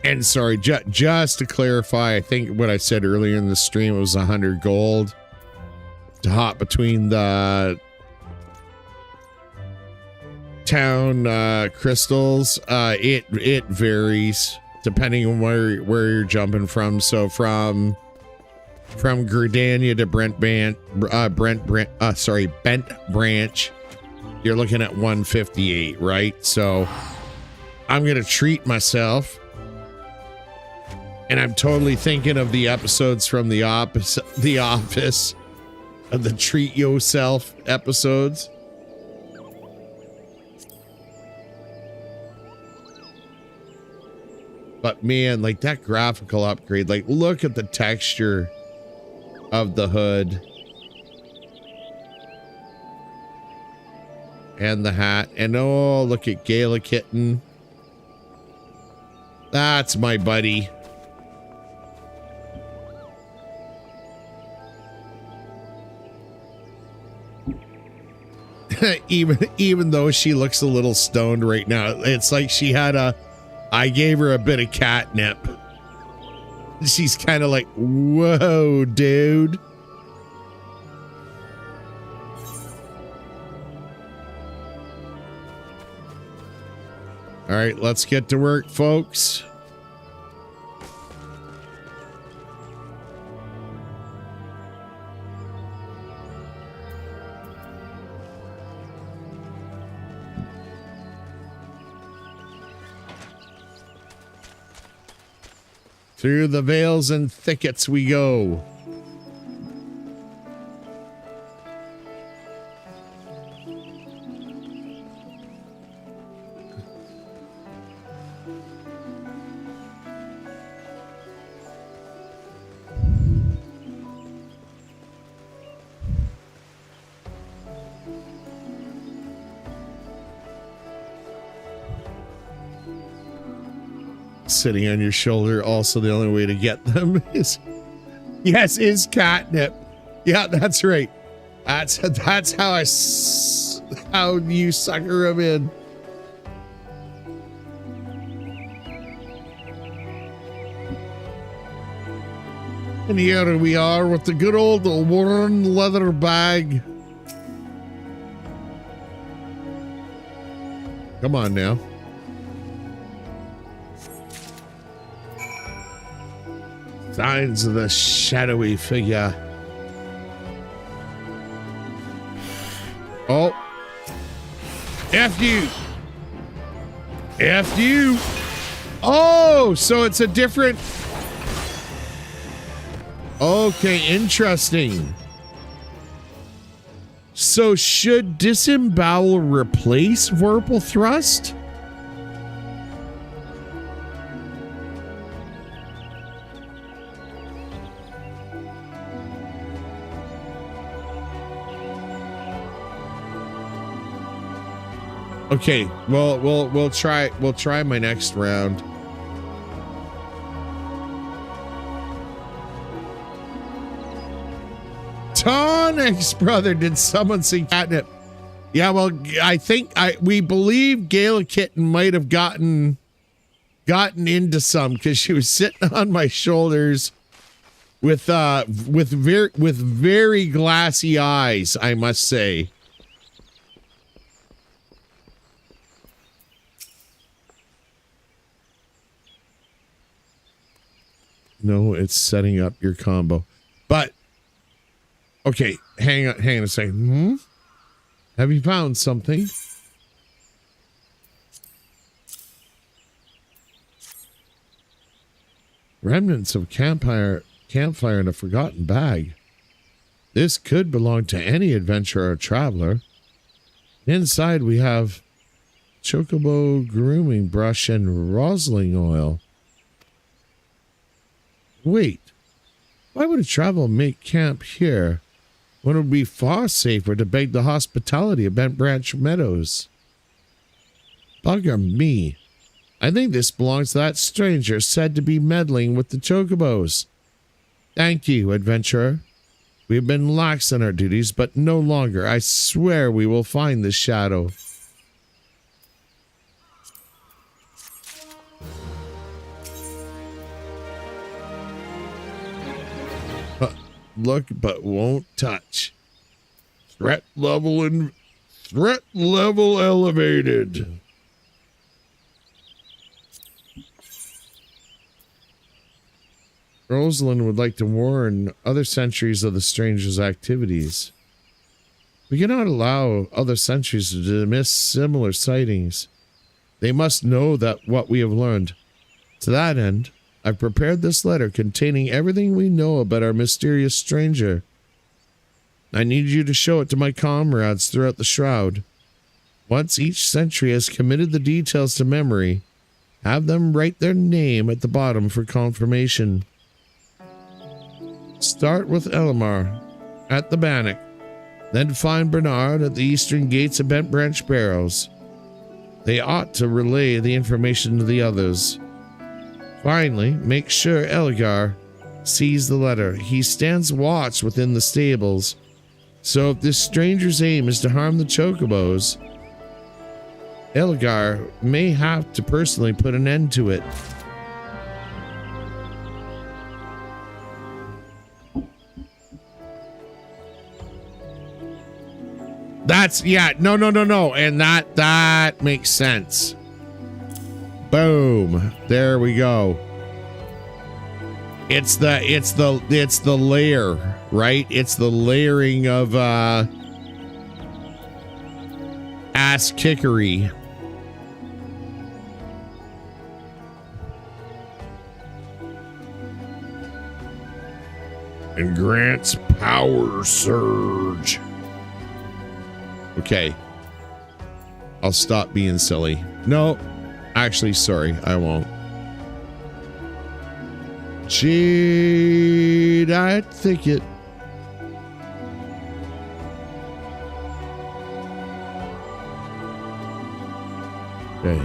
And sorry, just to clarify, I think what I said earlier in the stream, it was 100 gold to hop between the town crystals. It varies depending on where you're jumping from. So from Gridania to Bent Branch, you're looking at 158, right? So I'm gonna treat myself, and I'm totally thinking of the episodes from the office of the treat yourself episodes. But man, like that graphical upgrade, like look at the texture of the hood and the hat. And oh, look at Gala Kitten. That's my buddy. even though she looks a little stoned right now, it's like she had I gave her a bit of catnip. She's kind of like, whoa, dude. All right, let's get to work, folks. Through the vales and thickets we go. Sitting on your shoulder, also the only way to get them is, yes, is catnip. Yeah, that's right. That's how you sucker them in. And here we are with the good old worn leather bag. Come on now. Signs of the shadowy figure. Oh. F you. F you. Oh, so it's a different. Okay, interesting. So should disembowel replace vorpal thrust? Okay, well, we'll try my next round. Tonics, brother, did someone see catnip? Yeah, well, I think we believe Gala Kitten might have gotten into some because she was sitting on my shoulders with very glassy eyes, I must say. No, it's setting up your combo. But okay, hang on a second. Have you found something? Remnants of campfire in a forgotten bag. This could belong to any adventurer or traveler. Inside we have chocobo grooming brush and rosin oil. Wait, why would a traveler make camp here when it would be far safer to beg the hospitality of Bent Branch Meadows? Bugger me. I think this belongs to that stranger said to be meddling with the chocobos. Thank you, adventurer. We have been lax in our duties, but no longer. I swear we will find this shadow. Look but won't touch. Threat level elevated. Rosalind would like to warn other sentries of the stranger's activities. We cannot allow other sentries to miss similar sightings. They must know that what we have learned. To that end, I've prepared this letter containing everything we know about our mysterious stranger. I need you to show it to my comrades throughout the shroud. Once each sentry has committed the details to memory, have them write their name at the bottom for confirmation. Start with Elamar at the Bannock, then find Bernard at the eastern gates of Bent Branch Barrows. They ought to relay the information to the others. Finally, make sure Elgar sees the letter. He stands watch within the stables, so if this stranger's aim is to harm the chocobos, Elgar may have to personally put an end to it. That's, yeah, no. And that makes sense. Boom. There we go. It's the layer, right? It's the layering of ass kickery. And grants power surge. Okay. I'll stop being silly. No, actually, sorry, I won't. Jade, I think it. Okay.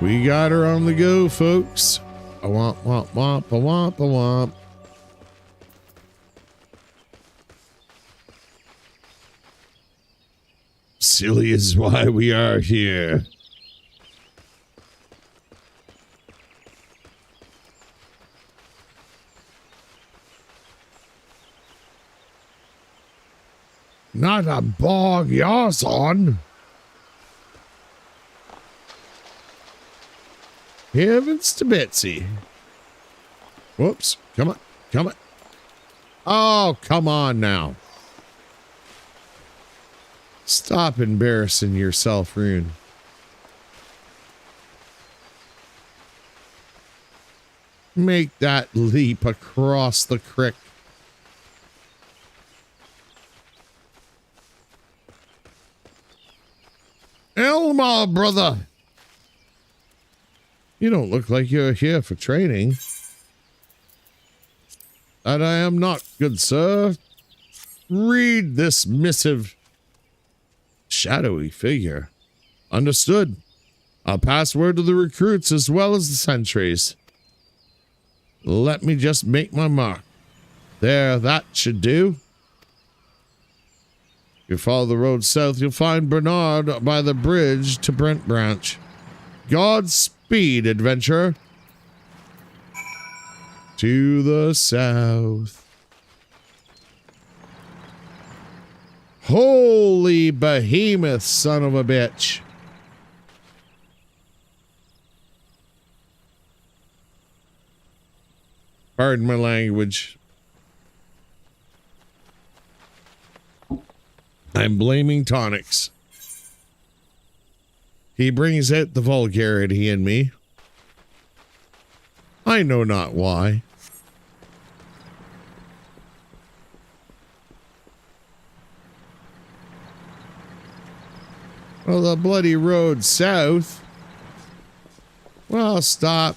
We got her on the go, folks. A womp, womp, womp, a womp, a womp. Silly is why we are here. Not a bog yours on. Heavens to Betsy. Whoops. Come on. Come on. Oh, come on now. Stop embarrassing yourself, Rune. Make that leap across the creek. Elma, brother. You don't look like you're here for training. That I am not, good sir. Read this missive. Shadowy figure. Understood. I'll pass word to the recruits as well as the sentries. Let me just make my mark. There, that should do. If you follow the road south, you'll find Bernard by the bridge to Brent Branch. Godspeed, adventurer. To the south. Holy behemoth, son of a bitch. Pardon my language. I'm blaming Tonics. He brings out the vulgarity in me. I know not why. Well, the bloody road south. Well, stop.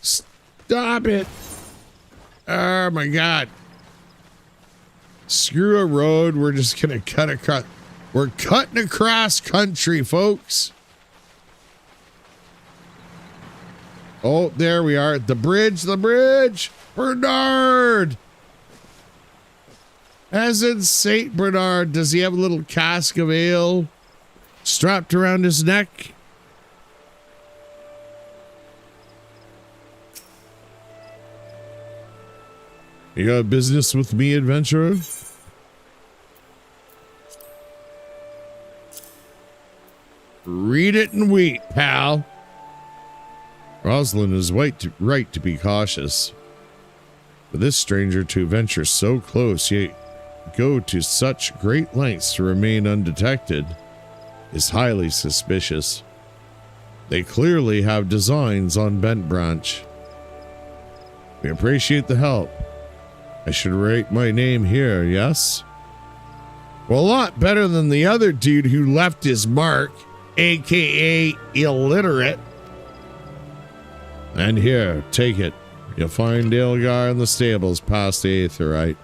Stop it. Oh my God. Screw a road. We're just going to cut across. We're cutting across country, folks. Oh, there we are. The bridge, the bridge. Bernard. As in St. Bernard, does he have a little cask of ale strapped around his neck? You got business with me, adventurer? Read it and wait, pal. Rosalind is right to be cautious. For this stranger to venture so close, yet go to such great lengths to remain undetected, is highly suspicious. They clearly have designs on Bent Branch. We appreciate the help. I should write my name here, yes? Well, a lot better than the other dude who left his mark, aka illiterate. And here, take it. You'll find Ilgar in the stables past the Aetherite.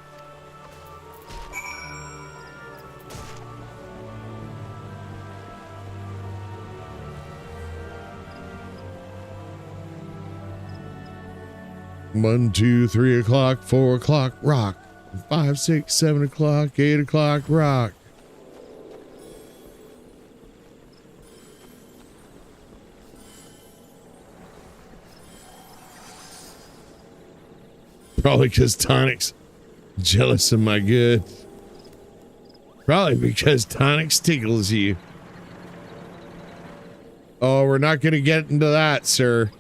One, 2, 3 o'clock, 4 o'clock, rock. 5, 6, 7 o'clock, 8 o'clock, rock. Probably because Tonics Jealous of my goods. Probably because Tonics tickles you. Oh, we're not going to get into that, sir.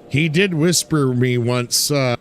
He did whisper me once, oh,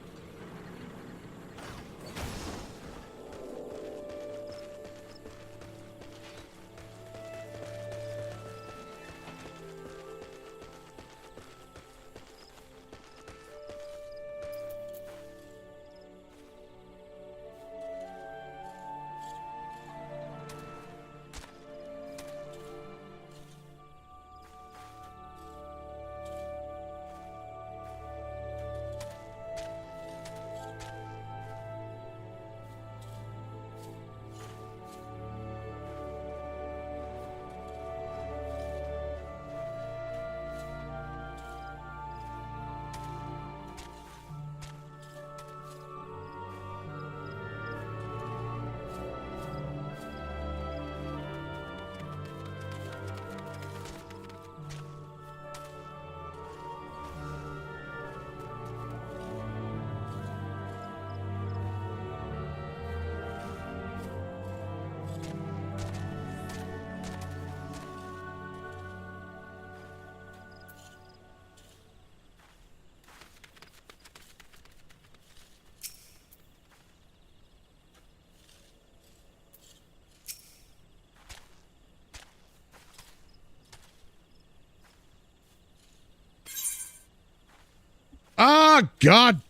God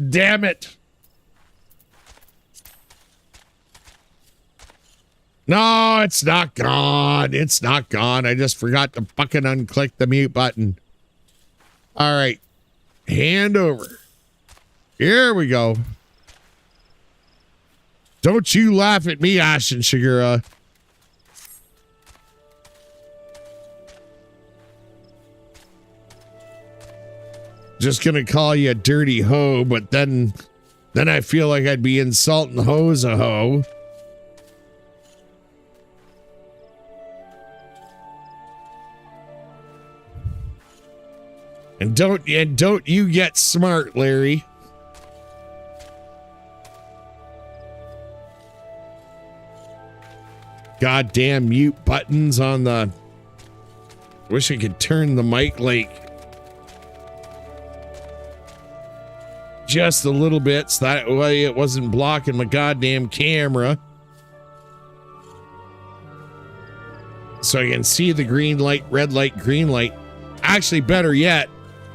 damn it. No, it's not gone. It's not gone. I just forgot to fucking unclick the mute button. All right. Hand over. Here we go. Don't you laugh at me, Ashen Shigura. Just gonna call you a dirty hoe, but then I feel like I'd be insulting hoes a hoe. And don't you get smart, Larry. Goddamn mute buttons on the... Wish I could turn the mic like just a little bit so that way it wasn't blocking my goddamn camera. So I can see the green light, red light, green light. Actually, better yet,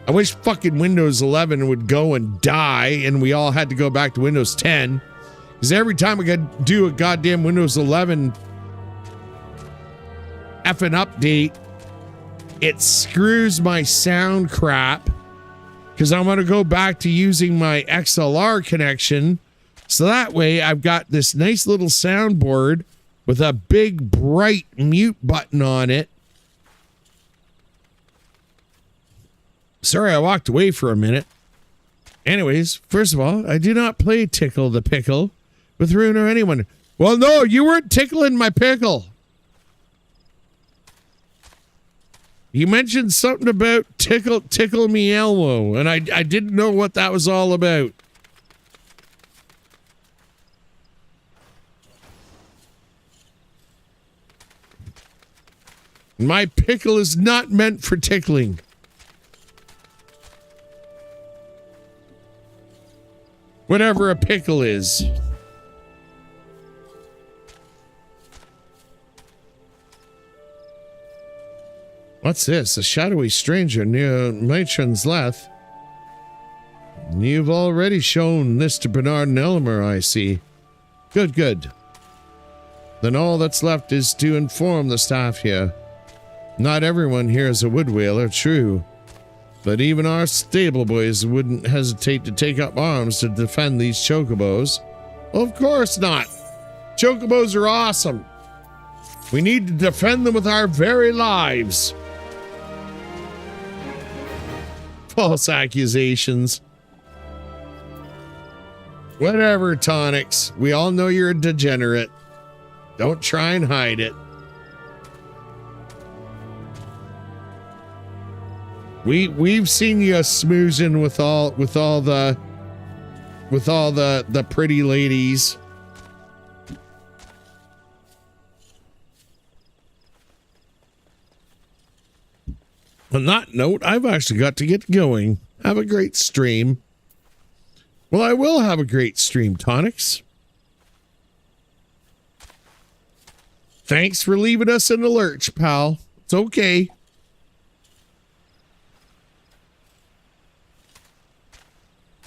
I wish fucking Windows 11 would go and die and we all had to go back to Windows 10. Because every time I could do a goddamn Windows 11 effing update, it screws my sound crap. Because I'm going to go back to using my XLR connection. So that way I've got this nice little soundboard with a big bright mute button on it. Sorry, I walked away for a minute. Anyways, first of all, I do not play Tickle the Pickle with Rune or anyone. Well, no, you weren't tickling my pickle. You mentioned something about tickle me Elmo, and I didn't know what that was all about. My pickle is not meant for tickling. Whatever a pickle is. What's this? A shadowy stranger near Matron's Lath. You've already shown this to Bernard and Elmer, I see. Good, good. Then all that's left is to inform the staff here. Not everyone here is a woodwhaler, true. But even our stable boys wouldn't hesitate to take up arms to defend these chocobos. Of course not. Chocobos are awesome. We need to defend them with our very lives. False accusations. Whatever, Tonics. We all know you're a degenerate. Don't try and hide it. We've seen you smoozing with all the pretty ladies. On that note, I've actually got to get going. Have a great stream. Well, I will have a great stream, Tonics. Thanks for leaving us in the lurch, pal. It's okay.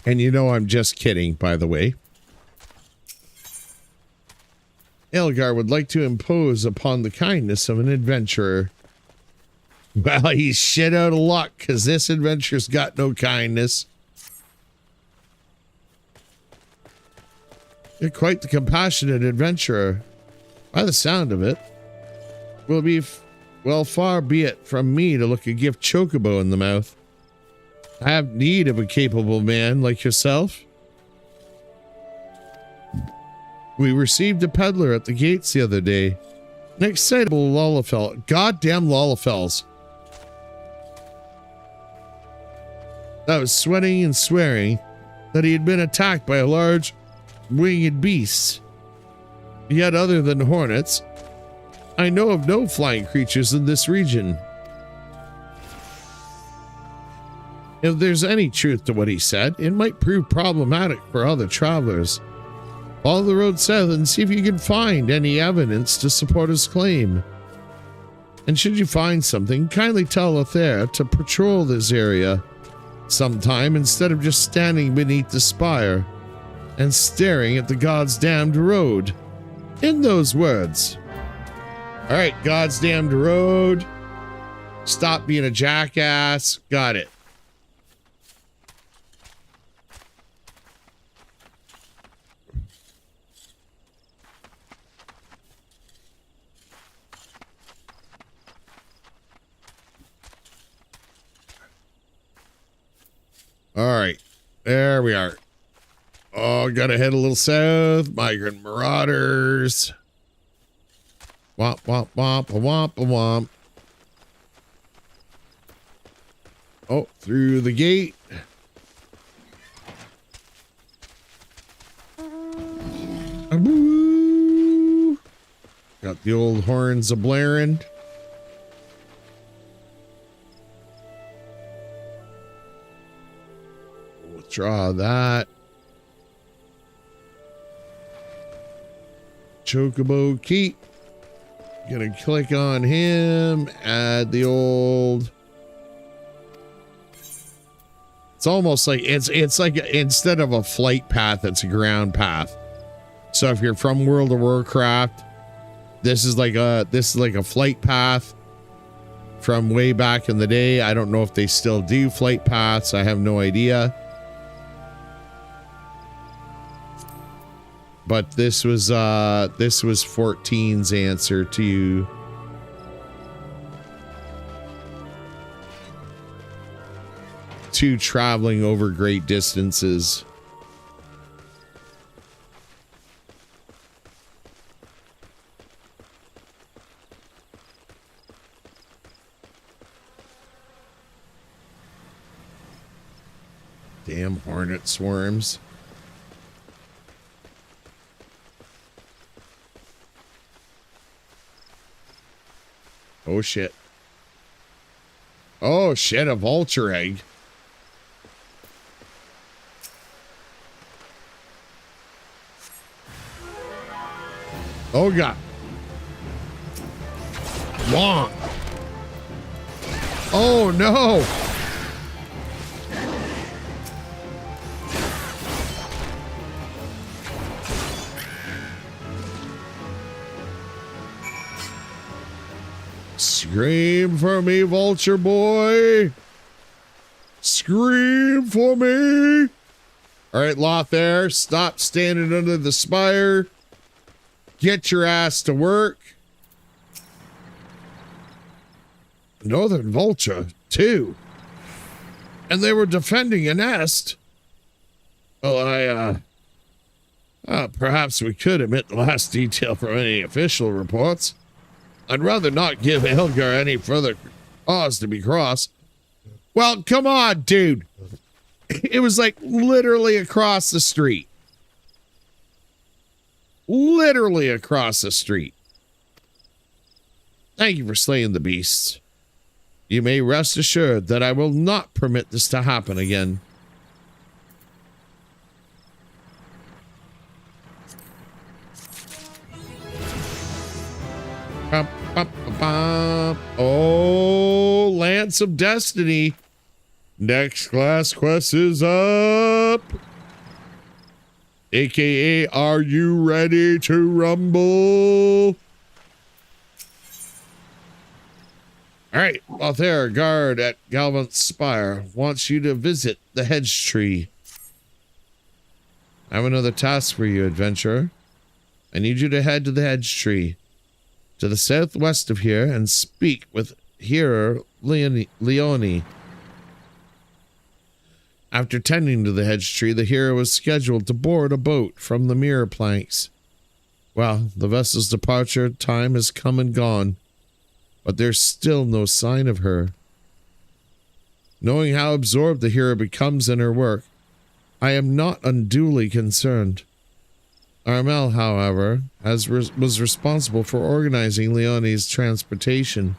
And you know I'm just kidding, by the way. Elgar would like to impose upon the kindness of an adventurer. Well, he's shit out of luck, because this adventure's got no kindness. You're quite the compassionate adventurer. By the sound of it, will be, well, far be it from me to look a gift chocobo in the mouth. I have need of a capable man like yourself. We received a peddler at the gates the other day. An excitable Lollafell. Goddamn Lollafells. That was sweating and swearing that he had been attacked by a large winged beast. Yet other than hornets, I know of no flying creatures in this region. If there's any truth to what he said, it might prove problematic for other travelers. Follow the road south and see if you can find any evidence to support his claim. And should you find something, kindly tell Lothair to patrol this area sometime instead of just standing beneath the spire and staring at the God's damned road. In those words. All right, God's damned road. Stop being a jackass. Got it. All right, there we are. Oh, gotta head a little south. Migrant marauders. Womp, womp, womp, a womp, a womp. Oh, through the gate. Boo. Got the old horns a blaring. Withdraw that. Chocobo Keep. Gonna click on him. Add the old. It's almost like it's like instead of a flight path, it's a ground path. So if you're from World of Warcraft, this is like a flight path from way back in the day. I don't know if they still do flight paths. I have no idea. But this was 14's answer to traveling over great distances. Damn hornet swarms. Oh shit. Oh shit, a vulture egg. Oh god. Long. Oh no. Scream for me, vulture boy. Scream for me. All right, Lothair, stop standing under the spire. Get your ass to work. Northern vulture, too. And they were defending a nest. Well, Perhaps we could omit the last detail from any official reports. I'd rather not give Elgar any further cause to be cross. Well, come on, dude. It was like literally across the street. Literally across the street. Thank you for slaying the beasts. You may rest assured that I will not permit this to happen again. Oh, Lance of Destiny. Next class quest is up. AKA, are you ready to rumble? All right, Lothair, guard at Galvant's Spire, wants you to visit the hedge tree. I have another task for you, adventurer. I need you to head to the hedge tree, to the southwest of here, and speak with hearer Leone. After tending to the hedge tree, the hero was scheduled to board a boat from the mirror planks. Well, the vessel's departure time has come and gone, but there's still no sign of her. Knowing how absorbed the hero becomes in her work, I am not unduly concerned. Armel, however, was responsible for organizing Leone's transportation,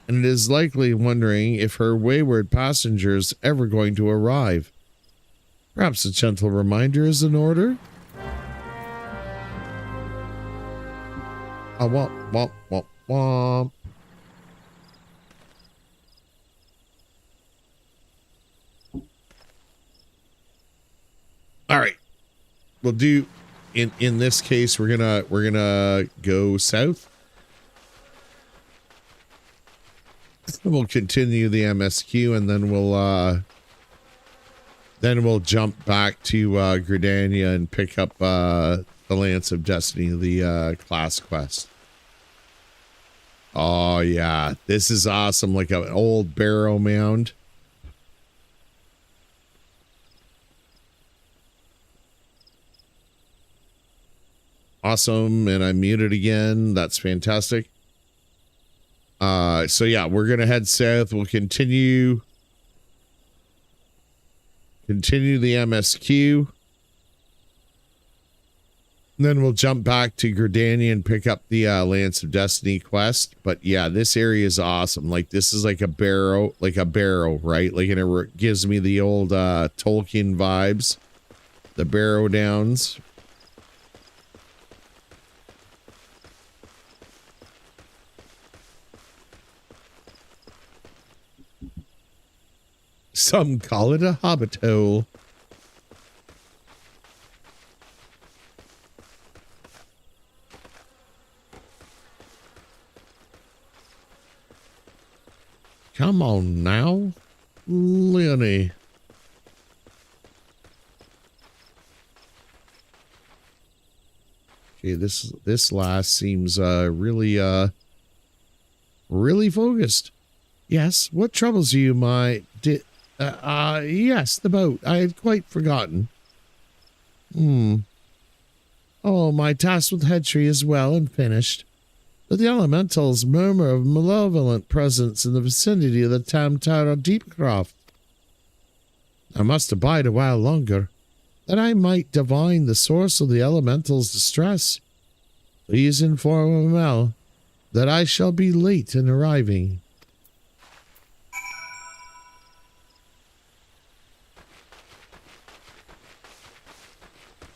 and it is likely wondering if her wayward passenger is ever going to arrive. Perhaps a gentle reminder is in order? Womp, womp, womp, womp. All right. We'll do in this case we're gonna go south. We'll continue the MSQ and then we'll jump back to Gridania and pick up the Lance of Destiny, the class quest. Oh yeah, this is awesome, like an old barrow mound. Awesome, and I'm muted again. That's fantastic. So yeah, we're gonna head south. We'll continue the MSQ. And then we'll jump back to Gridania and pick up the Lance of Destiny quest. But yeah, this area is awesome. Like this is like a barrow, right? Like, and it gives me the old Tolkien vibes. The Barrow Downs. Some call it a hobbit hole. Come on now, Leonie. Okay, this last seems really focused. Yes, what troubles you, my yes, the boat. I had quite forgotten. Oh, my task with Headtree is well and finished, but the elementals murmur of malevolent presence in the vicinity of the Tamtara Deepcroft. I must abide a while longer, that I might divine the source of the elementals' distress. Please inform Mel that I shall be late in arriving.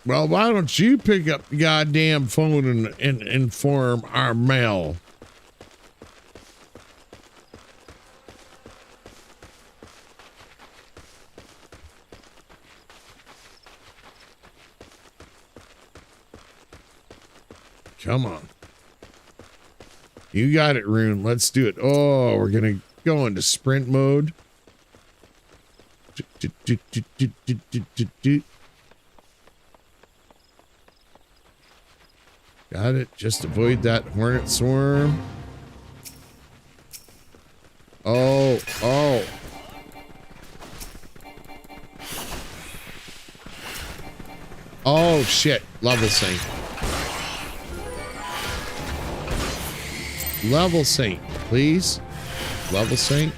Well, why don't you pick up the goddamn phone and inform our Mel? Come on. You got it, Rune. Let's do it. Oh, we're going to go into sprint mode. Got it. Just avoid that hornet swarm. Oh. Oh shit, level sync. Level sync, please. Level sync.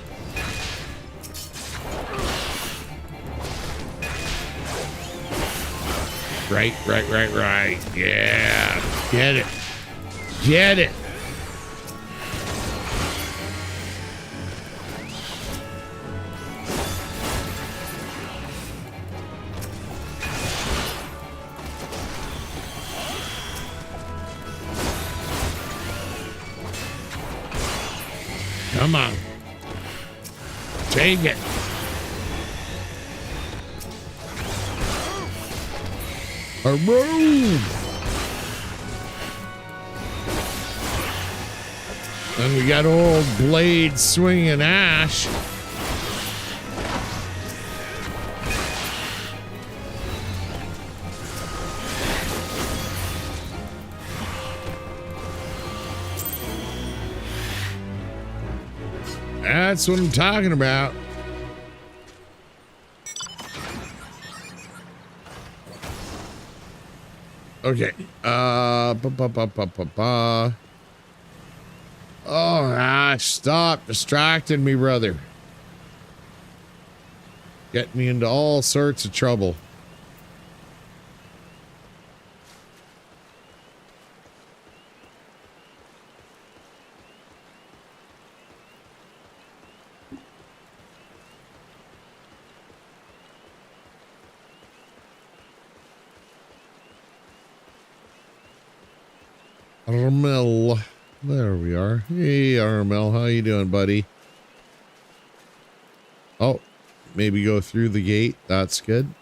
Right. Yeah. Get it. Get it. Come on. Take it. A road. And we got old blade swinging Ash. That's what I'm talking about. Okay. Oh, Ash, stop distracting me, brother. Get me into all sorts of trouble. Armel. There we are. Hey, Armel. How you doing, buddy? Oh, maybe go through the gate. That's good.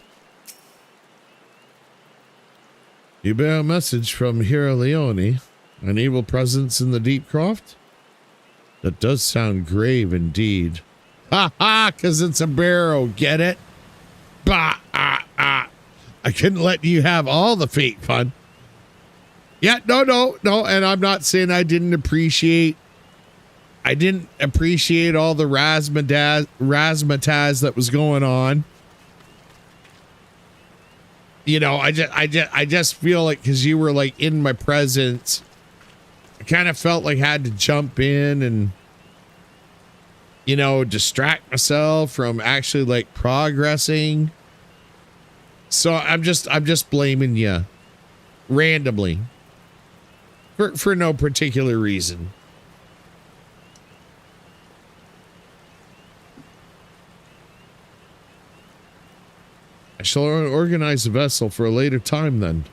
You bear a message from Hira Leone, an evil presence in the Deep Croft? That does sound grave indeed. Ha ha, because it's a barrow. Get it? Bah, I couldn't let you have all the fate fun. Yeah, no. And I'm not saying I didn't appreciate all the razzmatazz that was going on. You know, I just feel like because you were like in my presence, I kind of felt like I had to jump in and, you know, distract myself from actually like progressing. So I'm just blaming you randomly. For no particular reason. I shall organize a vessel for a later time then.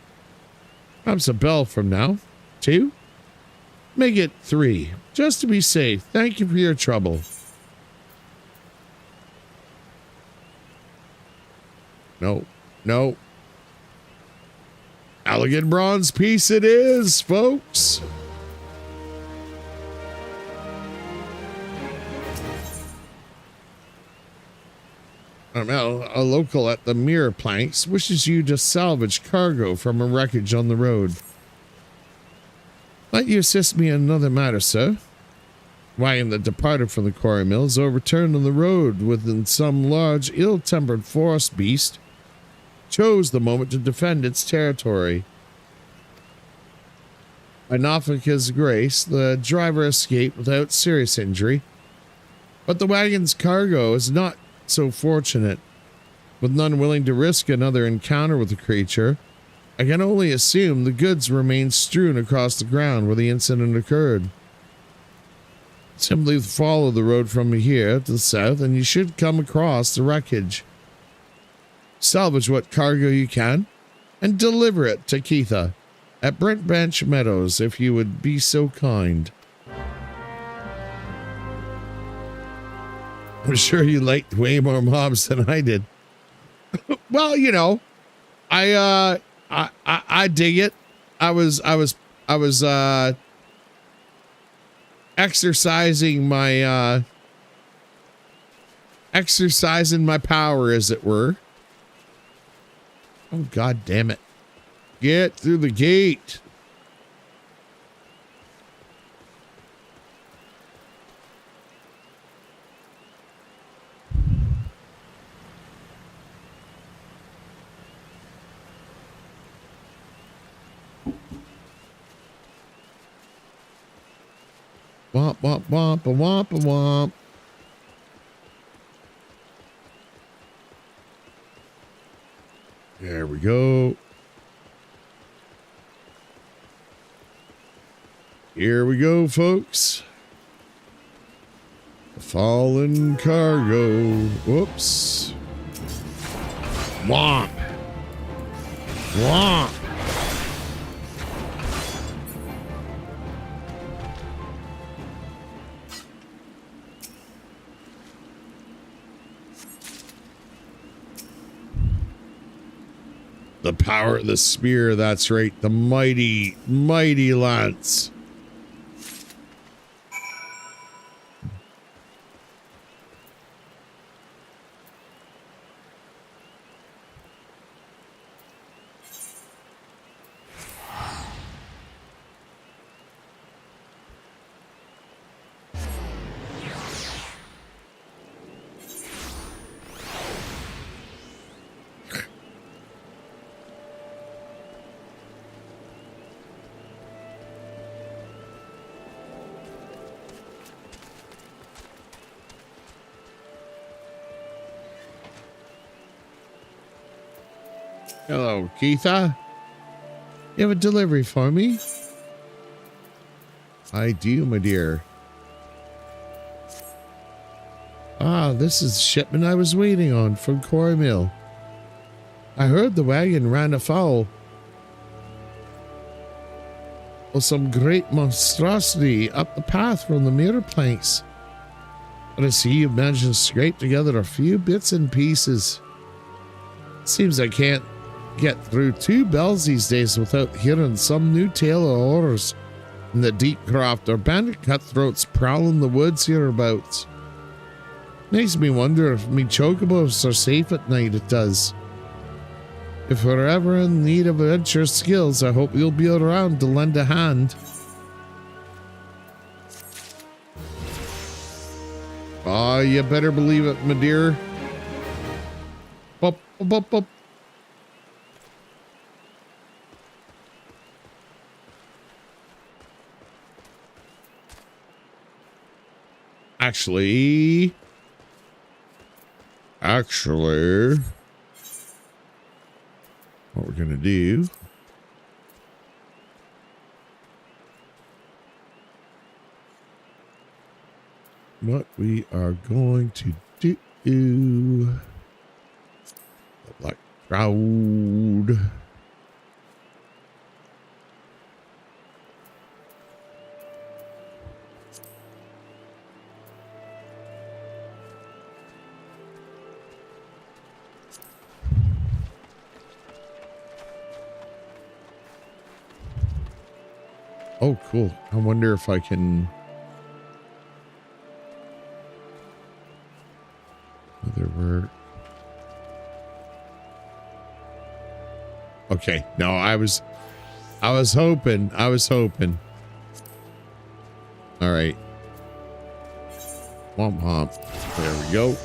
Perhaps a bell from now. 2? Make it 3. Just to be safe. Thank you for your trouble. No. Elegant bronze piece it is, folks. A local at the Mirror Planks wishes you to salvage cargo from a wreckage on the road. Let you assist me in another matter, sir. Wagon that departed from the quarry mills overturned on the road within some large, ill-tempered forest beast chose the moment to defend its territory. By Nafika's grace, the driver escaped without serious injury, but the wagon's cargo is not so fortunate. With none willing to risk another encounter with the creature, I can only assume the goods remain strewn across the ground where the incident occurred. Simply follow the road from here to the south and you should come across the wreckage. Salvage what cargo you can and deliver it to Keitha at Brent Bench Meadows if you would be so kind. I'm sure you liked way more mobs than I did. Well, you know, I dig it. I was exercising my power, as it were. Oh, God damn it. Get through the gate. Womp, womp, womp, a womp, a womp. There we go. Here we go, folks. The fallen cargo. Whoops. Womp. Womp. The power of the spear, that's right. The mighty, mighty lance. Hello, Keitha. You have a delivery for me? I do, my dear. Ah, this is the shipment I was waiting on from Quarry Mill. I heard the wagon ran afoul of some great monstrosity up the path from the mirror planks. But I see you've managed to scrape together a few bits and pieces. Seems I can't get through 2 bells these days without hearing some new tale of horrors in the deep craft or bandit cutthroats prowling the woods hereabouts. Makes me wonder if me chocobos are safe at night, it does. If we're ever in need of adventure skills, I hope you'll be around to lend a hand. Ah, you better believe it, my dear. Bop, bop, bop. Actually, what we're gonna do, what we are going to do, the Black Crowd. Oh, cool. I wonder if I can... Whether we're... Okay. No, I was hoping. All right. Womp womp. There we go.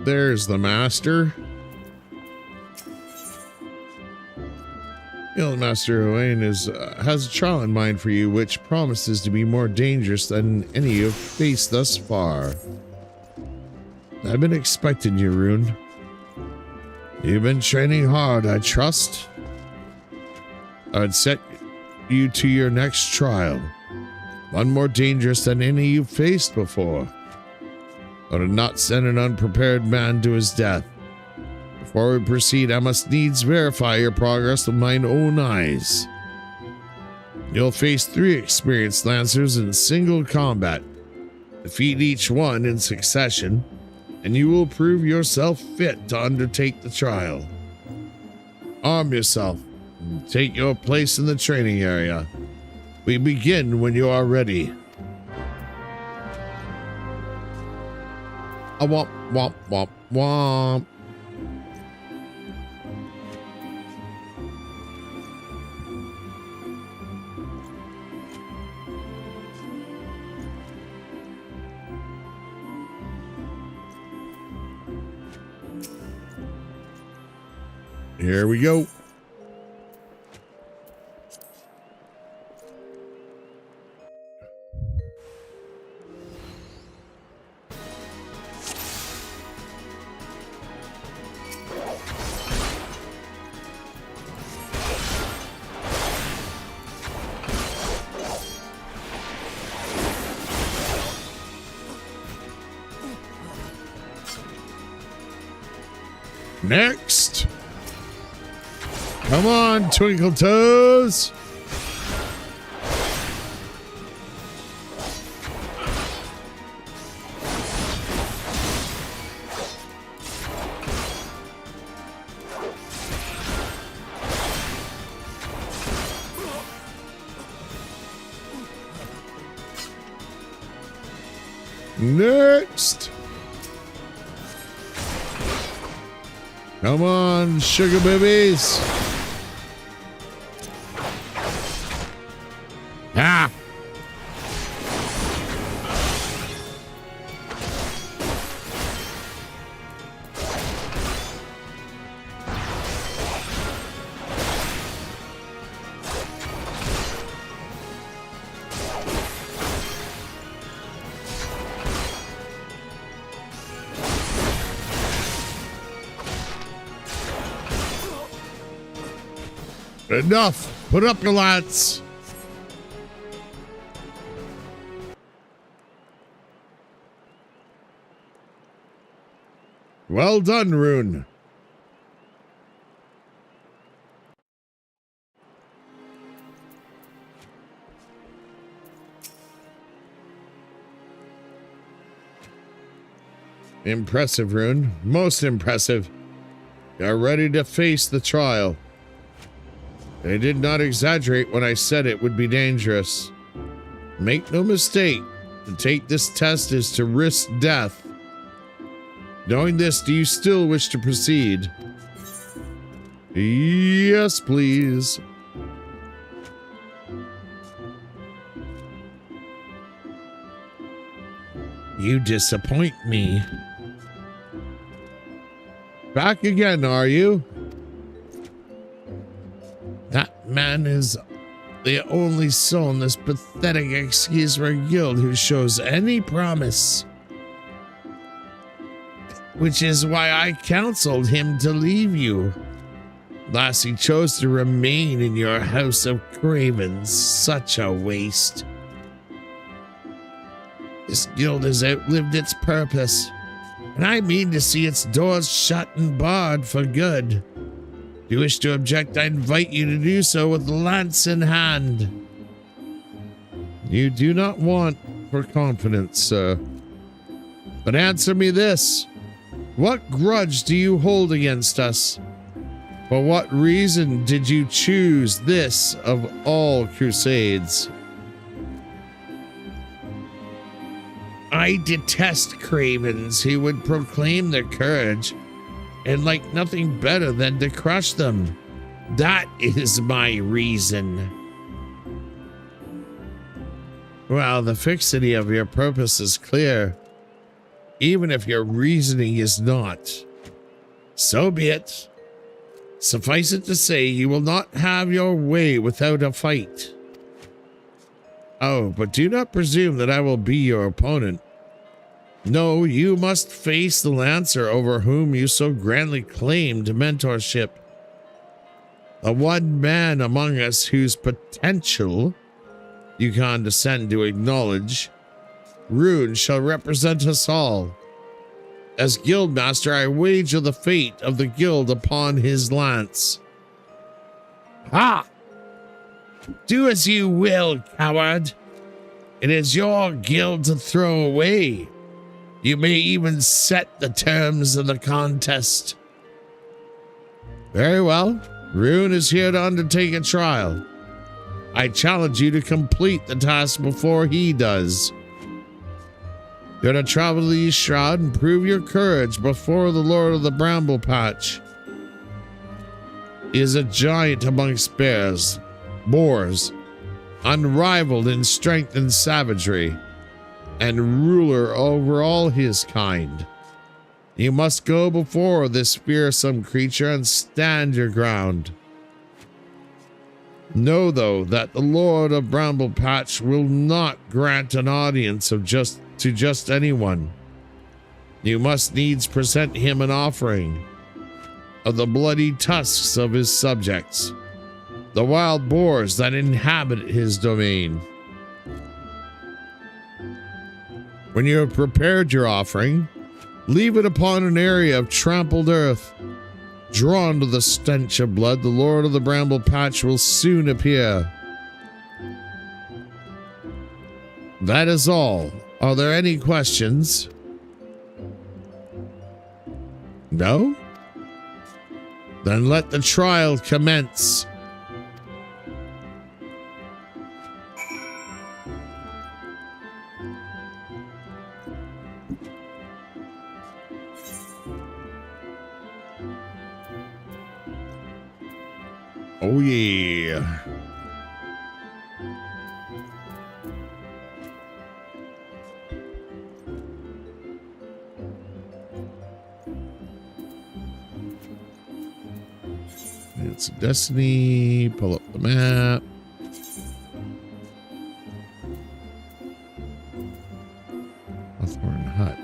There's the master. The old Master Owain has a trial in mind for you, which promises to be more dangerous than any you've faced thus far. I've been expecting you, Rune. You've been training hard, I trust. I'd set you to your next trial, one more dangerous than any you've faced before. I would not send an unprepared man to his death. Before we proceed, I must needs verify your progress with mine own eyes. You'll face 3 experienced lancers in single combat. Defeat each one in succession, and you will prove yourself fit to undertake the trial. Arm yourself and take your place in the training area. We begin when you are ready. A womp, womp, womp, womp. Here we go. Next. Come on, Twinkle Toes. Next. Come on, sugar babies. Ah. Enough. Put up your lats. Well done, Rune. Impressive, Rune. Most impressive. You're ready to face the trial. I did not exaggerate when I said it would be dangerous. Make no mistake, to take this test is to risk death. Knowing this, do you still wish to proceed? Yes, please. You disappoint me. Back again, are you? That man is the only soul in this pathetic Excuser guild who shows any promise. Which is why I counseled him to leave you. Thus he chose to remain in your house of cravens. Such a waste. This guild has outlived its purpose, and I mean to see its doors shut and barred for good. If you wish to object, I invite you to do so with lance in hand. You do not want for confidence, sir. But answer me this. What grudge do you hold against us? For what reason did you choose this of all crusades? I detest cravens who would proclaim their courage and like nothing better than to crush them. That is my reason. Well, the fixity of your purpose is clear, even if your reasoning is not. So be it. Suffice it to say, you will not have your way without a fight. Oh, but do not presume that I will be your opponent. No, you must face the Lancer over whom you so grandly claimed mentorship. The one man among us whose potential you condescend to acknowledge. Rune shall represent us all. As Guildmaster, I wager the fate of the guild upon his lance. Ha! Do as you will, coward. It is your guild to throw away. You may even set the terms of the contest. Very well. Rune is here to undertake a trial. I challenge you to complete the task before he does. You're to travel to the East Shroud and prove your courage before the Lord of the Bramble Patch. He is a giant amongst bears, boars, unrivaled in strength and savagery, and ruler over all his kind. You must go before this fearsome creature and stand your ground. Know, though, that the Lord of Bramble Patch will not grant an audience to just anyone. You must needs present him an offering of the bloody tusks of his subjects, the wild boars that inhabit his domain. When you have prepared your offering, leave it upon an area of trampled earth. Drawn to the stench of blood, the Lord of the Bramble Patch will soon appear. That is all. Are there any questions? No? Then let the trial commence. Oh yeah. It's Destiny. Pull up the map. Hawthorne Hut.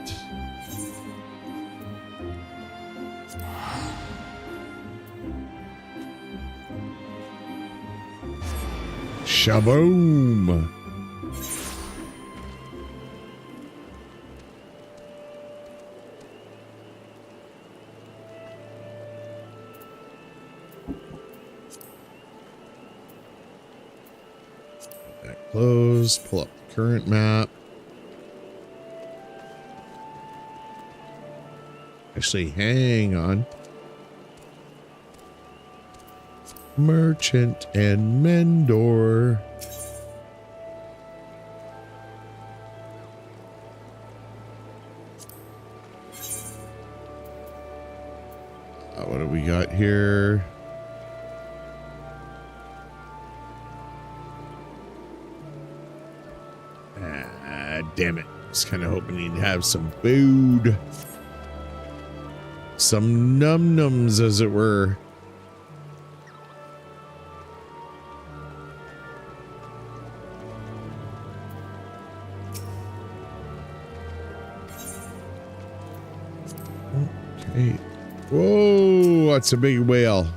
Shaboom. That close. Pull up the current map. Actually, hang on. Merchant and Mendor. What do we got here? Damn it. Just kind of hoping he'd have some food. Some num-nums, as it were. Okay. Whoa, that's a big whale.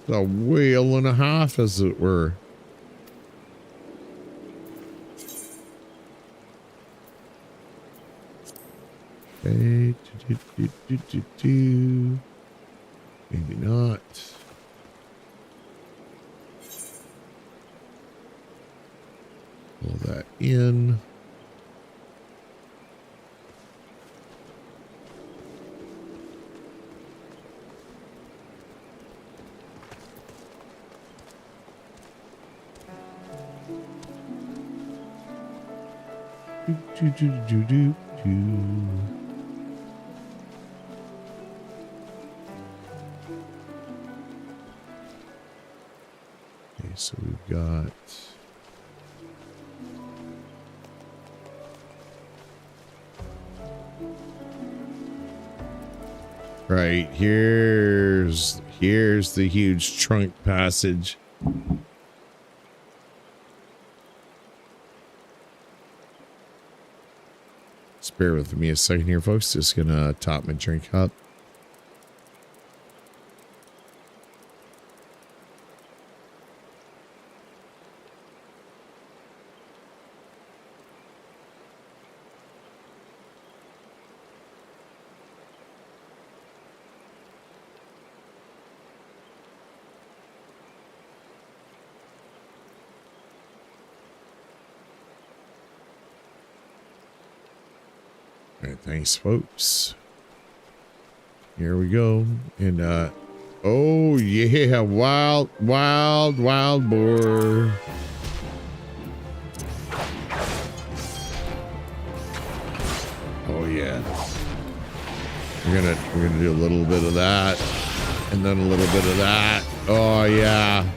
A whale and a half, as it were. Okay. Maybe not. Pull that in. Okay, so we've got right here's the huge trunk passage. Bear with me a second here, folks. Just gonna top my drink up. right, thanks, folks. Here we go. And oh yeah, wild boar. Oh yeah. We're gonna do a little bit of that, and then a little bit of that. Oh yeah.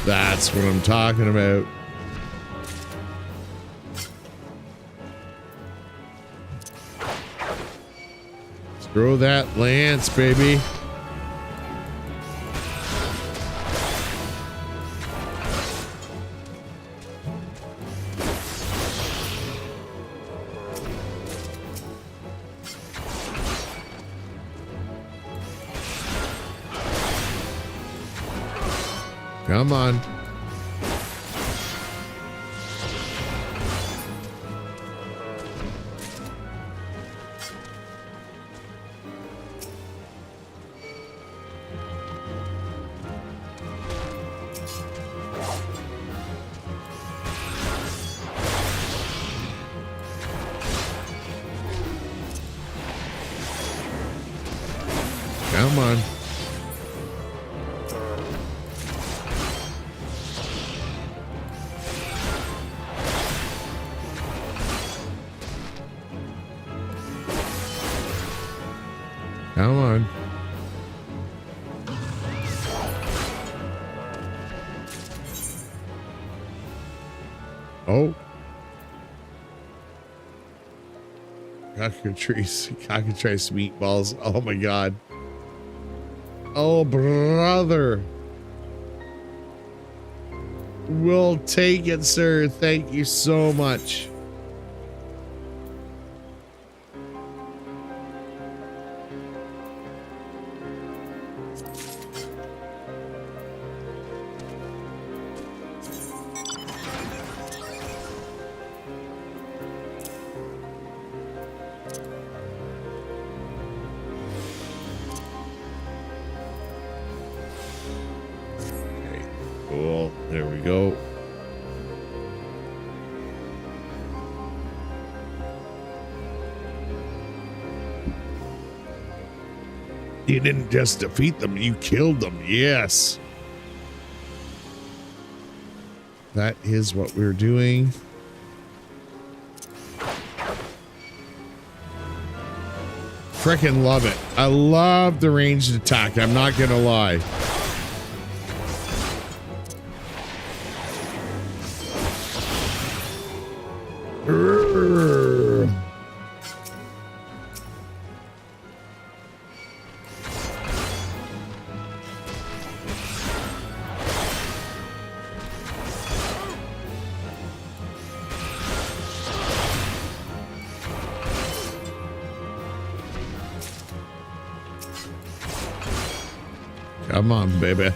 That's what I'm talking about. Throw that lance, baby. Come on. Come on. Come on. Oh. Cockatrice meatballs. Oh my God. Oh, brother. We'll take it, sir. Thank you so much. Cool. There we go. You didn't just defeat them, you killed them. Yes. That is what we're doing. Frickin' love it. I love the ranged attack. I'm not gonna lie. Come on, baby.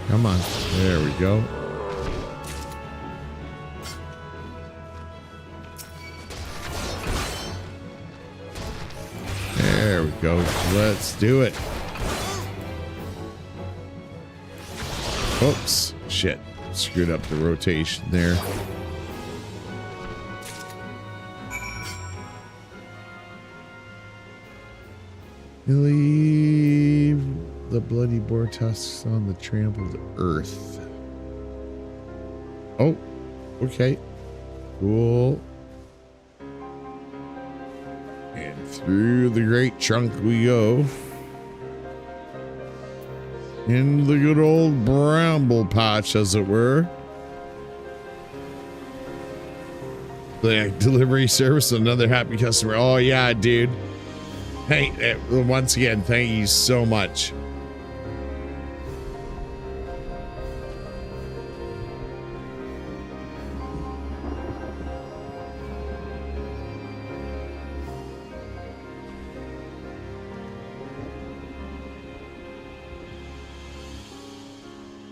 Come on. There we go. There we go. Let's do it. Oops. Shit. Screwed up the rotation there. Leave the bloody boar tusks on the trampled earth. Oh, okay. Cool. And through the great trunk we go. In the good old bramble patch, as it were. The delivery service, another happy customer. Oh, yeah, dude. Hey, once again, thank you so much.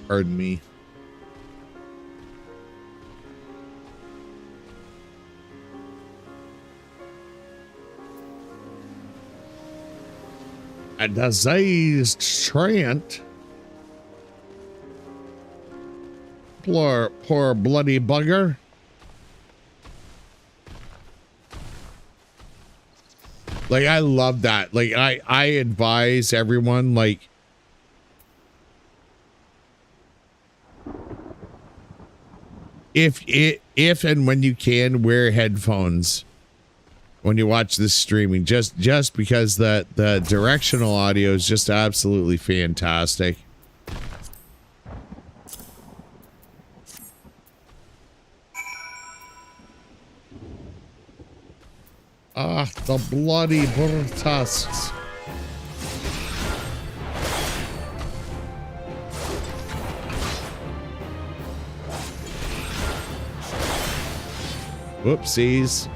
Pardon me. A diseased Trent. Poor bloody bugger. Like, I love that. Like, I advise everyone, like, if and when you can, wear headphones when you watch this streaming, just because the directional audio is just absolutely fantastic. Ah, the bloody burr tusks. Whoopsies.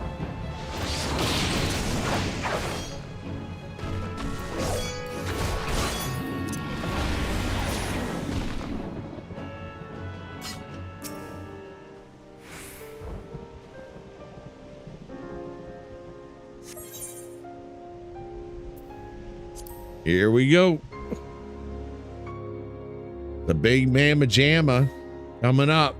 Here we go. The big mamma jamma coming up.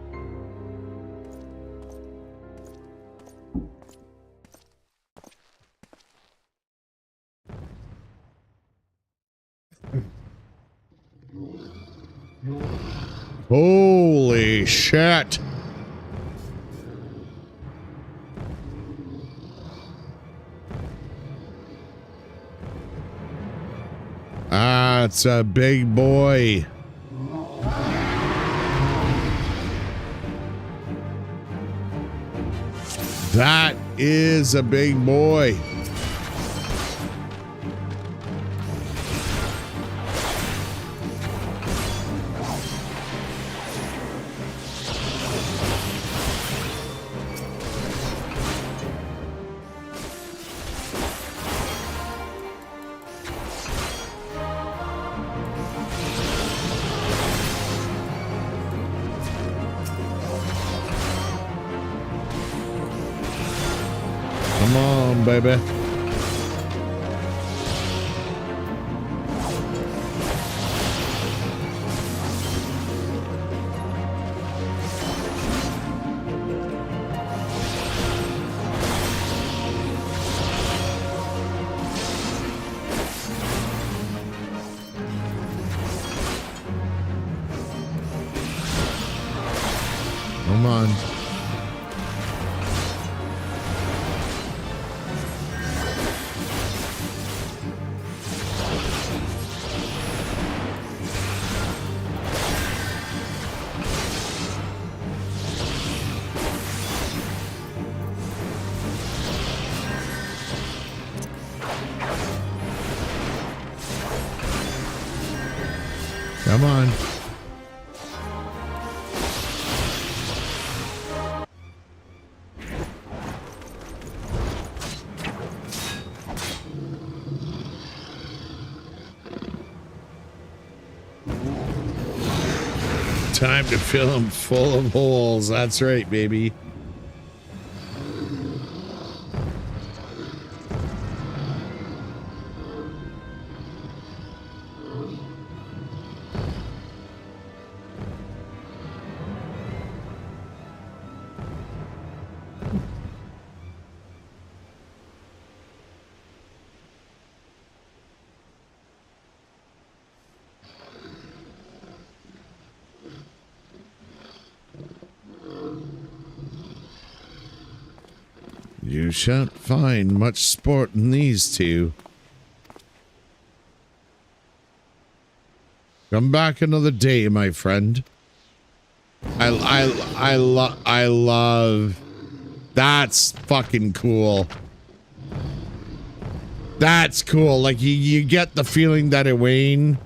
Holy shit. That's a big boy. That is a big boy. Come on, baby. Come on. Come on. Time to fill them full of holes. That's right, baby. You shan't find much sport in these two. Come back another day, my friend. I love. That's fucking cool. That's cool. Like you get the feeling that Wayne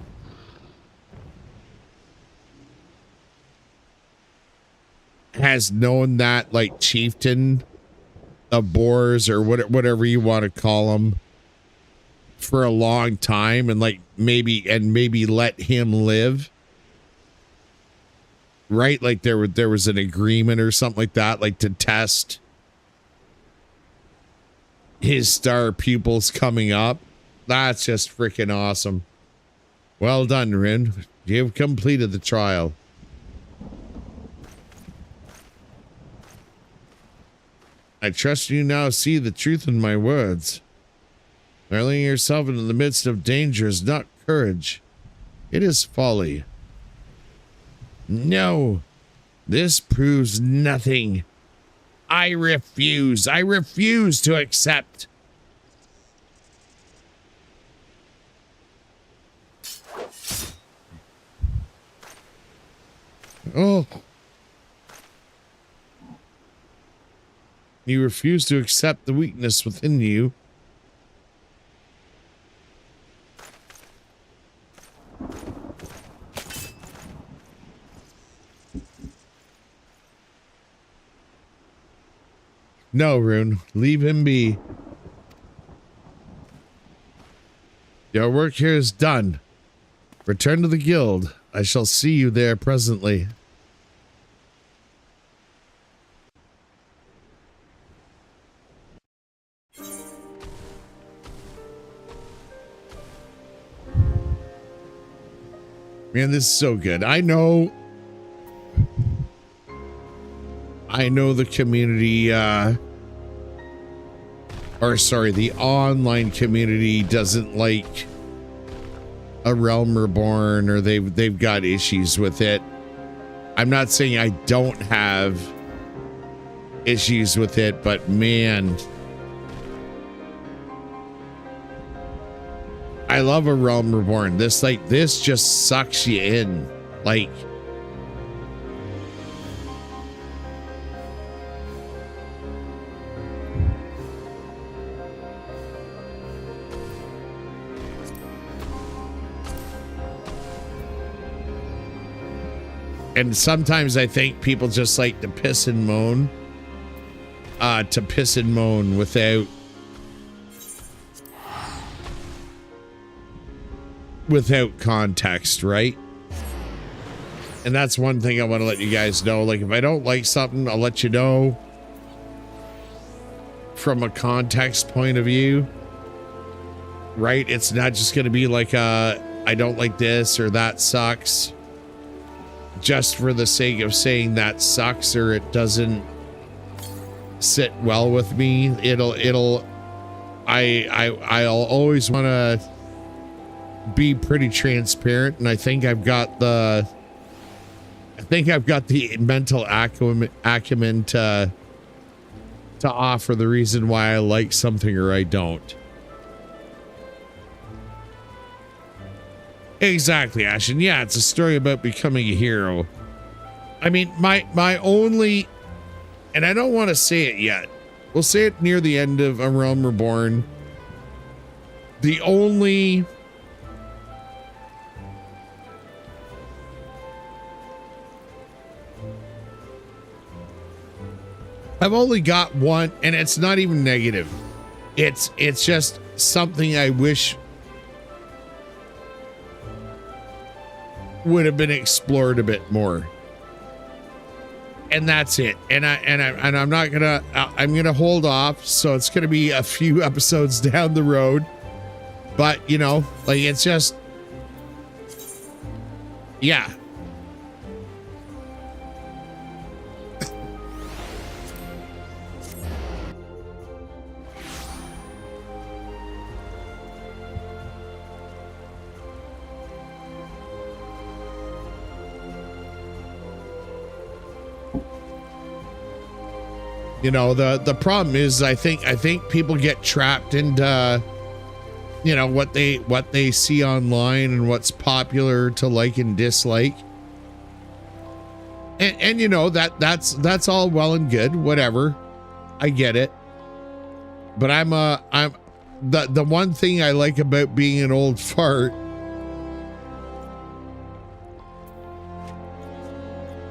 has known that like chieftain of boars or whatever you want to call them for a long time, and like maybe let him live. right? Like there was an agreement or something like that, like to test his star pupils coming up. That's just freaking awesome. Well done, Rin. You've completed the trial. I trust you now see the truth in my words. Hurling yourself into the midst of danger is not courage. It is folly. No, this proves nothing. I refuse. I refuse to accept. Oh. You refuse to accept the weakness within you. No, Rune. Leave him be. Your work here is done. Return to the guild. I shall see you there presently. Man, this is so good. I know the community, the online community doesn't like A Realm Reborn, or they've got issues with it. I'm not saying I don't have issues with it, but man, I love A Realm Reborn. This just sucks you in. Like, and sometimes I think people just like to piss and moan without context, right? And that's one thing I want to let you guys know. Like, if I don't like something, I'll let you know from a context point of view, right? It's not just going to be like I don't like this or that sucks just for the sake of saying that sucks or it doesn't sit well with me. I'll always want to be pretty transparent, and I think I've got the mental acumen to offer the reason why I like something or I don't. Exactly, Ashen. Yeah, it's a story about becoming a hero. I mean, my only, and I don't want to say it yet. We'll say it near the end of A Realm Reborn. The only I've only got one, and it's not even negative. It's just something I wish would have been explored a bit more. And that's it. And I'm not gonna. I'm gonna hold off. So it's gonna be a few episodes down the road. But you know, like, it's just, yeah. You know, the problem is I think people get trapped into, you know, what they see online and what's popular to like and dislike. And you know, that's all well and good, whatever. I get it. But I'm the one thing I like about being an old fart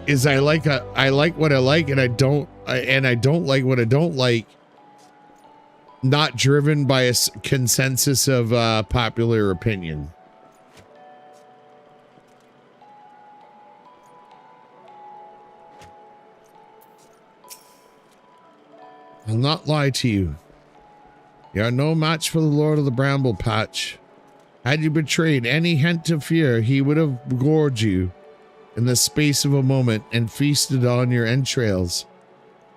is I like what I like, and I don't like what I don't like, not driven by a consensus of popular opinion. I'll not lie to you. You are no match for the Lord of the Bramble Patch. Had you betrayed any hint of fear, he would have gored you in the space of a moment and feasted on your entrails.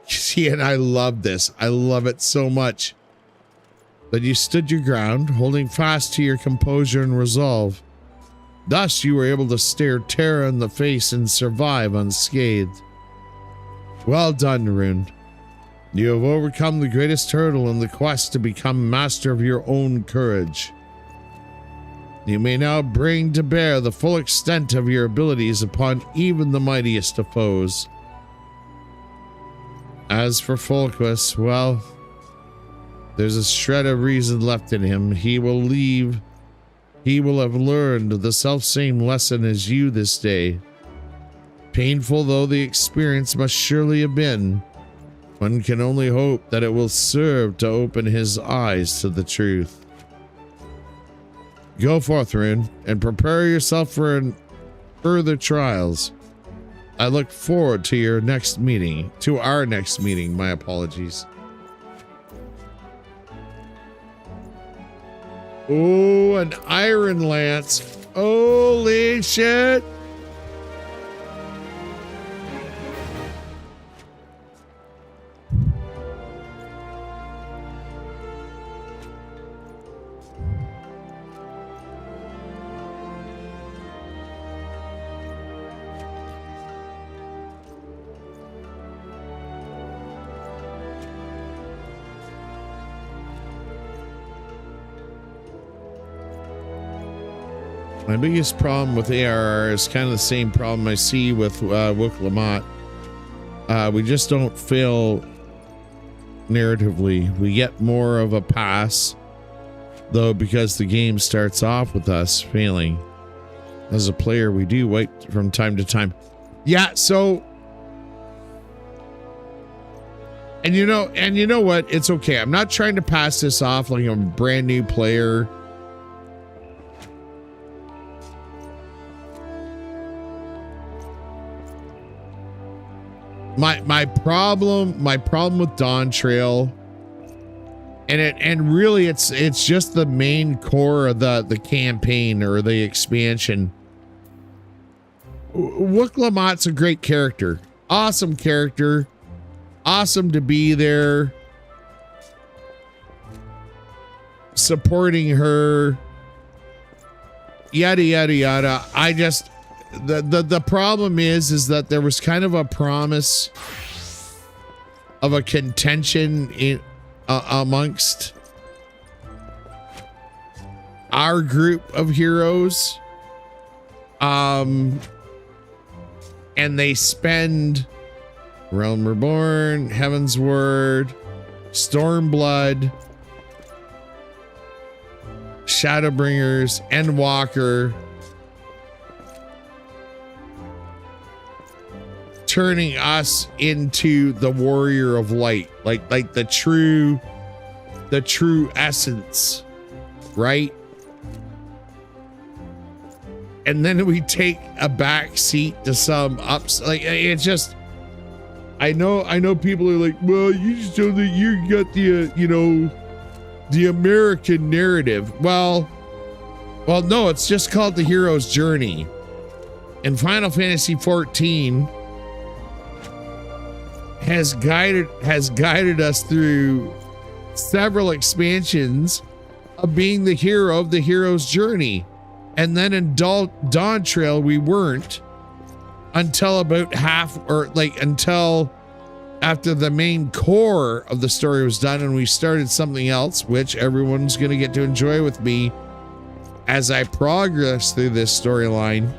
See, and I love this. I love it so much. But you stood your ground, holding fast to your composure and resolve. Thus, you were able to stare terror in the face and survive unscathed. Well done, Rune. You have overcome the greatest hurdle in the quest to become master of your own courage. You may now bring to bear the full extent of your abilities upon even the mightiest of foes. As for Folquist, well, there's a shred of reason left in him. He will have learned the selfsame lesson as you this day. Painful though the experience must surely have been, one can only hope that it will serve to open his eyes to the truth. Go forth, Rune, and prepare yourself for further trials. I look forward to our next meeting, my apologies. Oh, an iron lance. Holy shit. My biggest problem with ARR is kind of the same problem I see with Wook Lamont. We just don't fail narratively. We get more of a pass, though, because the game starts off with us failing. As a player, we do wait from time to time. Yeah, so... And you know what? It's okay. I'm not trying to pass this off like I'm a brand new player. My problem with Dawn Trail, and really it's just the main core of the campaign or the expansion. Wook Lamont's a great character, awesome character, awesome to be there, supporting her, yada yada yada. I just. The problem is that there was kind of a promise of a contention in amongst our group of heroes, and they spend Realm Reborn, Heaven's Word, Stormblood, Shadowbringers, Endwalker, turning us into the warrior of light, like the true essence, right? And then we take a back seat to some ups. Like, it's just, I know people are like, well, you just don't think you got the the American narrative. Well, no, it's just called the hero's journey. And Final Fantasy 14 has guided us through several expansions of being the hero of the hero's journey. And then in Dawn Trail, we weren't until about until after the main core of the story was done, and we started something else, which everyone's going to get to enjoy with me as I progress through this storyline.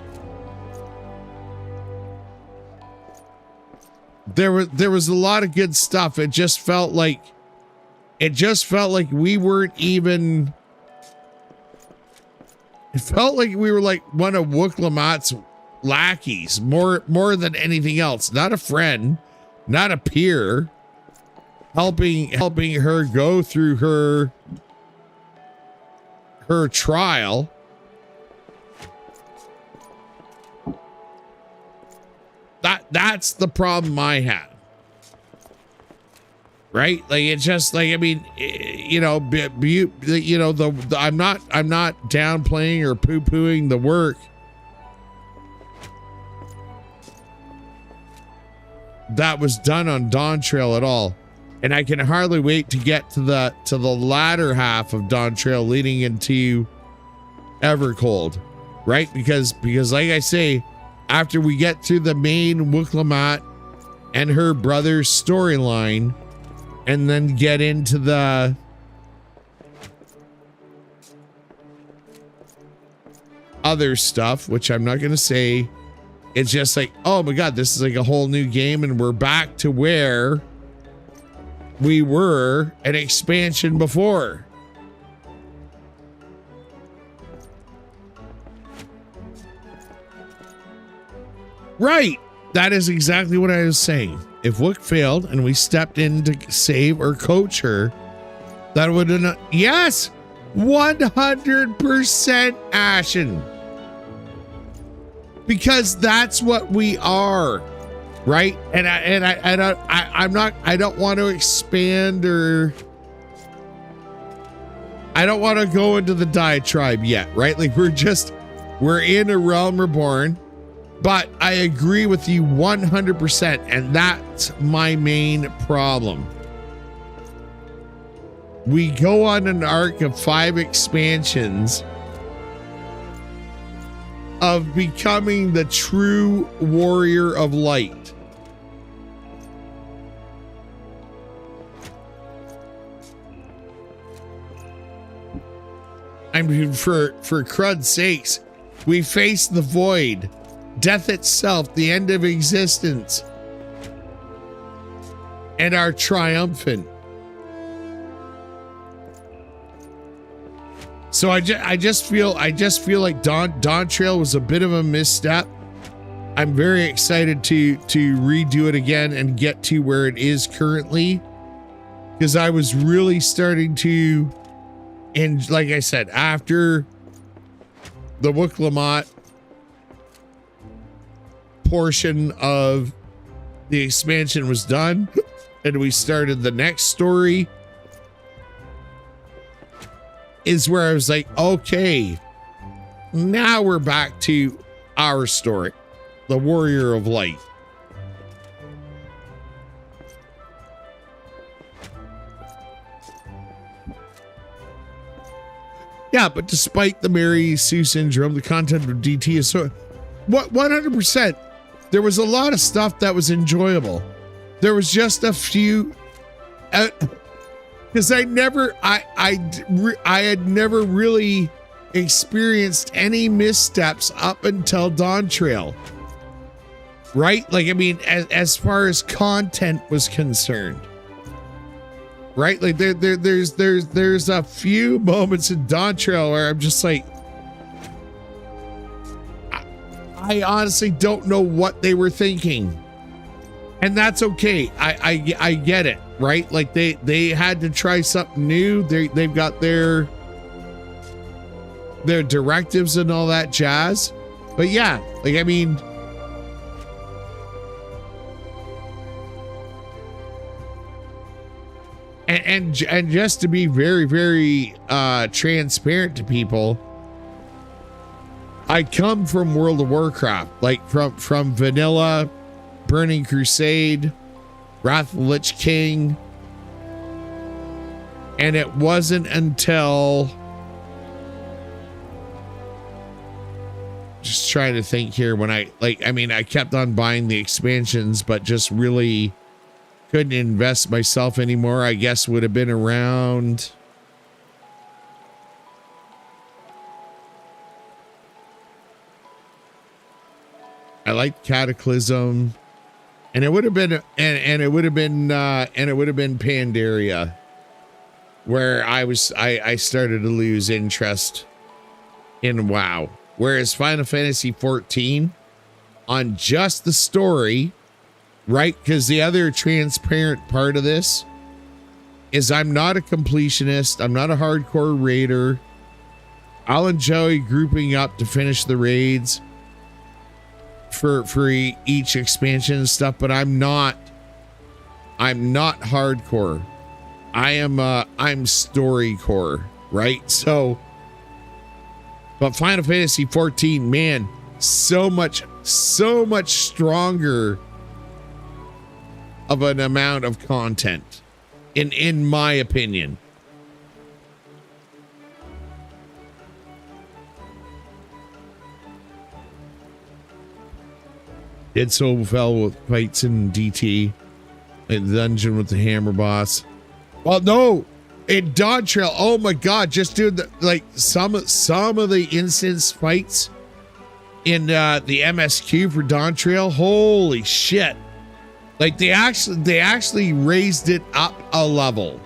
There was a lot of good stuff. It just felt like we weren't even. It felt like we were like one of Wook Lamont's lackeys more than anything else. Not a friend, not a peer, helping her go through her trial. That's the problem I had. right? Like it's just like, I mean, you know, I'm not downplaying or poo-pooing the work that was done on Dawn Trail at all. And I can hardly wait to get to the latter half of Dawn Trail leading into Evercold, right? Because like I say, after we get through the main Wicklamat and her brother's storyline, and then get into the other stuff, which I'm not going to say, it's just like, oh my God, this is like a whole new game, and we're back to where we were an expansion before. Right. That is exactly what I was saying. If Wick failed and we stepped in to save or coach her, that would have not. Yes, 100% Ashen. Because that's what we are, right? And I don't want to expand, or I don't want to go into the diatribe yet, right? Like we're in a Realm Reborn. But I agree with you 100%, and that's my main problem. We go on an arc of 5 expansions of becoming the true warrior of light. I mean, for crud's sakes, we face the void. Death itself, the end of existence, and are triumphant. So I just feel like Dawn Trail was a bit of a misstep. I'm very excited to redo it again and get to where it is currently, because I was really starting to, and like I said, after the Wicklamat portion of the expansion was done and we started the next story, is where I was like, okay, now we're back to our story, the Warrior of Light. Yeah, but despite the Mary Sue syndrome, the content of DT is so 100%. There was a lot of stuff that was enjoyable. There was just a few, because I had never really experienced any missteps up until Dawn Trail, right? Like, I mean, as far as content was concerned, right? Like there's a few moments in Dawn Trail where I'm just like, I honestly don't know what they were thinking, and that's okay. I get it, right? Like they had to try something new. They've got their directives and all that jazz. But yeah, like, I mean, and just to be very, very transparent to people, I come from World of Warcraft, like from vanilla, Burning Crusade, Wrath of the Lich King. And it wasn't until, just trying to think here, when I kept on buying the expansions, but just really couldn't invest myself anymore. I guess would have been around, I liked Cataclysm, and it would have been Pandaria, where I started to lose interest in WoW. Whereas Final Fantasy 14, on just the story, right? Because the other transparent part of this is I'm not a completionist. I'm not a hardcore raider. I'll enjoy grouping up to finish the raids for each expansion and stuff, but I'm not I'm not hardcore. I'm storycore, right? So, but Final Fantasy 14, man, so much stronger of an amount of content, in my opinion. Did so well with fights in DT, in the dungeon with the hammer boss. Well, no, in Dawn Trail. Oh my God, just doing the, like some of the instance fights in the MSQ for Dawn Trail. Holy shit! Like they actually raised it up a level,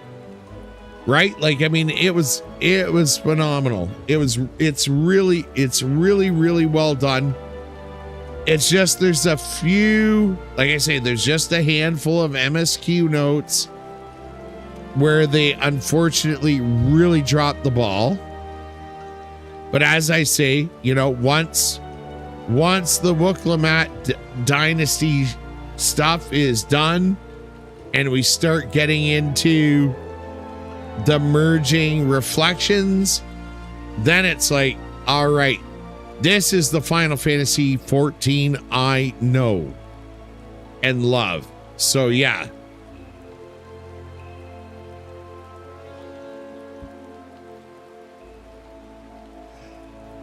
right? Like I mean, it was phenomenal. It's really well done. It's just there's a few, like I say, there's just a handful of MSQ notes where they unfortunately really dropped the ball. But as I say, you know, once the Wooklamat dynasty stuff is done and we start getting into the merging reflections, then it's like, all right, this is the Final Fantasy 14 I know and love. So yeah.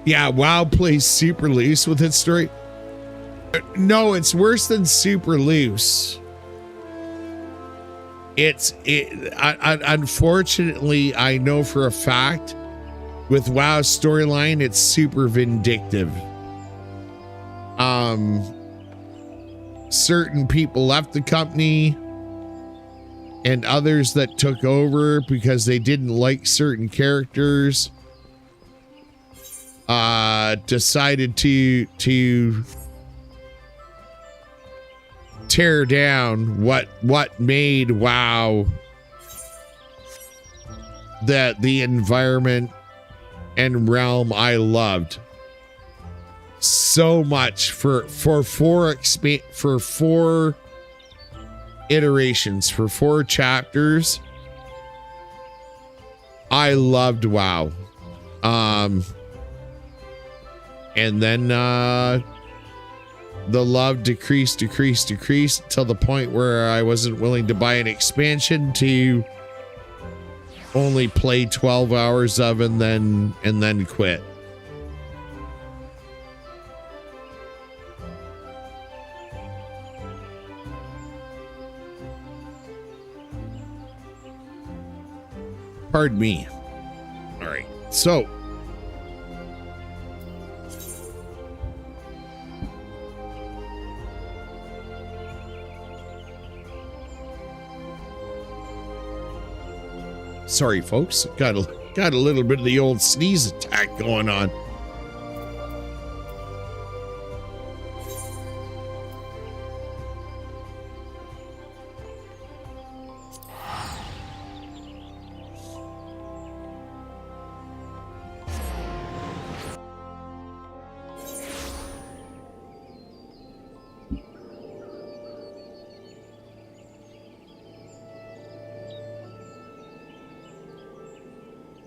Yeah, WoW plays super loose with its story. No, it's worse than super loose. Unfortunately, I know for a fact with WoW's storyline, it's super vindictive. Certain people left the company and others that took over because they didn't like certain characters decided to tear down what made WoW the environment and realm I loved so much for four iterations, for 4 chapters. I loved WoW. And then the love decreased till the point where I wasn't willing to buy an expansion to only play 12 hours of and then quit. Pardon me. All right. So sorry, folks. Got a little bit of the old sneeze attack going on.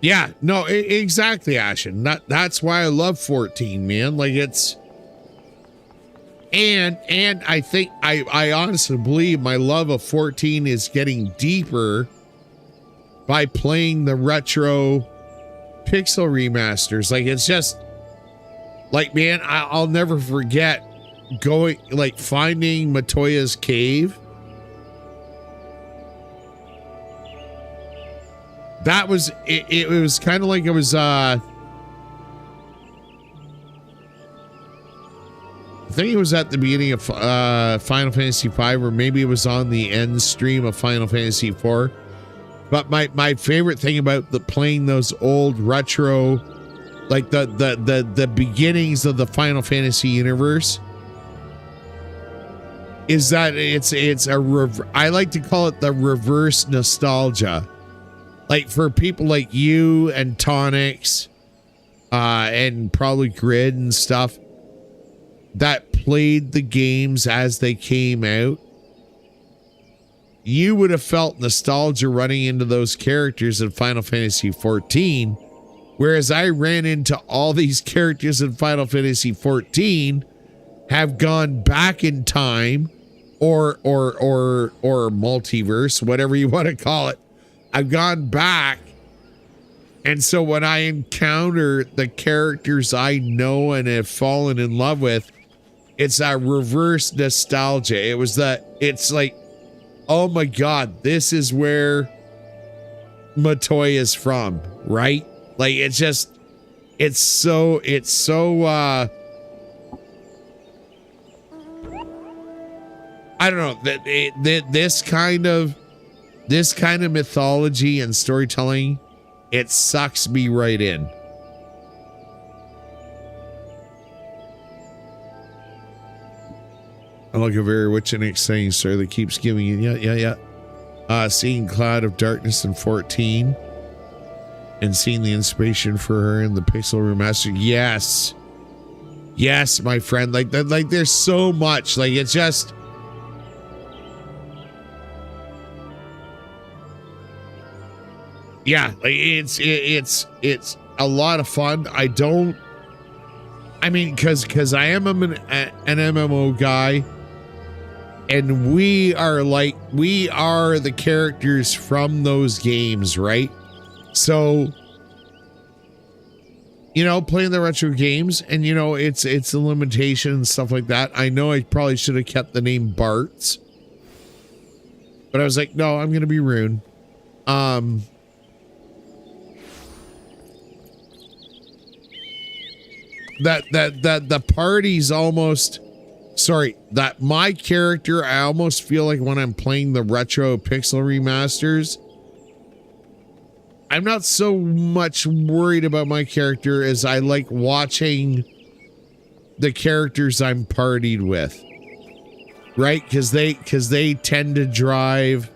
Yeah, no, exactly, Ashen. That's why I love 14, man. Like it's, and I think I honestly believe my love of 14 is getting deeper by playing the retro pixel remasters. Like it's just like, man, I'll never forget going, like finding Matoya's cave. That was it was kind of like it was I think it was at the beginning of Final Fantasy V, or maybe it was on the end stream of Final Fantasy IV. But my favorite thing about playing those old retro, like the beginnings of the Final Fantasy universe, is that I like to call it the reverse nostalgia. Like for people like you and Tonics, and probably Grid and stuff that played the games as they came out, you would have felt nostalgia running into those characters in Final Fantasy 14, whereas I ran into all these characters in Final Fantasy 14, have gone back in time or multiverse, whatever you want to call it. I've gone back. And so when I encounter the characters I know and have fallen in love with, it's a reverse nostalgia. It's like, oh my God, this is where Matoy is from, right? Like it's so I don't know that this kind of mythology and storytelling, it sucks me right in. I like a very rich and exciting story that keeps giving you, yeah. Seeing Cloud of Darkness in 14 and seeing the inspiration for her in the Pixel Remaster. Yes, my friend. Like there's so much. Like it's just. Yeah, like it's a lot of fun. I mean, because I am an MMO guy, and we are the characters from those games, right? So, playing the retro games, and it's a limitation and stuff like that. I know I probably should have kept the name Bart's, but I was like, no, I'm gonna be Rune. That the party's almost, that my character, I almost feel like when I'm playing the retro pixel remasters, I'm not so much worried about my character as I like watching the characters I'm partied with, right? Because they tend to drive,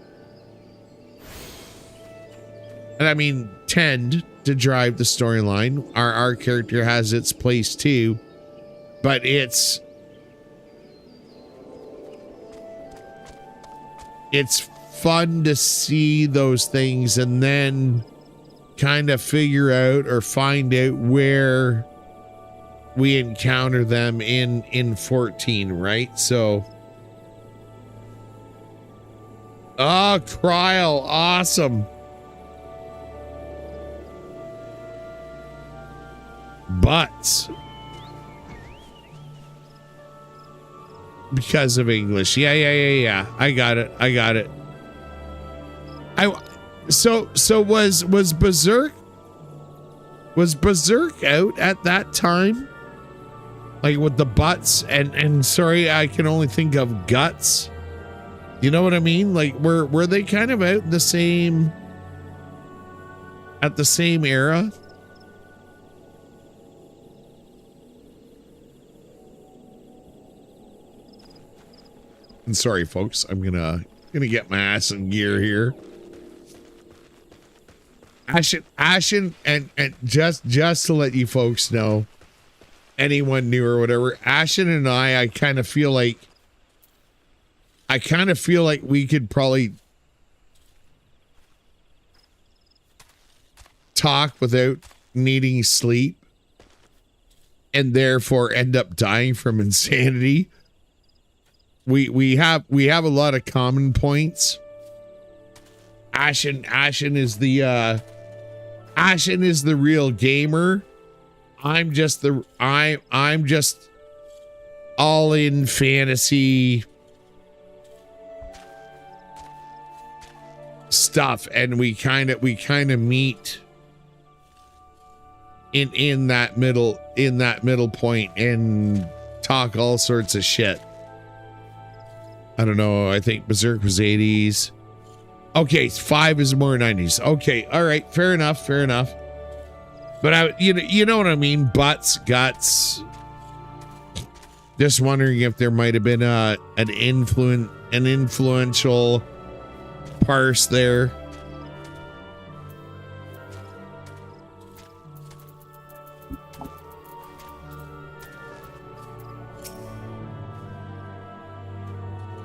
and I mean tend to drive the storyline. Our character has its place too, but it's fun to see those things and then kind of figure out or find out where we encounter them in 14, right? So Kryl, awesome. But because of English. Yeah. I got it. So was Berserk out at that time? Like with the butts and sorry, I can only think of guts. You know what I mean? Like were they kind of out at the same era? And sorry, folks, I'm gonna get my ass in gear here. Ashen, and just to let you folks know, anyone new or whatever, Ashen and I kind of feel like we could probably talk without needing sleep, and therefore end up dying from insanity. We have a lot of common points. Ashen is the real gamer. I'm just all in fantasy stuff, and we kind of meet in that middle point and talk all sorts of shit. I don't know. I think Berserk was 80s. Okay, 5 is more 90s. Okay, all right, fair enough. But you know what I mean? Butts, guts. Just wondering if there might have been an influential parse there.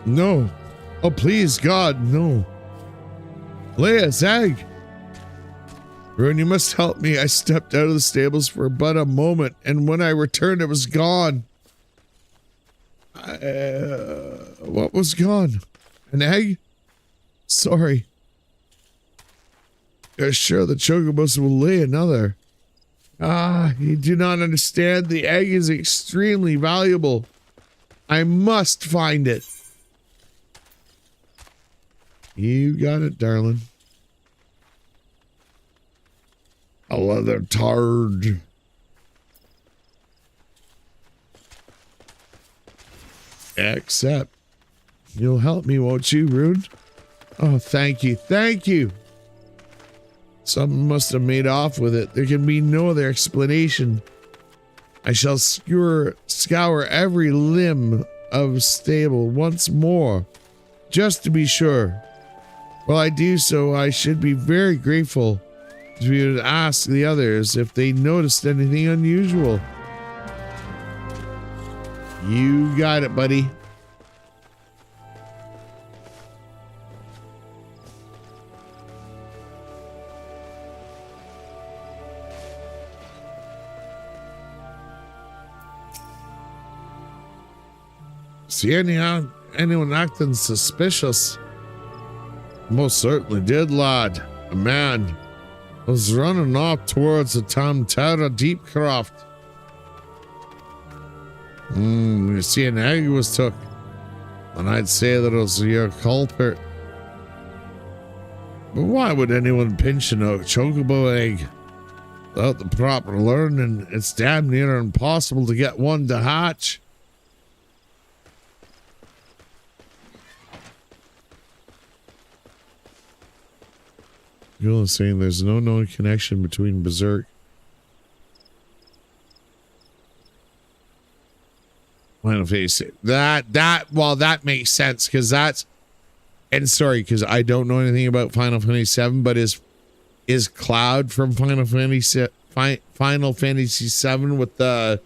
No. Oh, please, God, no. Leia's egg. Rune, you must help me. I stepped out of the stables for but a moment, and when I returned, it was gone. What was gone? An egg? Sorry. You're sure the chocobos will lay another? Ah, you do not understand. The egg is extremely valuable. I must find it. You got it, darling. A leather tard. Except, you'll help me, won't you, Rune? Oh, thank you. Thank you. Someone must have made off with it. There can be no other explanation. I shall scour every limb of stable once more, just to be sure. While I do so, I should be very grateful if you would ask the others if they noticed anything unusual. You got it, buddy. See anyone acting suspicious? Most certainly did, lad. A man was running off towards the Tamtara Deepcroft. You see, an egg was took, and I'd say that it was your culprit. But why would anyone pinch a chocobo egg? Without the proper learning, it's damn near impossible to get one to hatch. You're saying there's no known connection between Berserk Final Fantasy. That makes sense because that's, and sorry, because I don't know anything about Final Fantasy 7, but is Cloud from Final Fantasy 7 with the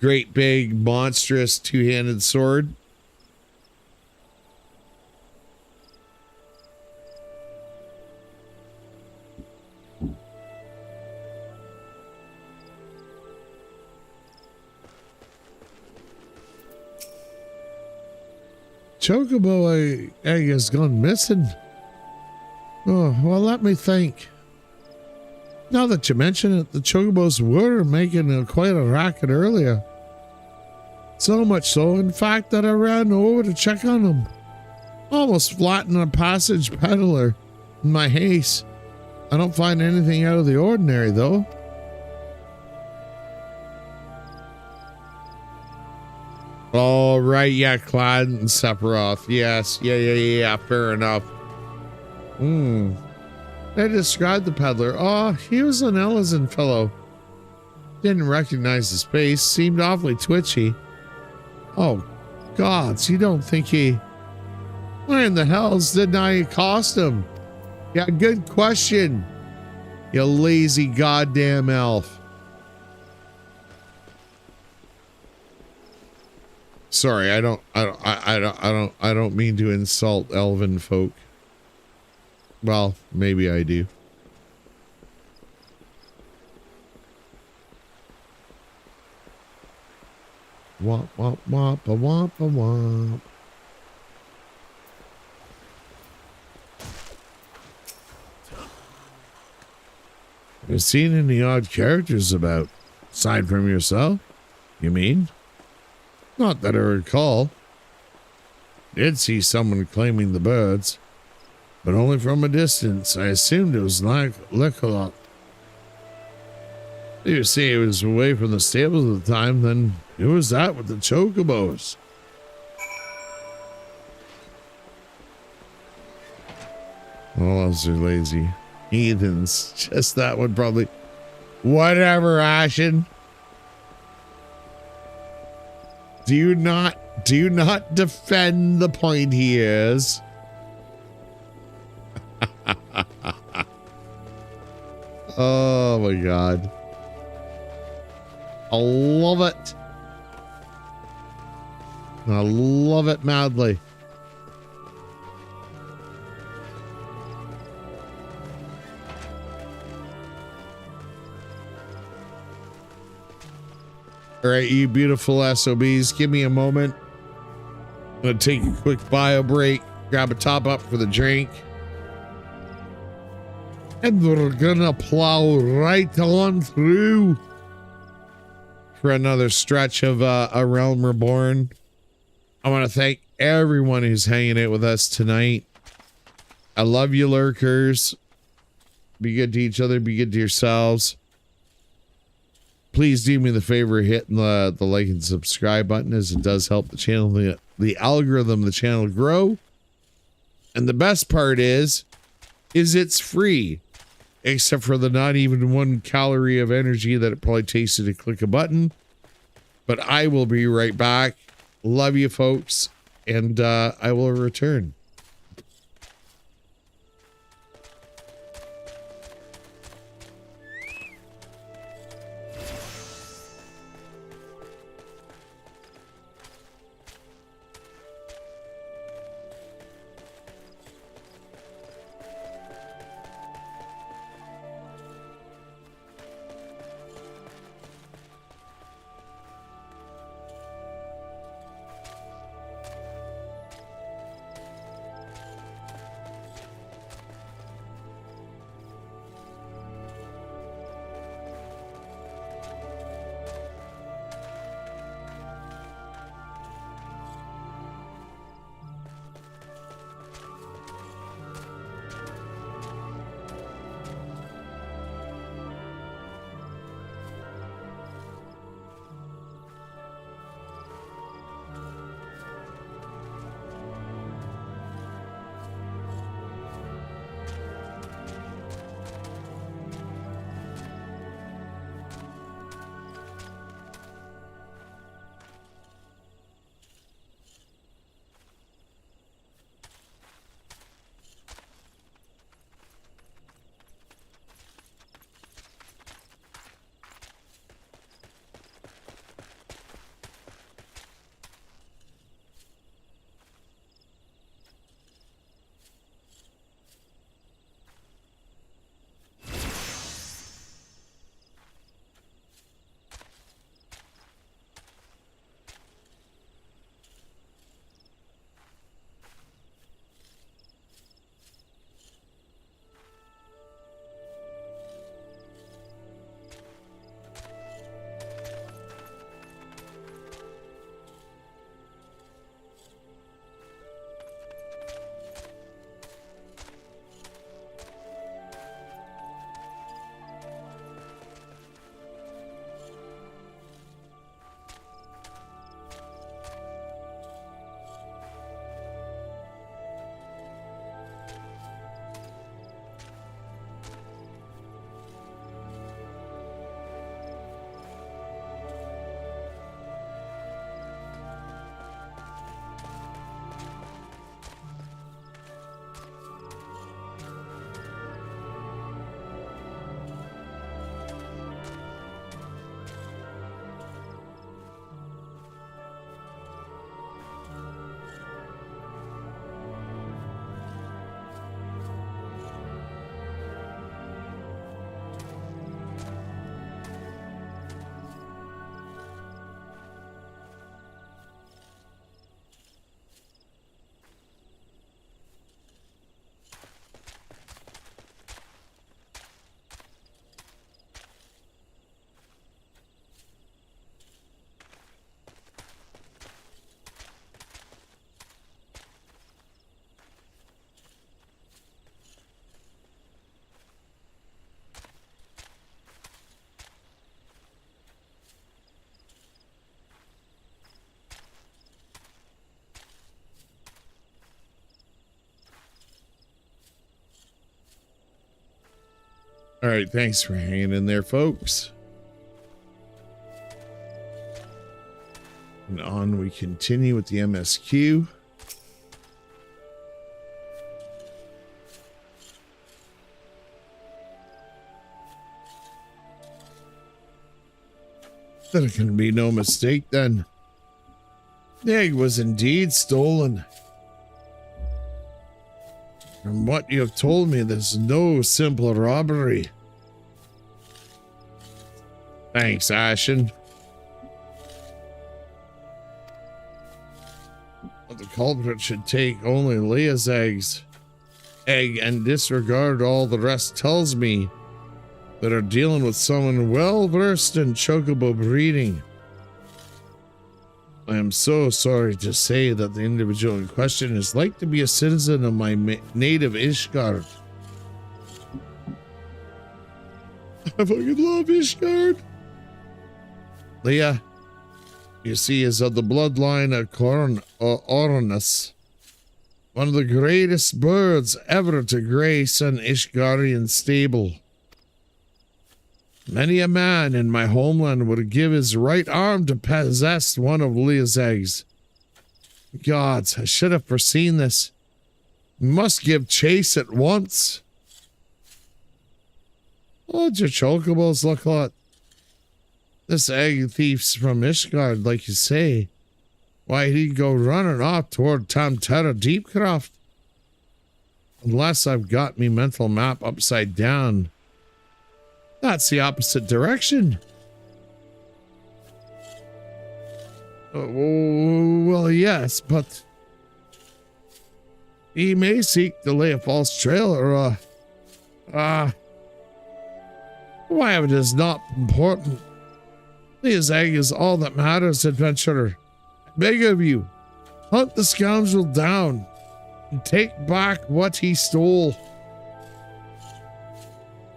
great big monstrous two-handed sword? Chocobo egg has gone missing. Oh, well, let me think. Now that you mention it, the chocobos were making quite a racket earlier. So much so, in fact, that I ran over to check on them. Almost flattened a passage peddler in my haste. I don't find anything out of the ordinary, though. All right, yeah, Clyde and Sephiroth. Yes, yeah, fair enough. They described the peddler. Oh, he was an Ellison fellow. Didn't recognize his face, seemed awfully twitchy. Oh, gods, you don't think he... Why in the hells didn't I accost him? Yeah, good question. You lazy goddamn elf. Sorry, I don't mean to insult elven folk. Well, maybe I do. Womp womp womp a womp a womp. Have you seen any odd characters about? Aside from yourself? You mean? Not that I recall. Did see someone claiming the birds, but only from a distance. I assumed it was like Lecolot. You see, he was away from the stables at the time, then who was that with the chocobos? Oh, those are lazy heathens. Just that one probably. Whatever, Ashen. Do not defend the point he is. Oh my god. I love it. I love it madly. All right, you beautiful SOBs, give me a moment. I'm gonna take a quick bio break, grab a top up for the drink. And we're gonna plow right on through for another stretch of A Realm Reborn. I want to thank everyone who's hanging out with us tonight. I love you, lurkers. Be good to each other, be good to yourselves. Please do me the favor of hitting the like and subscribe button, as it does help the channel, the algorithm of the channel grow. And the best part is it's free, except for the not even 1 calorie of energy that it probably tasted to click a button. But I will be right back. Love you, folks, and I will return. All right, thanks for hanging in there, folks. And on we continue with the MSQ. There can be no mistake then. The egg was indeed stolen. From what you have told me, this is no simple robbery. Thanks, Ashen. culprit should take only Leah's egg and disregard all the rest tells me that are dealing with someone well versed in chocobo breeding. I am so sorry to say that the individual in question is like to be a citizen of my native Ishgard. I fucking love Ishgard. Leah, you see, is of the bloodline of Oronus, one of the greatest birds ever to grace an Ishgarian stable. Many a man in my homeland would give his right arm to possess one of Leah's eggs. Gods, I should have foreseen this. We must give chase at once. What'd your chocobos look like? This egg thief's from Ishgard, like you say. Why, he'd go running off toward Tamterra Deepcroft. Unless I've got me mental map upside down. That's the opposite direction. Well, yes, but he may seek to lay a false trail or why it is not important. His egg is all that matters, adventurer. I beg of you, hunt the scoundrel down and take back what he stole.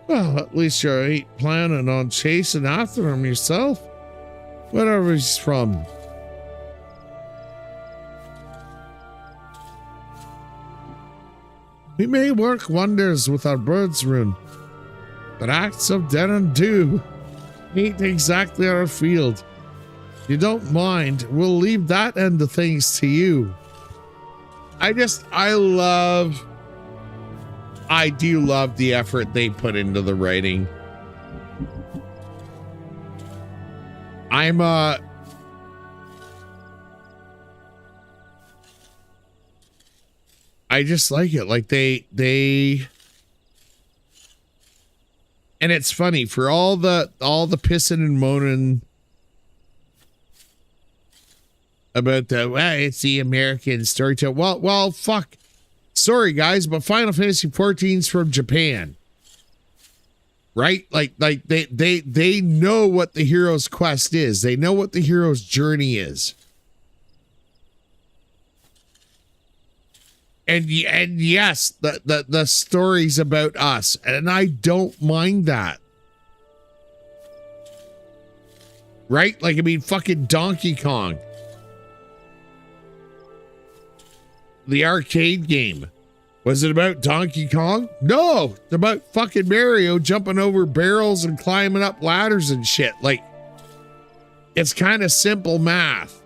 Well, at least you ain't planning on chasing after him yourself, wherever he's from. We may work wonders with our bird's rune, but acts of daring do ain't exactly our field. If you don't mind, we'll leave that end of things to you. I do love the effort they put into the writing. I just like it. Like they and it's funny for all the pissing and moaning about it's the American storytelling. Well, fuck. Sorry, guys, but Final Fantasy 14's from Japan, right? Like they know what the hero's quest is. They know what the hero's journey is. And yes, the story's about us, and I don't mind that. Right? Like, I mean, fucking Donkey Kong. The arcade game. Was it about Donkey Kong? No, it's about fucking Mario jumping over barrels and climbing up ladders and shit. Like, it's kind of simple math.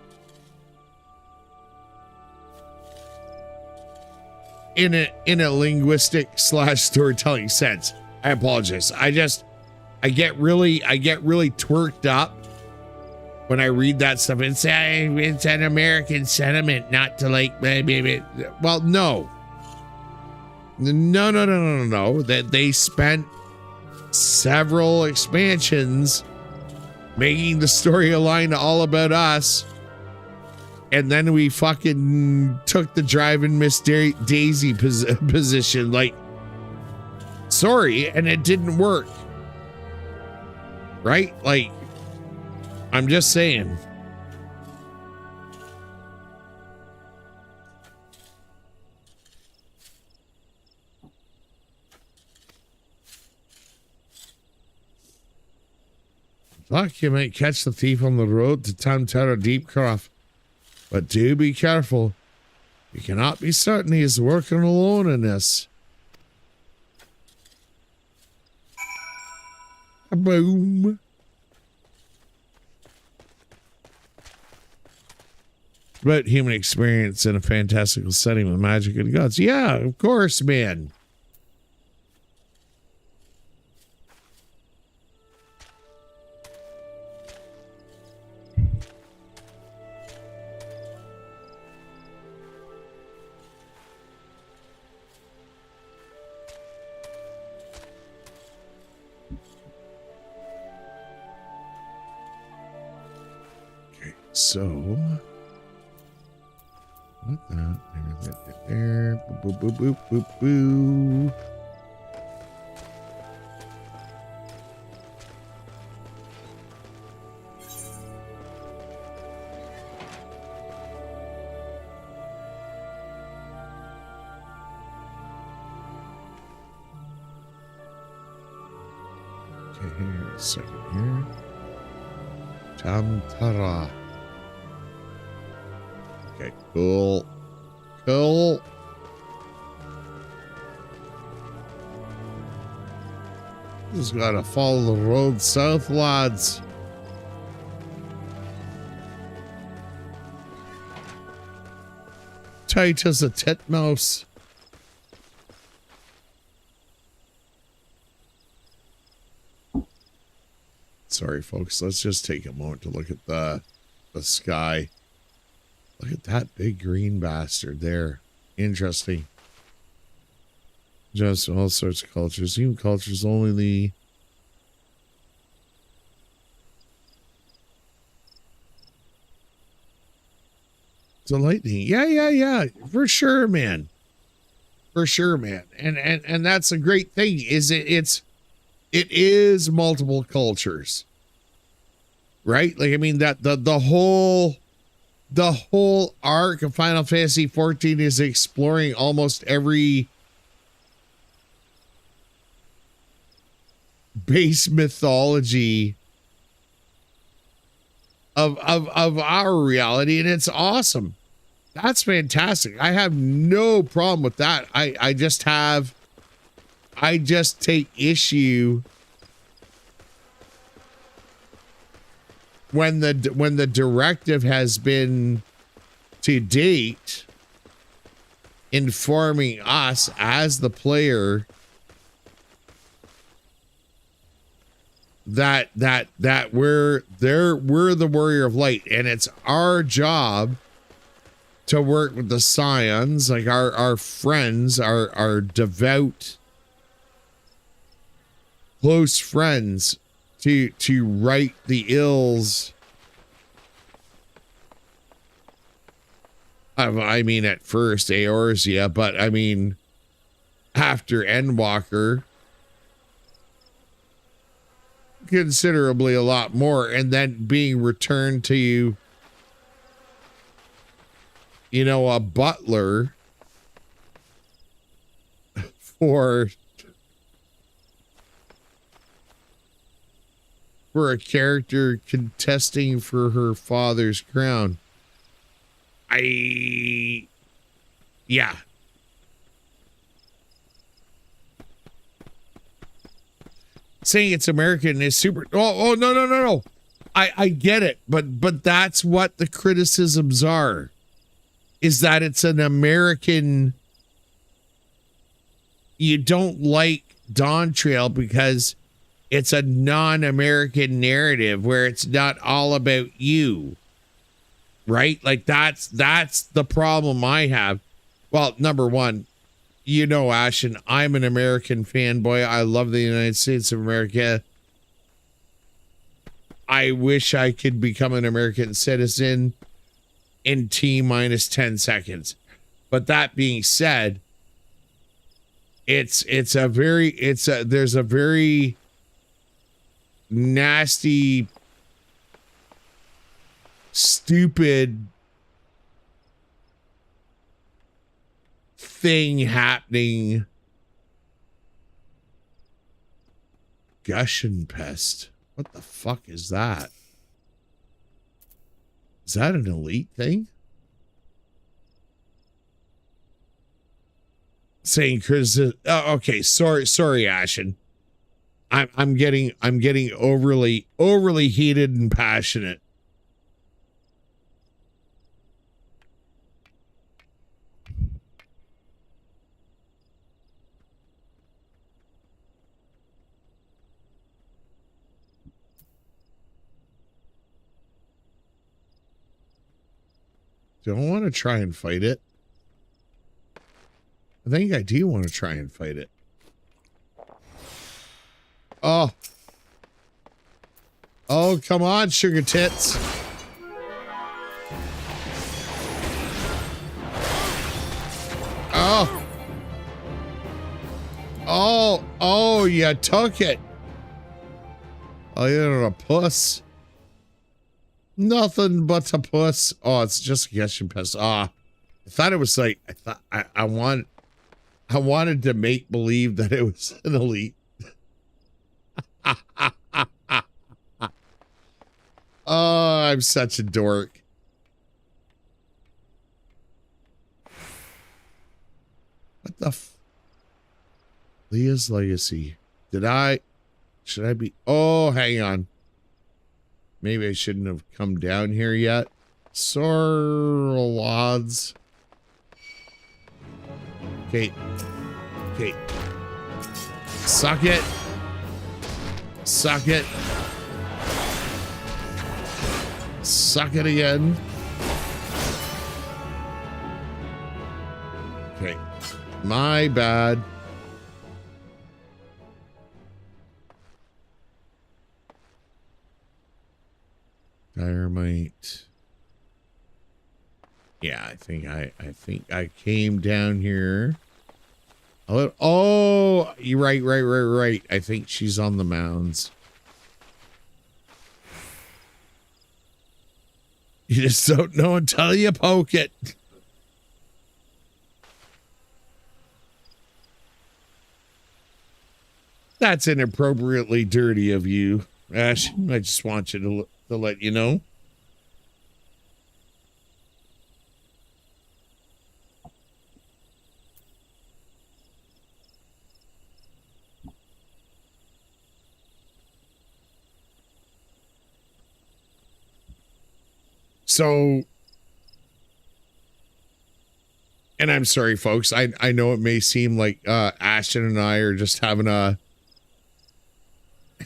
In a linguistic / storytelling sense. I apologize. I get really twerked up when I read that stuff. It's an American sentiment not to like, well, no. That they spent several expansions making the storyline all about us. And then we fucking took the driving Miss Daisy position. Like, sorry, and it didn't work. Right? Like, I'm just saying. Fuck, you might catch the thief on the road to Tamterra Deepcroft. But do be careful. You cannot be certain he is working alone in this. Boom. About human experience in a fantastical setting with magic and gods. Yeah, of course, man. So, What the? There. Boop, boop, boop, boop, boop. Okay, hang on a second here. Tamtara. Okay, cool. Cool. Just gotta follow the road south, lads. Tight as a titmouse. Sorry, folks. Let's just take a moment to look at the sky. Look at that big green bastard there. Interesting. Just all sorts of cultures. Human cultures only the... The lightning. Yeah. For sure, man. For sure, man. And that's a great thing. It is multiple cultures. Right? Like, I mean, that the whole arc of Final Fantasy XIV is exploring almost every base mythology of our reality, and it's awesome. That's fantastic. I have no problem with that. I just take issue when the directive has been to date informing us as the player that we're the warrior of light, and it's our job to work with the scions, like our friends, our devout close friends, to right the ills of, I mean, at first Eorzea, but I mean after Endwalker considerably a lot more, and then being returned to, you know, a butler for a character contesting for her father's crown. Yeah. Saying it's American is super. Oh, no. I get it, but that's what the criticisms are, is that it's an American. You don't like Dawn Trail because it's a non-American narrative where it's not all about you, right? Like that's the problem I have. Well, number one, you know, Ashen, I'm an American fanboy. I love the United States of America. I wish I could become an American citizen in T-minus 10 seconds. But that being said, there's a very nasty, stupid thing happening. Gushin pest. What the fuck is that? Is that an elite thing? Saying criticism. Oh, okay. Sorry, Ashen. I'm getting overly heated and passionate. Do I want to try and fight it? I think I do want to try and fight it. Oh, come on, sugar tits. Oh, you took it. Oh, you're a puss. Nothing but a puss. Oh, it's just a getting piss. I thought it was like, I wanted to make believe that it was an elite. Oh, I'm such a dork. What the Leah's Legacy. Should I be? Oh, hang on. Maybe I shouldn't have come down here yet. Sorlods. Okay. Okay. Suck it. Suck it. Suck it again. Okay. My bad. Dynamite. Yeah, I think I came down here. Oh, you're right. I think she's on the mounds. You just don't know until you poke it. That's inappropriately dirty of you, Ash. I just want you to let you know. So, and I'm sorry, folks. I know it may seem like Ashton and I are just having a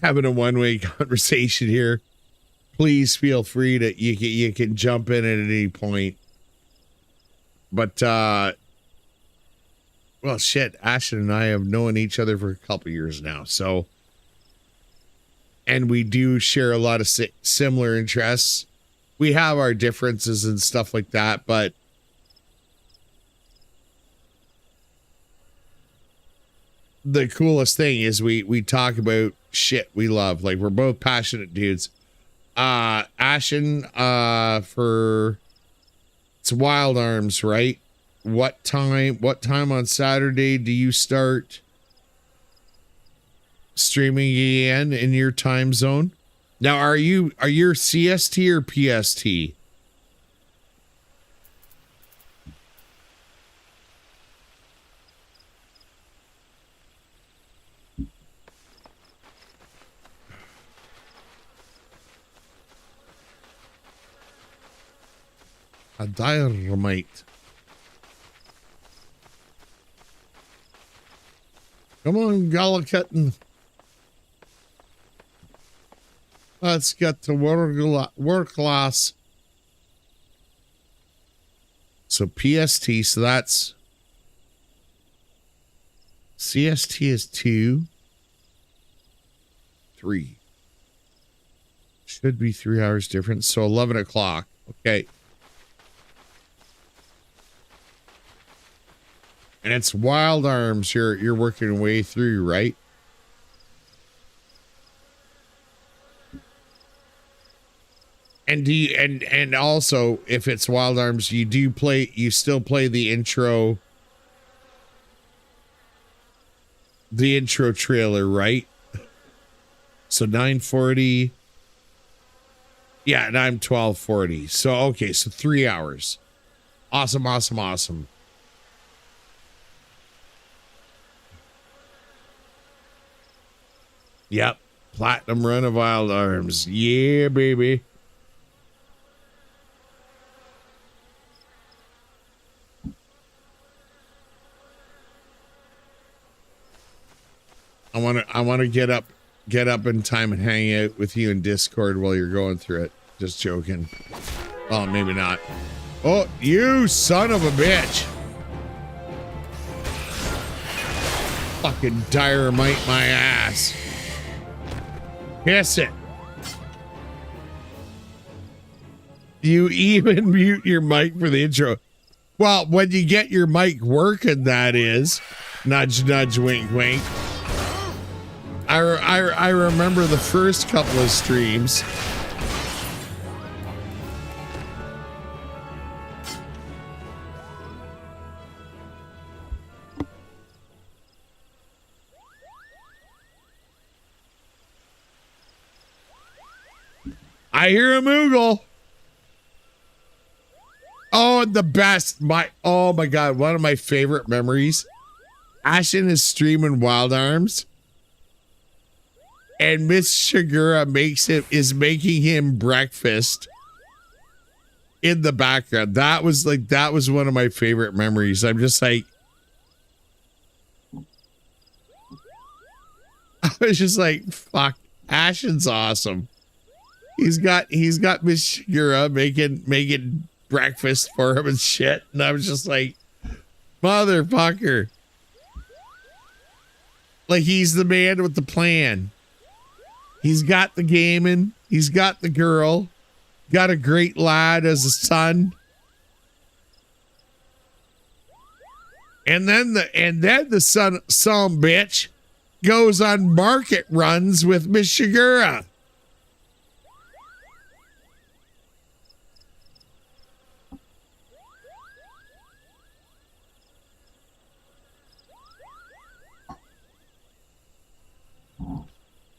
one-way conversation here. Please feel free to you can jump in at any point. But well, shit, Ashton and I have known each other for a couple years now, so, and we do share a lot of similar interests. We have our differences and stuff like that, but the coolest thing is we talk about shit we love. Like, we're both passionate dudes. Ashen, for it's Wild Arms, right? What time on Saturday do you start streaming again in your time zone? Now, are you CST or PST? A dynamite. Come on, Gallicutten. Let's get to work class. So PST, so that's CST is 2, 3. Should be 3 hours difference. So 11 o'clock. Okay. And it's Wild Arms you're working your way through, right? And do you, and also, if it's Wild Arms, you still play the intro trailer, right? So 9:40. Yeah, and I'm 12:40. So okay, so 3 hours. Awesome. Yep. Platinum run of Wild Arms. Yeah, baby. I want to get up in time and hang out with you in Discord while you're going through it. Just joking. Oh, maybe not. Oh, you son of a bitch. Fucking dynamite my ass. Kiss it. You even mute your mic for the intro. Well, when you get your mic working, that is. Nudge, nudge, wink, wink. I remember the first couple of streams. I hear a Moogle. Oh, the best. Oh my God. One of my favorite memories. Ashen is streaming Wild Arms. And Miss Shigura is making him breakfast in the background. That was one of my favorite memories. I'm just like, I was just like, fuck, Ashen's awesome. He's got Miss Shigura making breakfast for him and shit. And I was just like, motherfucker. Like, he's the man with the plan. He's got the gaming. He's got the girl. Got a great lad as a son. And then the son bitch goes on market runs with Miss Shigura.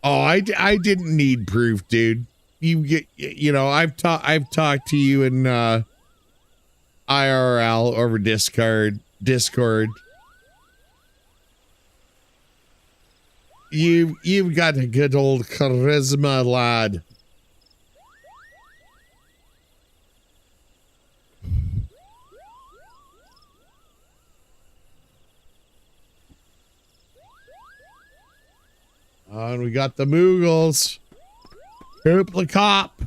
Oh, I didn't need proof, dude. I've talked to you in IRL over Discord. You've got a good old charisma, lad. And we got the Moogles. Hoopla cop.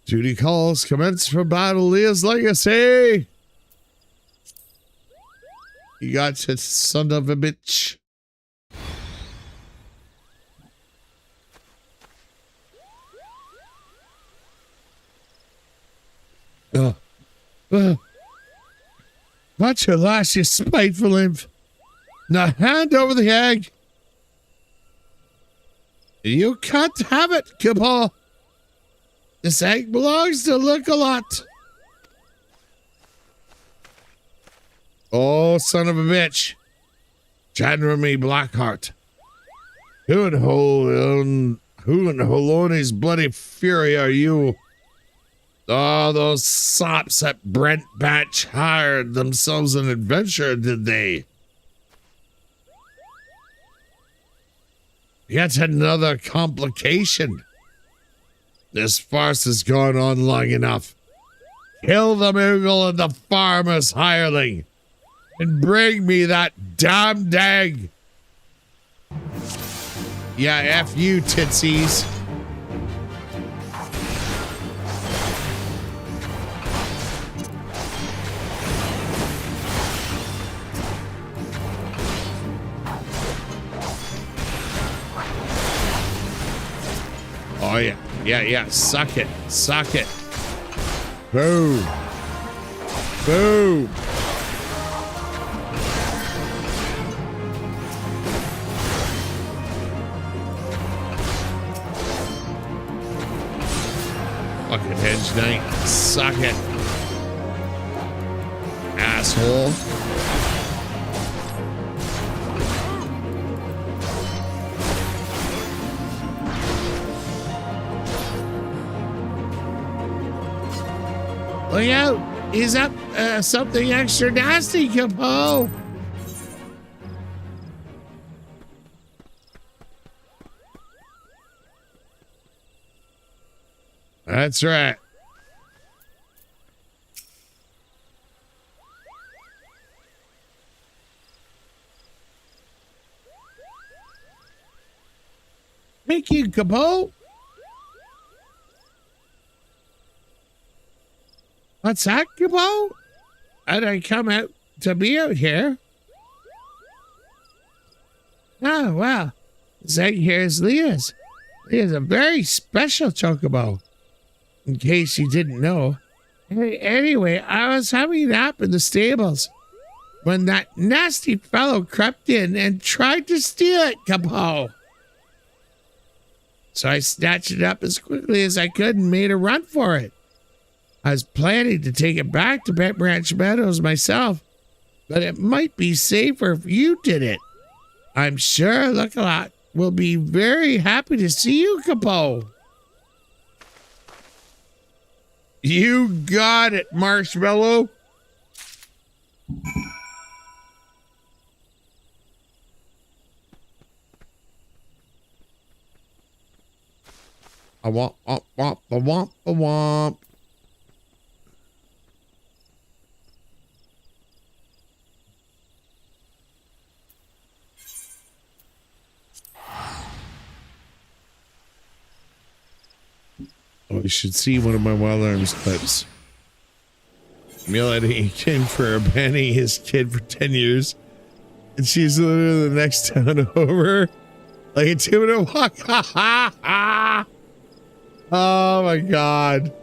Duty calls commence for battle Leah's legacy. You got it, son of a bitch. Watch your lash, you spiteful imp. Now hand over the egg. You can't have it, Cabal. This egg belongs to Look-a-Lot. Oh, son of a bitch. Jeremy Blackheart. Who in Holoni's bloody fury are you? Oh, those sops at Brent Batch hired themselves an adventure, did they? Yet another complication. This farce has gone on long enough. Kill the Moogle and the farmer's hireling, and bring me that damned egg. Yeah, F you, tootsies. Oh, yeah. Yeah. Suck it. Boom. Fucking hedge knight. Suck it. Asshole. Look out! He's up something extra nasty, Capo! That's right. Thank you, Capo. What's that, Capo? How'd I come out to be out here? Oh, well, this egg here is Leah's. Leah's a very special chocobo. In case you didn't know, Hey, anyway, I was having a nap in the stables when that nasty fellow crept in and tried to steal it, Capo. So I snatched it up as quickly as I could and made a run for it. I was planning to take it back to Pet Branch Meadows myself, but it might be safer if you did it. I'm sure Lookalot will be very happy to see you, Capo. You got it, Marshmallow. A womp, womp, womp, a womp, a womp. Oh, you should see one of my Wild Arms clips. Melody came for a penny, his kid for 10 years. And she's literally the next town over. Like a 2-minute walk. Ha ha ha. Oh my God.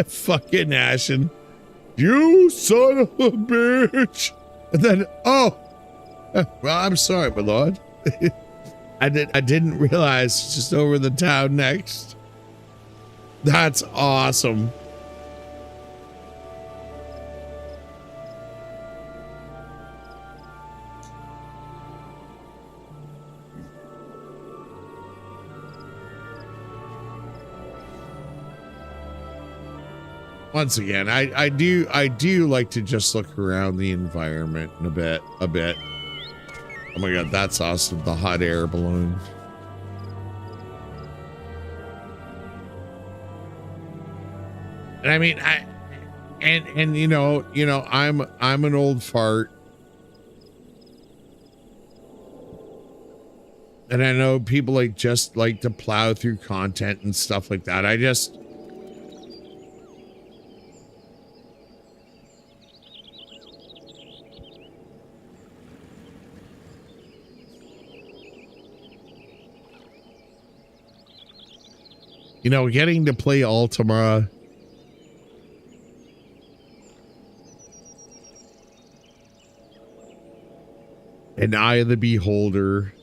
Fucking Ashen. You son of a bitch. And then, oh. Well, I'm sorry, my lord. I didn't realize it's just over the town next. That's awesome. Once again, I do like to just look around the environment a bit. Oh my God, that's awesome. The hot air balloon. And I mean, and you know, I'm an old fart. And I know people just like to plow through content and stuff like that. I just, getting to play Ultima and Eye of the Beholder.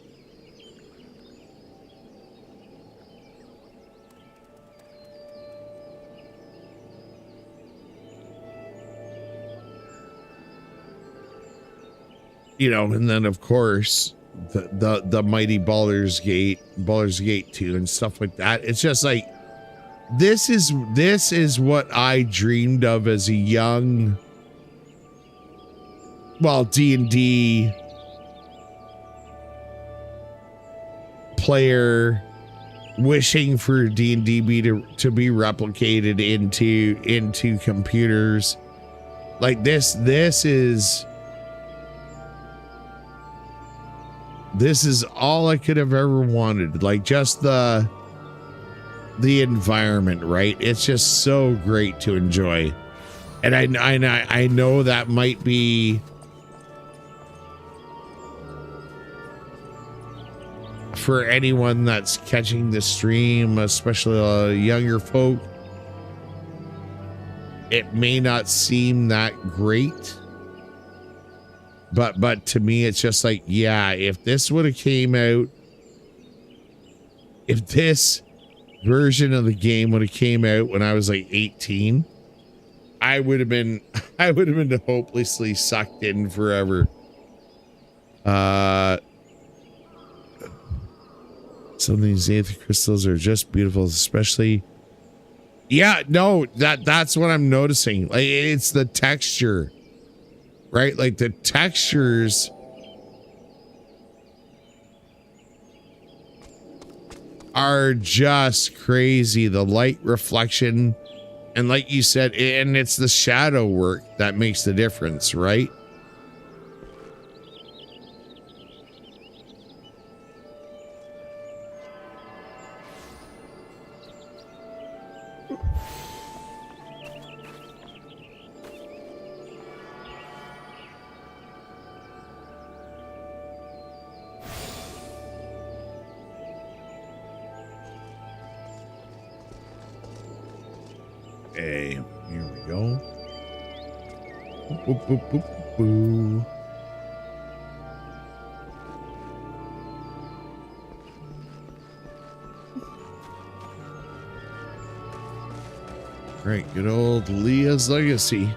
And then of course the mighty Baldur's Gate 2 and stuff like that. It's just like, this is what I dreamed of as a young, D&D player, wishing for D&D to be replicated into computers. Like this is all I could have ever wanted. Like, just the environment, right? It's just so great to enjoy. And I know that might be for anyone that's catching the stream, especially younger folk, it may not seem that great. But to me, it's just like, yeah, if this would have came out, if this version of the game would have came out when I was like 18, I would have been hopelessly sucked in forever. Some of these aether crystals are just beautiful, especially. Yeah, no, that's what I'm noticing. Like, it's the texture. Right? Like, the textures are just crazy. The light reflection, and like you said, and it's the shadow work that makes the difference, right? Okay, here we go. Boop, boop, boop, boop, boop. All right, good old Leah's Legacy.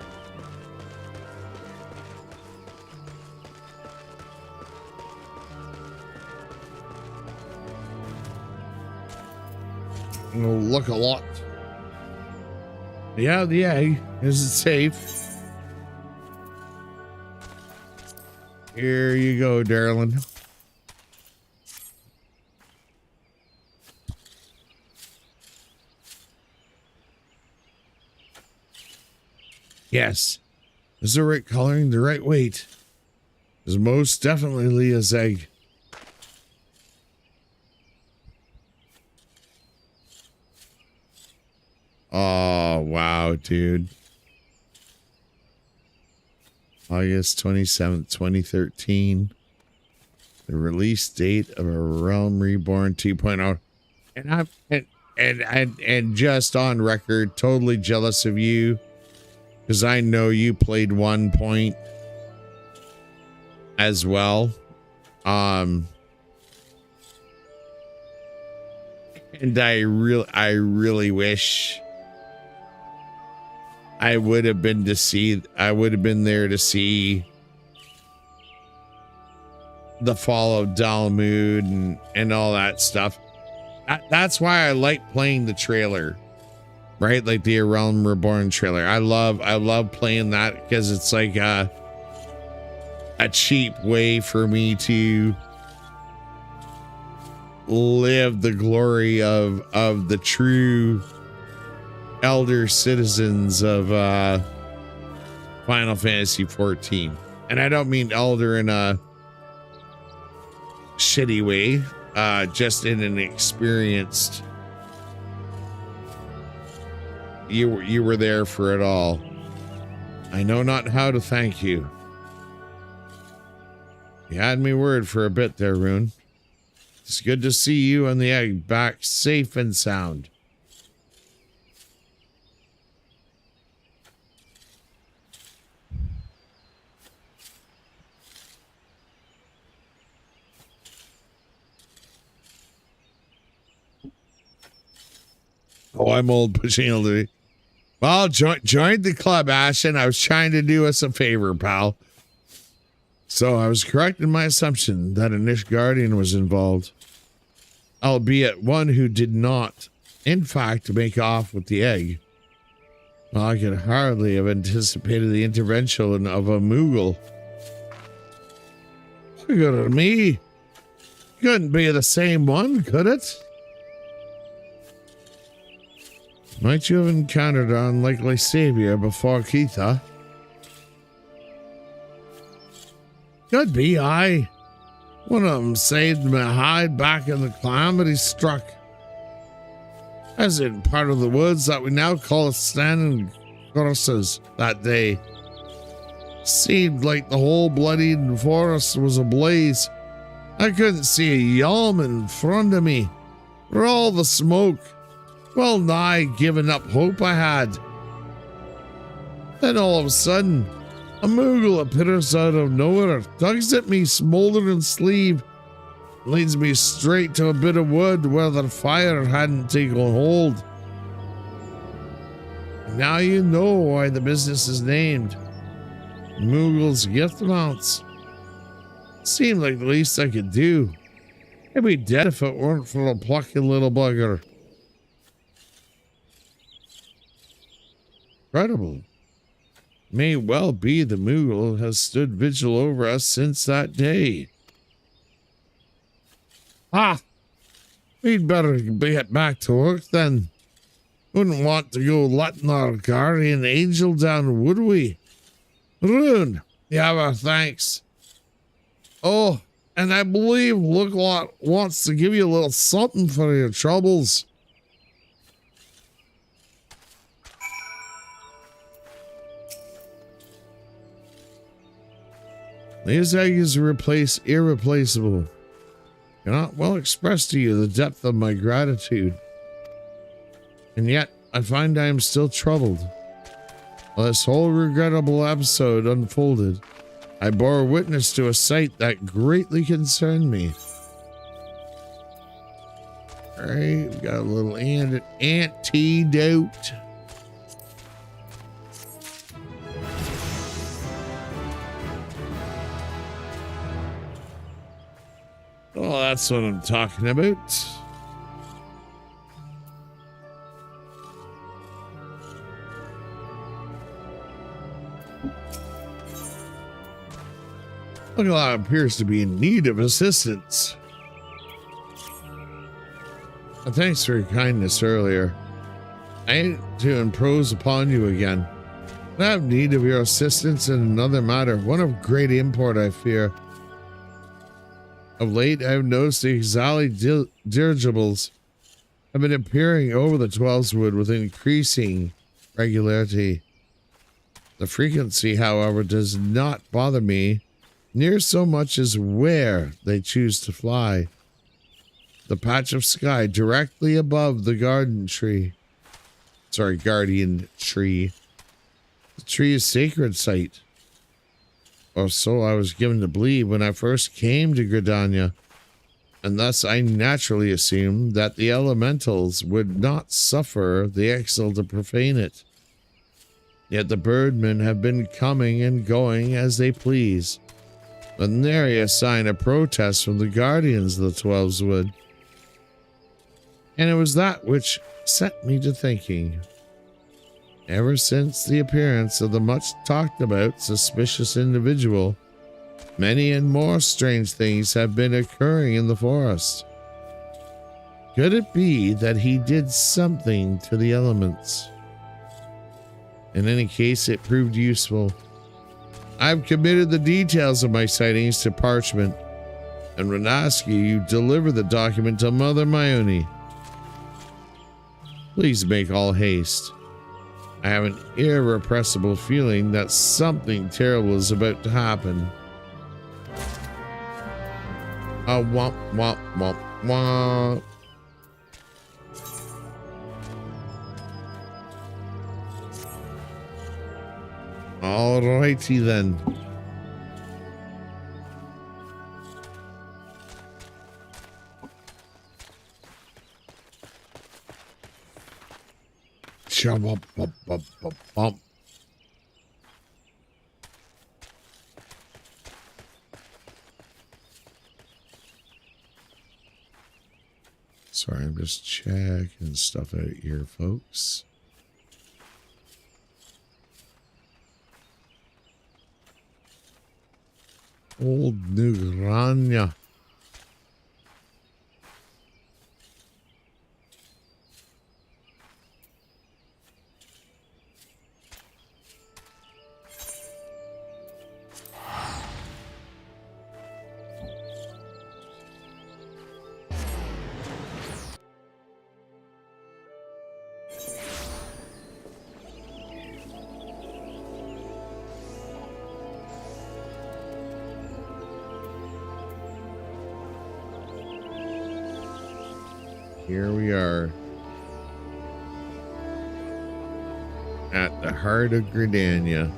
It'll look a lot. Yeah, the egg. Is it safe? Here you go, darling. Yes. Is the right coloring, the right weight? Is most definitely Leah's egg. Oh, wow, dude. August 27th, 2013. The release date of a Realm Reborn 2.0. And I'm just on record, totally jealous of you. Because I know you played 1 point as well. And I really wish I would have been there to see the fall of Dalmud and all that stuff. That's why I like playing the trailer, right? Like the Realm Reborn trailer. I love playing that because it's like a cheap way for me to live the glory of the true elder citizens of Final Fantasy 14. And I don't mean elder in a shitty way, just in an experienced. You were there for it all. I know not how to thank you. You had me worried for a bit there, Rune. It's good to see you and the egg back safe and sound. Oh, I'm old, pushing elderly. Well, joined the club, Ashton. I was trying to do us a favor, pal. So I was correct in my assumption that a Nish Guardian was involved. Albeit one who did not, in fact, make off with the egg. Well, I could hardly have anticipated the intervention of a Moogle. Look at me. Couldn't be the same one, could it? Might you have encountered an unlikely savior before Keitha? Could be, aye. One of them saved my hide back in the calamity struck. As in part of the woods that we now call standing crosses that day. Seemed like the whole bloody forest was ablaze. I couldn't see a yalm in front of me. For all the smoke. Well nigh giving up hope I had. Then all of a sudden, a Moogle appears out of nowhere, tugs at me smoldering sleeve, leads me straight to a bit of wood where the fire hadn't taken hold. Now you know why the business is named Moogle's Gift Amounts. Seemed like the least I could do. I'd be dead if it weren't for a plucky little bugger. Incredible. May well be the Moogle has stood vigil over us since that day. Ah! We'd better get back to work then. Wouldn't want to go letting our guardian angel down, would we? Rune, you have our thanks. Oh, and I believe Looklot wants to give you a little something for your troubles. This egg is irreplaceable. Cannot well express to you the depth of my gratitude. And yet, I find I am still troubled. While this whole regrettable episode unfolded, I bore witness to a sight that greatly concerned me. All right, we got a little antidote. Oh, that's what I'm talking about. Look, a lot appears to be in need of assistance. Thanks for your kindness earlier. I hate to impose upon you again. I have need of your assistance in another matter, one of great import, I fear. Of late, I have noticed the Exali dirigibles have been appearing over the Twelveswood with increasing regularity. The frequency, however, does not bother me near so much as where they choose to fly. The patch of sky directly above the guardian tree. The tree is sacred site. Or so I was given to believe when I first came to Gridania, and thus I naturally assumed that the elementals would not suffer the exile to profane it. Yet the birdmen have been coming and going as they please, with nary a sign of protest from the guardians of the Twelveswood. And it was that which set me to thinking. Ever since the appearance of the much talked about suspicious individual, many and more strange things have been occurring in the forest. Could it be that he did something to the elements? In any case, it proved useful. I've committed the details of my sightings to parchment, and would ask you deliver the document to Mother Mayoni. Please make all haste. I have an irrepressible feeling that something terrible is about to happen. Womp, womp, womp, womp. Alrighty then. Bump. Sorry, I'm just checking stuff out here, folks. Old New Grania. Here we are at the heart of Gridania.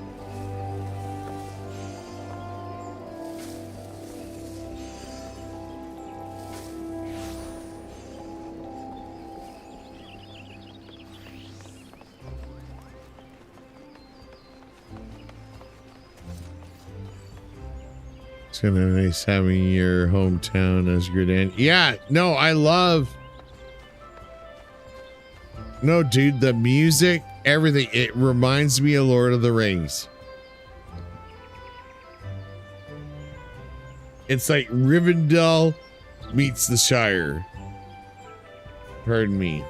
It's kind of nice having your hometown as Gridania. Yeah, no, I love... No, dude, the music, everything, it reminds me of Lord of the Rings. It's like Rivendell meets the Shire. Pardon me.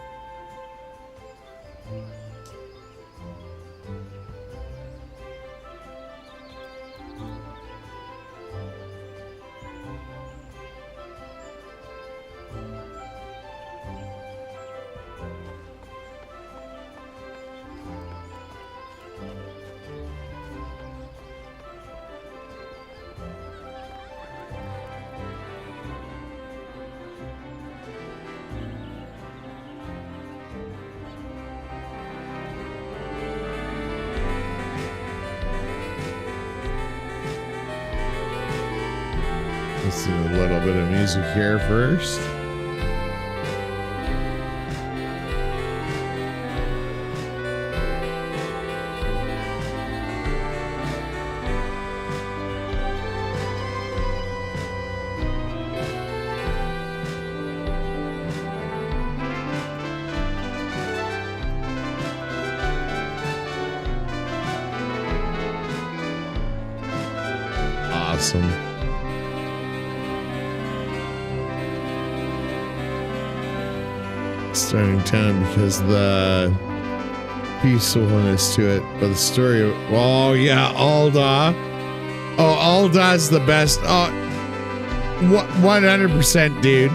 Listen to a little bit of music here first. Awesome. Starting town because the peacefulness to it, but the story of, oh yeah, Alda. Oh, Alda's the best. Oh, 100%, dude.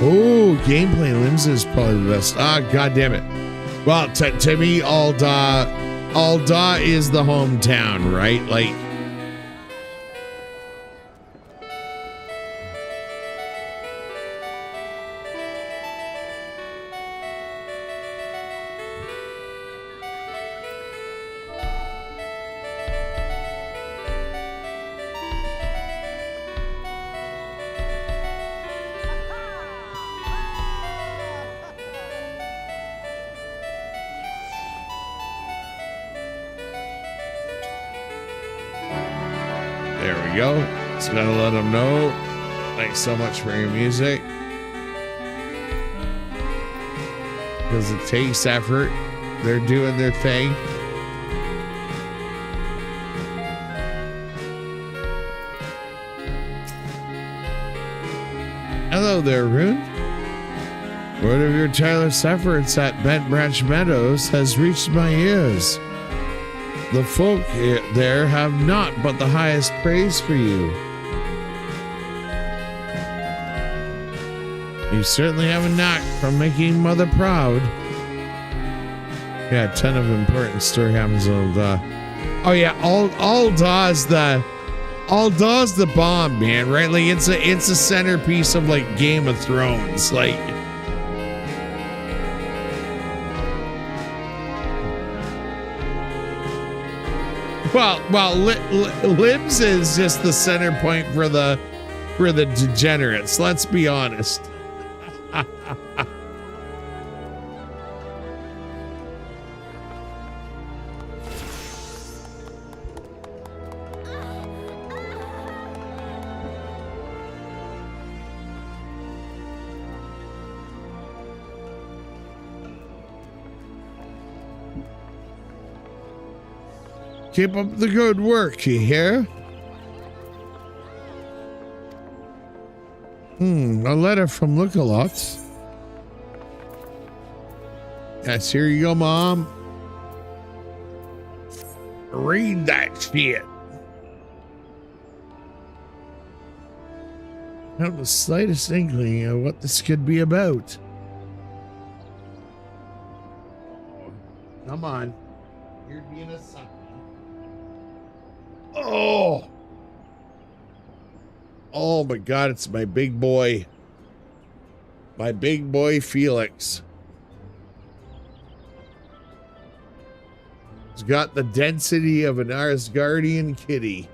Oh, gameplay limbs is probably the best. Ah, god damn it. Well, to me, Alda is the hometown, right? Like, there we go. Just gotta let them know. Thanks so much for your music. Because it takes effort. They're doing their thing. Hello there, Rune. Word of your tireless efforts at Bent Branch Meadows has reached my ears. The folk there have naught but the highest praise for you. You certainly have a knack for making mother proud. Yeah, a ton of important story happens on oh yeah, Alda's the bomb, man, right? Like it's a centerpiece of like Game of Thrones, like. Well, Libs is just the center point for the degenerates. Let's be honest. Keep up the good work, you hear? A letter from Lookalot. Yes, here you go, Mom. Read that shit. I have the slightest inkling of what this could be about. Come on. You're being a sucker. Oh my god, it's my big boy. My big boy Felix. He's got the density of an Asgardian kitty.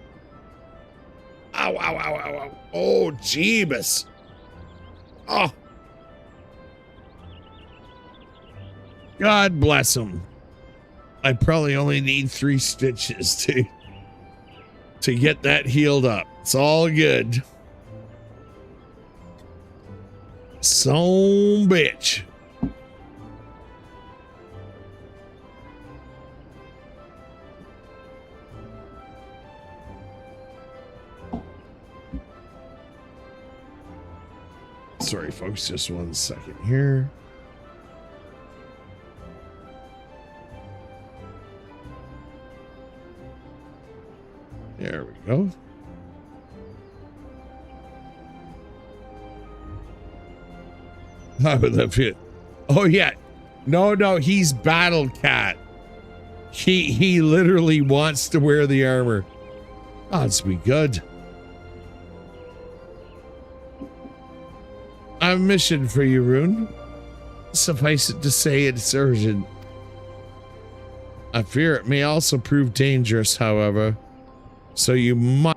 Ow, ow, ow, ow, ow. Oh, Jeebus. Oh. God bless him. I probably only need 3 stitches to get that healed up. It's all good. Son bitch. Sorry, folks, just 1 second here. There we go. Oh, the fit. Oh yeah. No, he's Battle Cat. He literally wants to wear the armor. Oh, it's be good. I have a mission for you, Rune. Suffice it to say it's urgent. I fear it may also prove dangerous, however, so you must.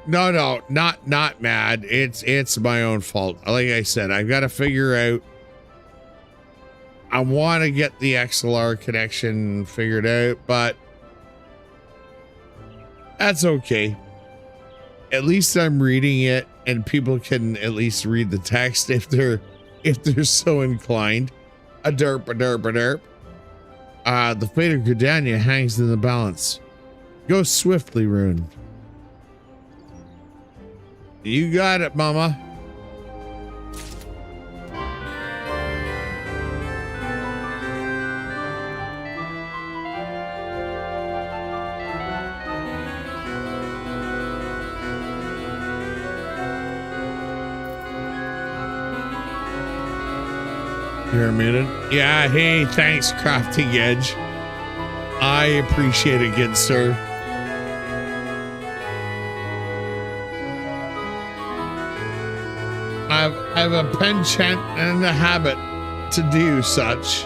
No, not mad. It's my own fault. Like I said, I've got to figure out. I want to get the XLR connection figured out, but that's okay. At least I'm reading it, and people can at least read the text if they're so inclined. A derp, a derp, a derp. The fate of Gridania hangs in the balance. Go swiftly, Rune. You got it, mama. You're muted. Yeah, hey, thanks, Crafting Edge. I appreciate it, good sir. I have a penchant and a habit to do such.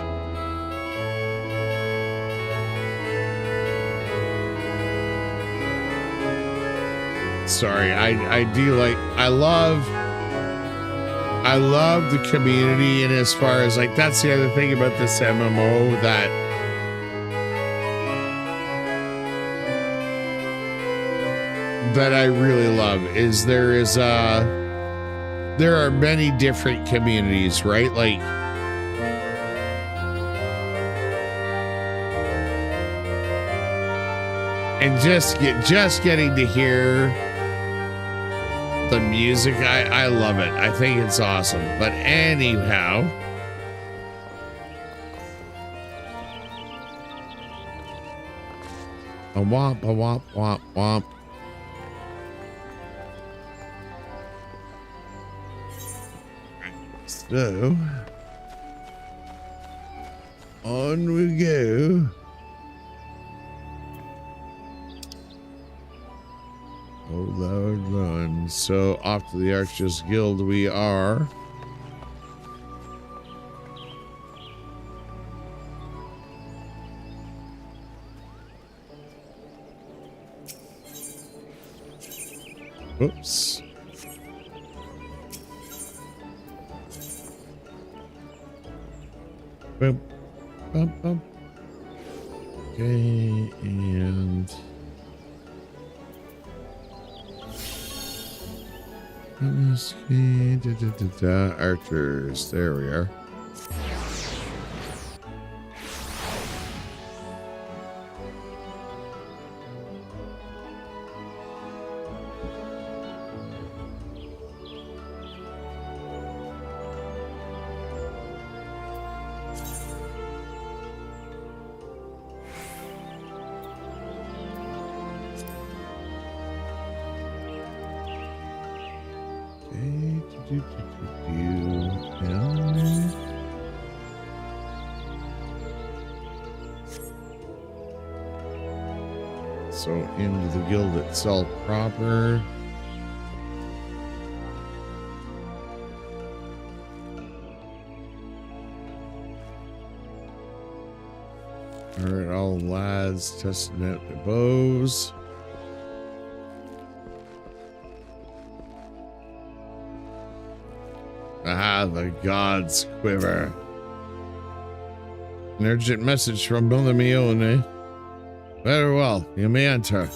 Sorry, I do like, I love the community, and as far as like, that's the other thing about this MMO that I really love is there are many different communities, right? Like, and just getting to hear the music, I love it. I think it's awesome. But anyhow, a womp, a womp, womp, womp. So, on we go. Oh, Lord, run. So, off to the Archers Guild we are. Oops. Boom. Bum, bum. Okay, and MSQ, Archers. There we are. So into the guild itself proper. All right, all lads testing out their bows. Ah, the gods quiver. An urgent message from Billamione. Very well, you may enter.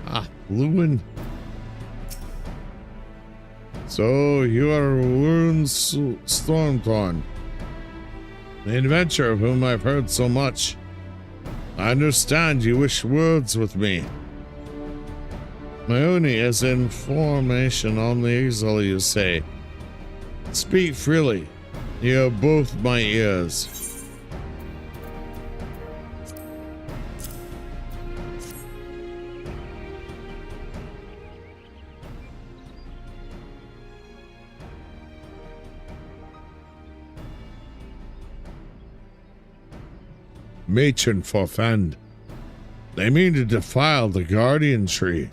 Ah, Lewin. So you are Lewin Stormthorn, the adventurer of whom I've heard so much. I understand you wish words with me. Maoni is information on the exile, you say. Speak freely. You have both my ears. Matron forfend. They mean to defile the guardian tree.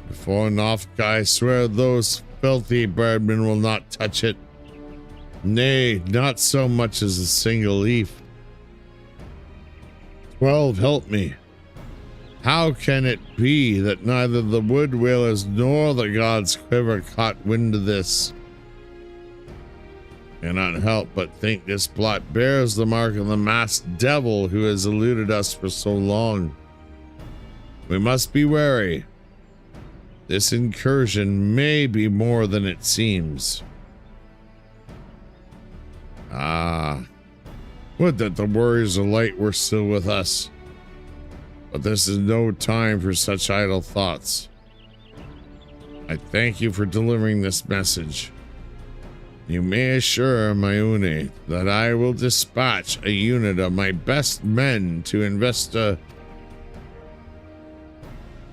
Before Nofka, I swear those filthy birdmen will not touch it. Nay, not so much as a single leaf. 12, help me. How can it be that neither the wood whalers nor the gods quiver caught wind of this? Cannot help but think this plot bears the mark of the masked devil who has eluded us for so long. We must be wary. This incursion may be more than it seems. Ah, would that the warriors of light were still with us. But this is no time for such idle thoughts. I thank you for delivering this message. You may assure Mayune that I will dispatch a unit of my best men to investigate.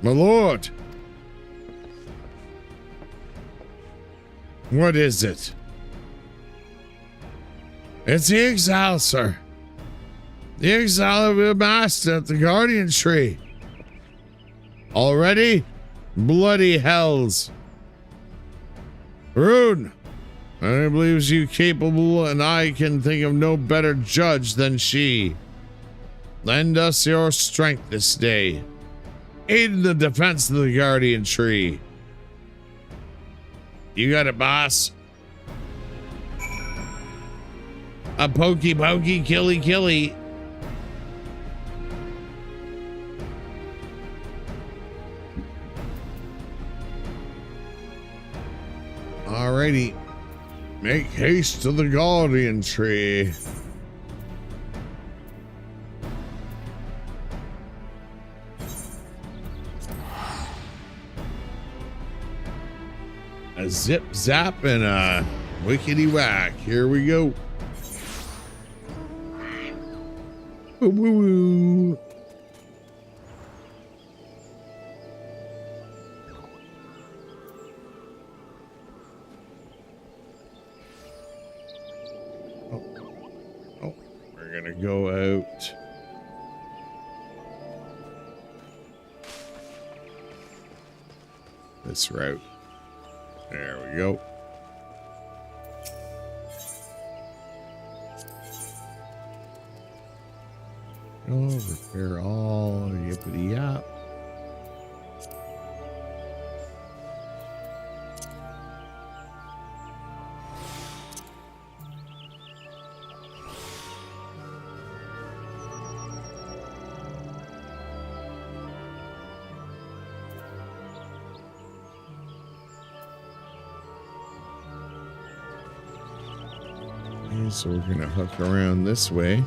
My lord! What is it? It's the exile, sir. The exile of your master at the guardian tree. Already? Bloody hells. Rune, I believes you capable, and I can think of no better judge than she. Lend us your strength this day. Aid in the defense of the guardian tree. You got it, boss. A pokey pokey, killy killy. Alrighty. Make haste to the guardian tree. A zip zap and a wickety whack. Here we go. Woo woo woo. Oh, we're gonna go out. This route. There we go. Oh, repair all, yippity yap. So we're gonna hook around this way.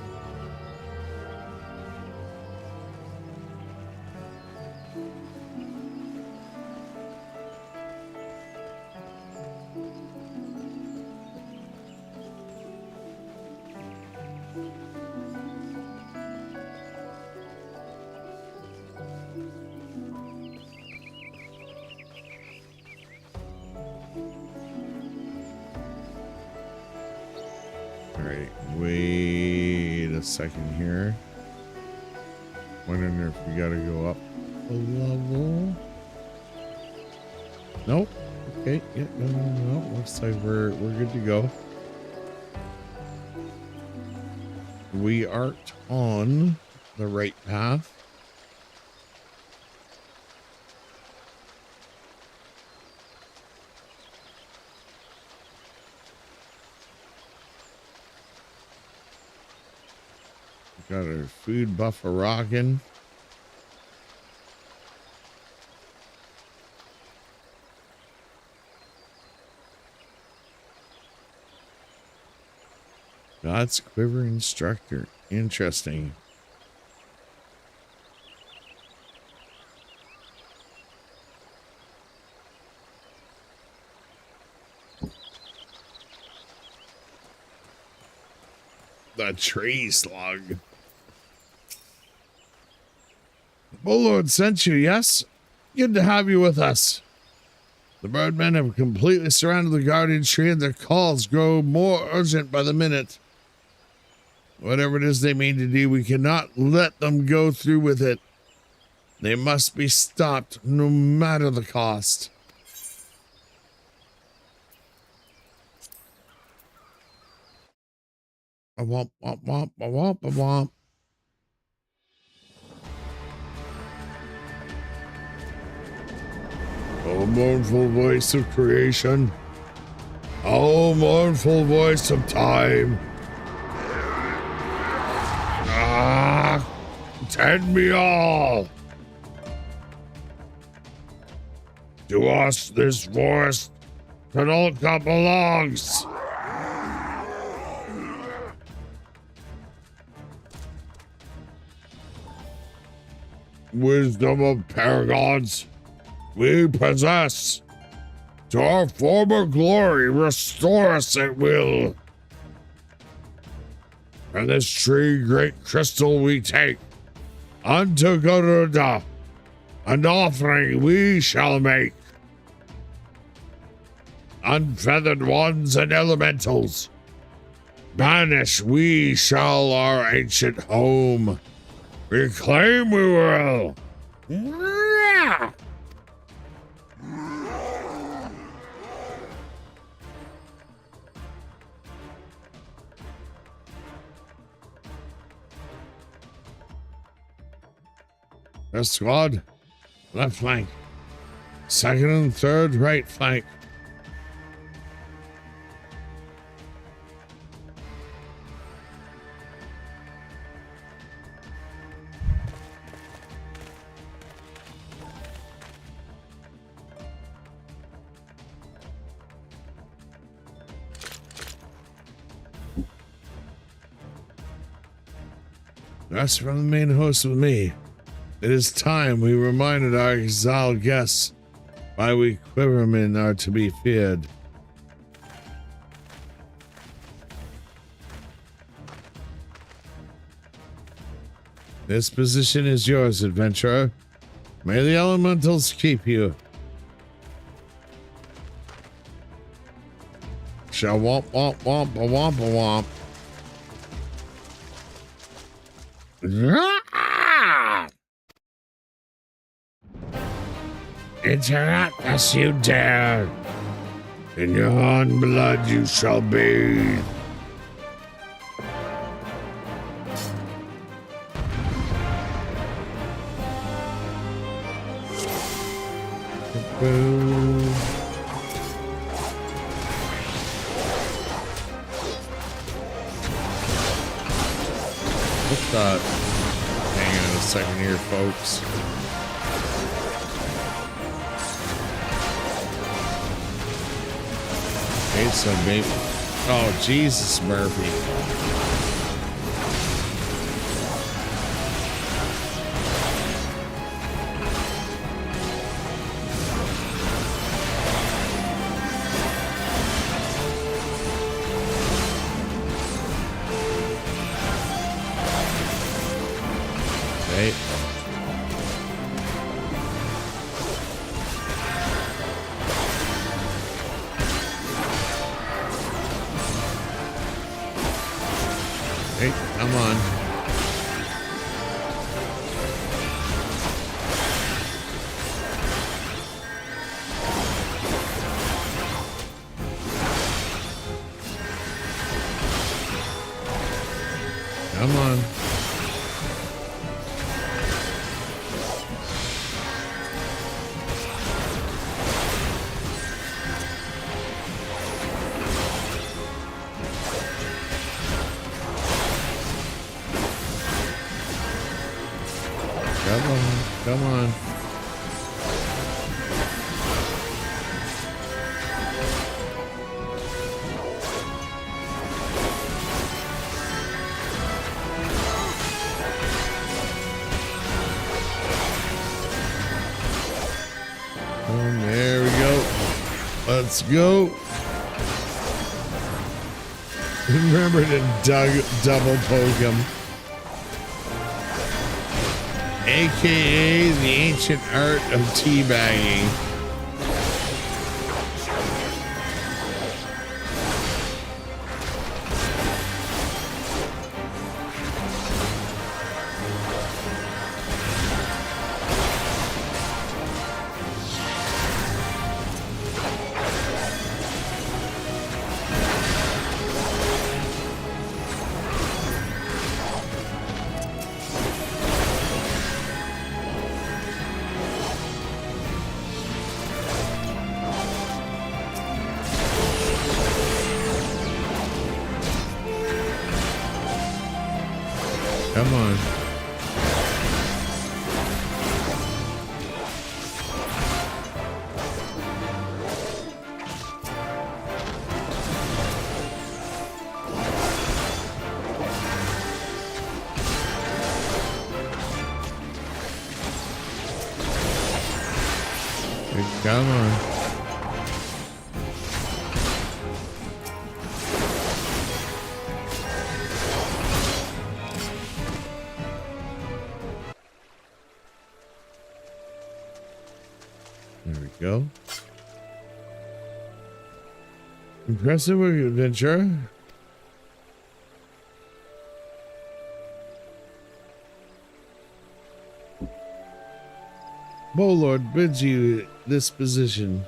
Second here. Wondering if we gotta go up a level. Nope. Okay. Yeah. No. Looks like we're good to go. We aren't on the right path. Got our food buff a rockin'. God's Quiver Instructor. Interesting. The tree slug. Bullard sent you, yes? Good to have you with us. The birdmen have completely surrounded the guardian tree and their calls grow more urgent by the minute. Whatever it is they mean to do, we cannot let them go through with it. They must be stopped no matter the cost. A womp, womp, womp, a womp, a womp. O mournful voice of creation, O mournful voice of time, tend me all. To us this forest Tanulka belongs. Wisdom of paragons we possess. To our former glory, restore us at will. And this tree, great crystal, we take unto Garuda, an offering we shall make. Unfeathered ones and elementals, banish we shall our ancient home. Reclaim we will. First squad, left flank. Second and third, right flank. Rest from the main host with me. It is time we reminded our exiled guests why we quivermen are to be feared. This position is yours, adventurer. May the elementals keep you. Shall womp womp womp a womp a womp. Interrupt us, you dare. In your own blood you shall bathe. What's that? Hang on a second here, folks. Okay, so baby. Oh, Jesus, Murphy. Okay. Hey, come on. Come on. Come on, come on. There we go. Let's go. Remember to double poke him. AKA the ancient art of teabagging. Come on. Come on. There we go. Impressive work, adventurer. Bolord bids you this position.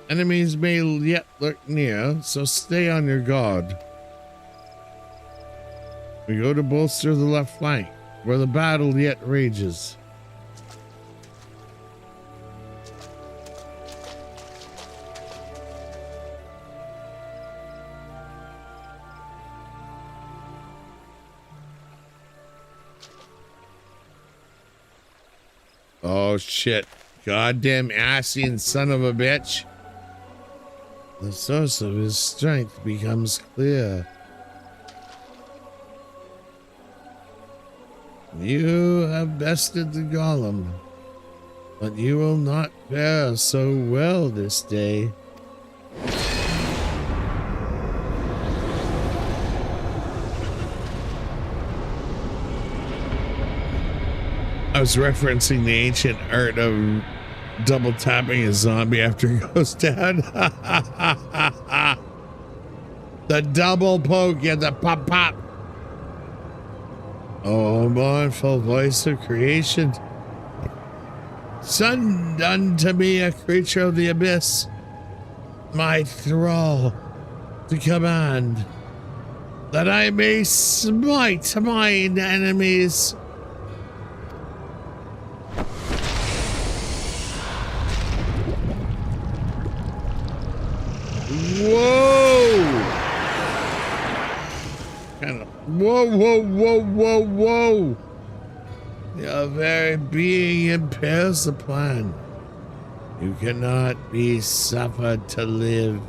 Enemies may yet lurk near, so stay on your guard. We go to bolster the left flank, where the battle yet rages. Oh shit. Goddamn Asian son of a bitch. The source of his strength becomes clear. You have bested the golem, but you will not fare so well this day. I was referencing the ancient art of double tapping a zombie after he goes down. The double poke and the pop pop. Oh, mournful voice of creation. Son done to me, a creature of the abyss. My thrall to command, that I may smite mine enemies. Whoa! Whoa. Your very being impairs the plan. You cannot be suffered to live.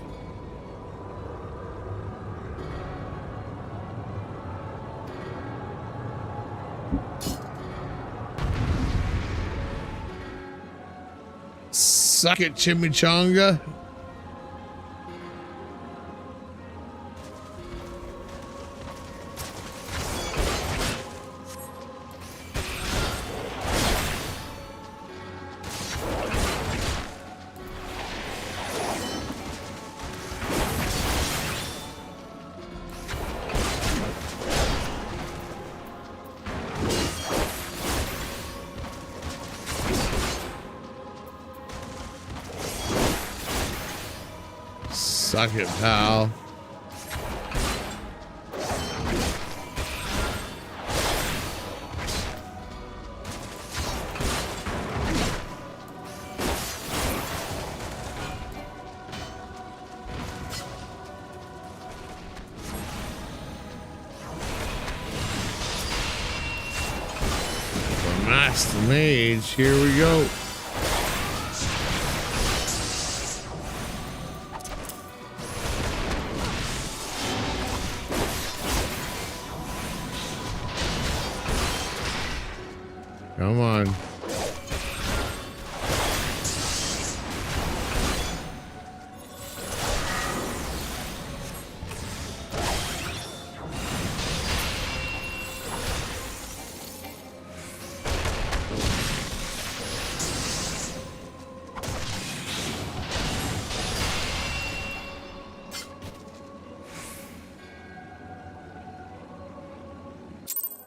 Suck it, chimichanga. Suck it, pal. The Master Mage, here we go. Come on.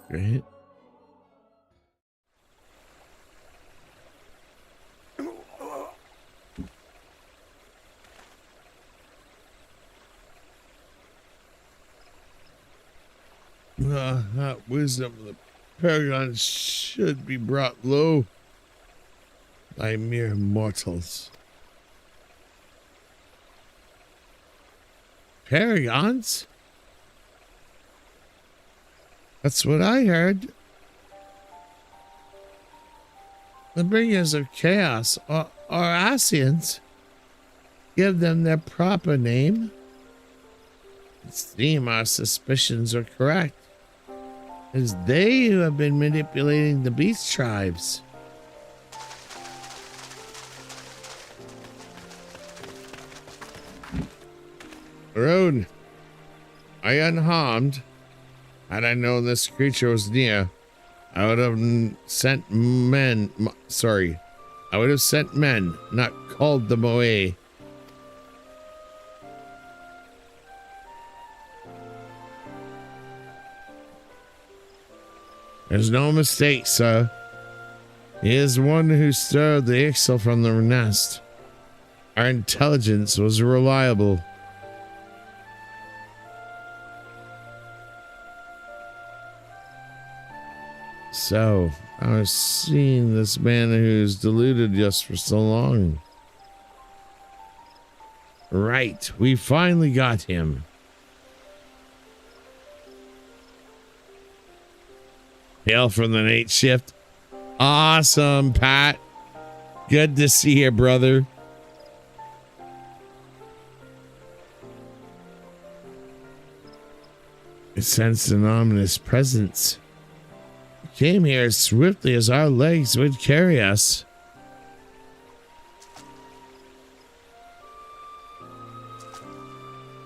Great. That wisdom of the Paragon should be brought low by mere mortals. Paragons? That's what I heard. The bringers of chaos are Asians. Give them their proper name. It seems our suspicions are correct. It is they who have been manipulating the beast tribes. Road, I unharmed. Had I known this creature was near, I would have sent men. I would have sent men, not called them away. There's no mistake, sir. He is one who stirred the ixal from the nest. Our intelligence was reliable. So, I was seeing this man who's deluded us for so long. Right, we finally got him. Hail from the night shift. Awesome, Pat. Good to see you, brother. I sensed an ominous presence. We came here as swiftly as our legs would carry us.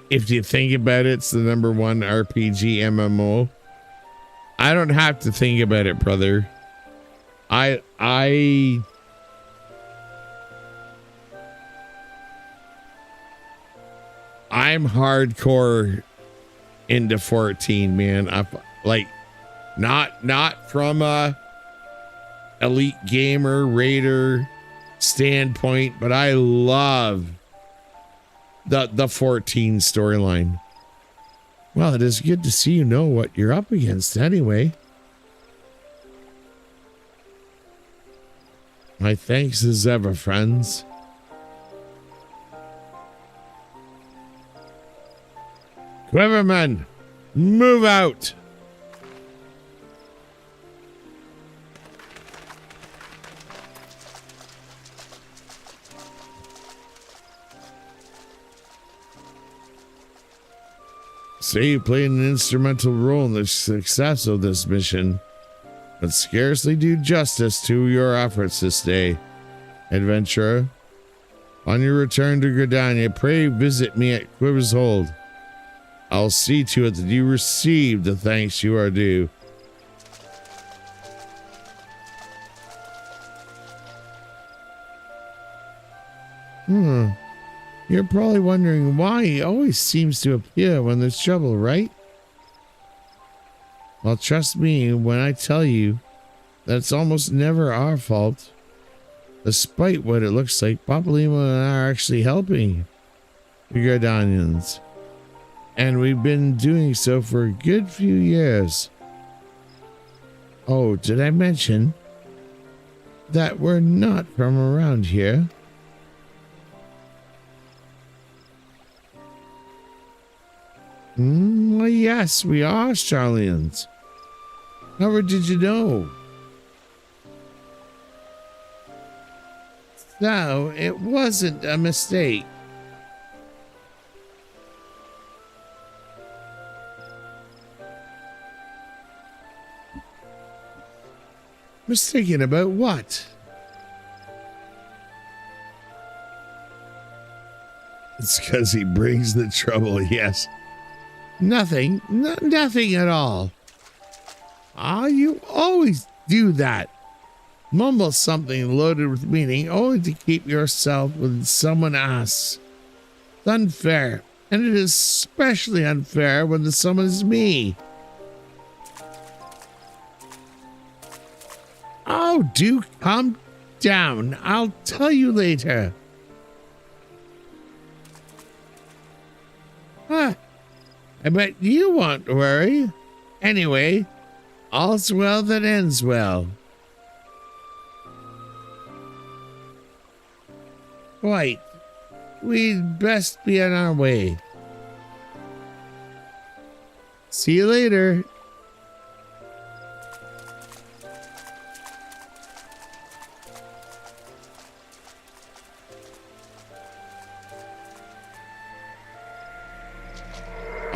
If you think about it, it's the #1 RPG MMO. I don't have to think about it, brother. I'm hardcore into 14, man. I'm like not from a elite gamer raider standpoint, but I love the 14 storyline. Well, it is good to see you know what you're up against anyway. My thanks as ever, friends. Quiverman, move out. Say you played an instrumental role in the success of this mission, but scarcely do justice to your efforts this day, adventurer. On your return to Gridania, pray visit me at Quiver's Hold. I'll see to it that you receive the thanks you are due. You're probably wondering why he always seems to appear when there's trouble, right? Well, trust me when I tell you that it's almost never our fault. Despite what it looks like, Papalima and I are actually helping the Gardanians. And we've been doing so for a good few years. Oh, did I mention that we're not from around here? Well, yes, we are Australians. However, did you know? So, it wasn't a mistake. Mistaken about what? It's because he brings the trouble, yes. Nothing, nothing at all. Ah, you always do that. Mumble something loaded with meaning only to keep yourself with someone else. It's unfair, and it is especially unfair when the someone is me. Oh, do calm down. I'll tell you later. Huh. I bet you won't worry. Anyway, all's well that ends well. Right. We'd best be on our way. See you later.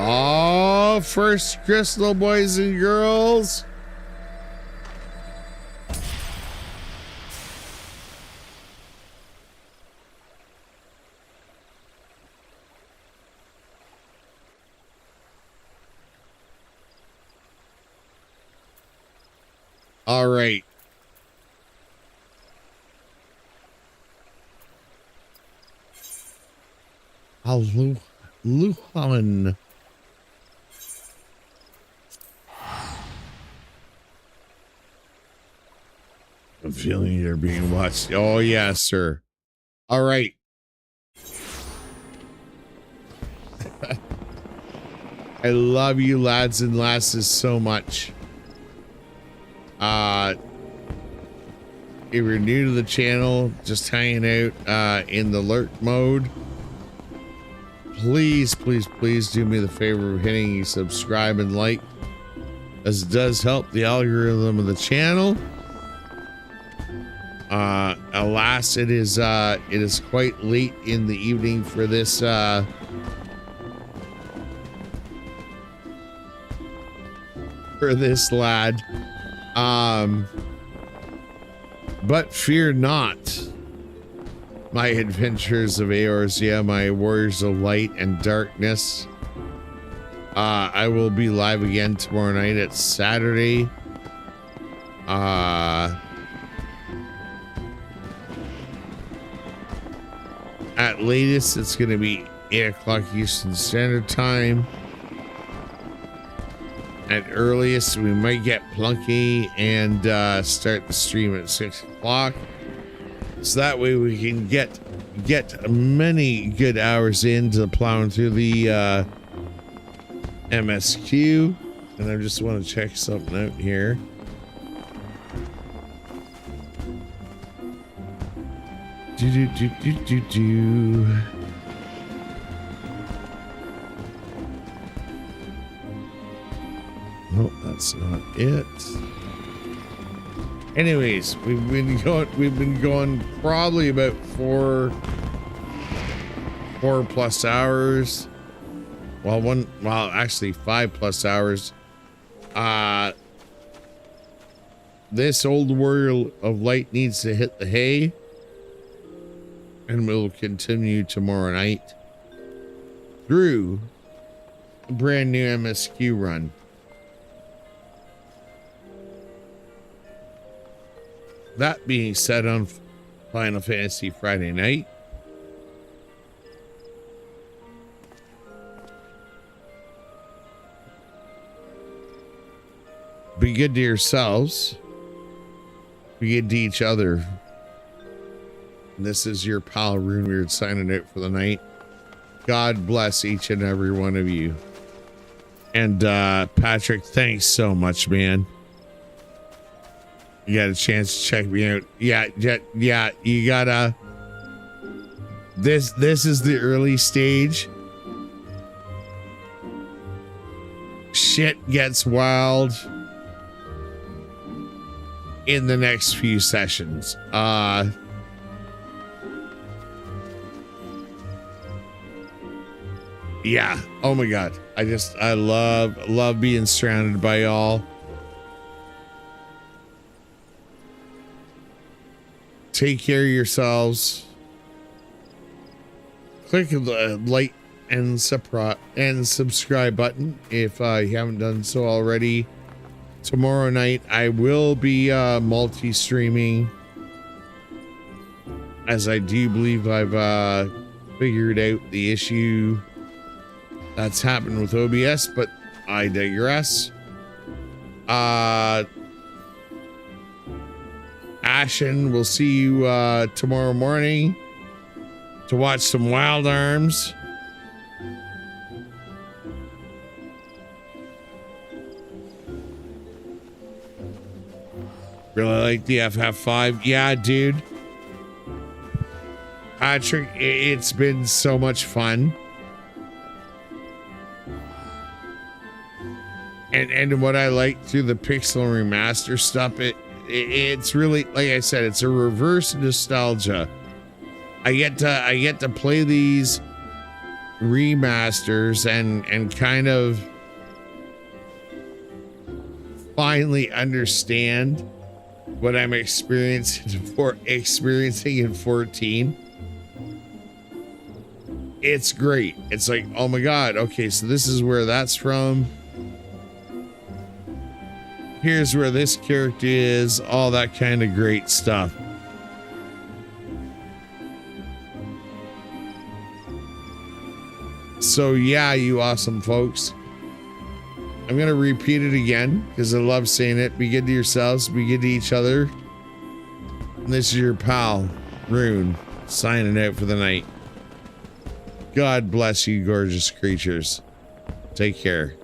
Oh, first crystal, boys and girls. All right. Luhan. I'm feeling you're being watched. Oh, yeah, sir. All right. I love you, lads and lasses, so much. If you're new to the channel, just hanging out in the lurk mode, please do me the favor of hitting subscribe and like, as it does help the algorithm of the channel. Alas, it is quite late in the evening for this lad. But fear not, my adventures of Eorzea, my warriors of light and darkness. I will be live again tomorrow night. It's Saturday. At latest, it's going to be 8 o'clock Eastern Standard Time. At earliest, we might get plunky and start the stream at 6 o'clock. So that way we can get many good hours into plowing through the MSQ. And I just want to check something out here. No, that's not it. Anyways, we've been going probably about four plus hours. Well, actually 5+ hours. This old warrior of light needs to hit the hay, and we'll continue tomorrow night through a brand new MSQ run. That being said, on Final Fantasy Friday night, be good to yourselves, be good to each other. And this is your pal Runeweird signing out for the night. God bless each and every one of you. And Patrick, thanks so much, man. You got a chance to check me out. Yeah, you gotta. This is the early stage. Shit gets wild in the next few sessions. Yeah. Oh my God. I love being surrounded by y'all. Take care of yourselves. Click the like and subscribe button if you haven't done so already. Tomorrow night I will be multi-streaming, as I do believe I've figured out the issue that's happened with OBS, but I digress. Ashen, we'll see you tomorrow morning to watch some Wild Arms. Really like the FF5. Yeah, dude. Patrick, it's been so much fun. And what I like through the pixel remaster stuff, it's really, like I said, it's a reverse nostalgia. I get to play these remasters and kind of finally understand what I'm experiencing in 14. It's great. It's like, oh my God, okay, so this is where that's from. Here's where this character is, all that kind of great stuff. So yeah, you awesome folks. I'm going to repeat it again because I love saying it. Be good to yourselves, be good to each other. And this is your pal, Rune, signing out for the night. God bless you, gorgeous creatures. Take care.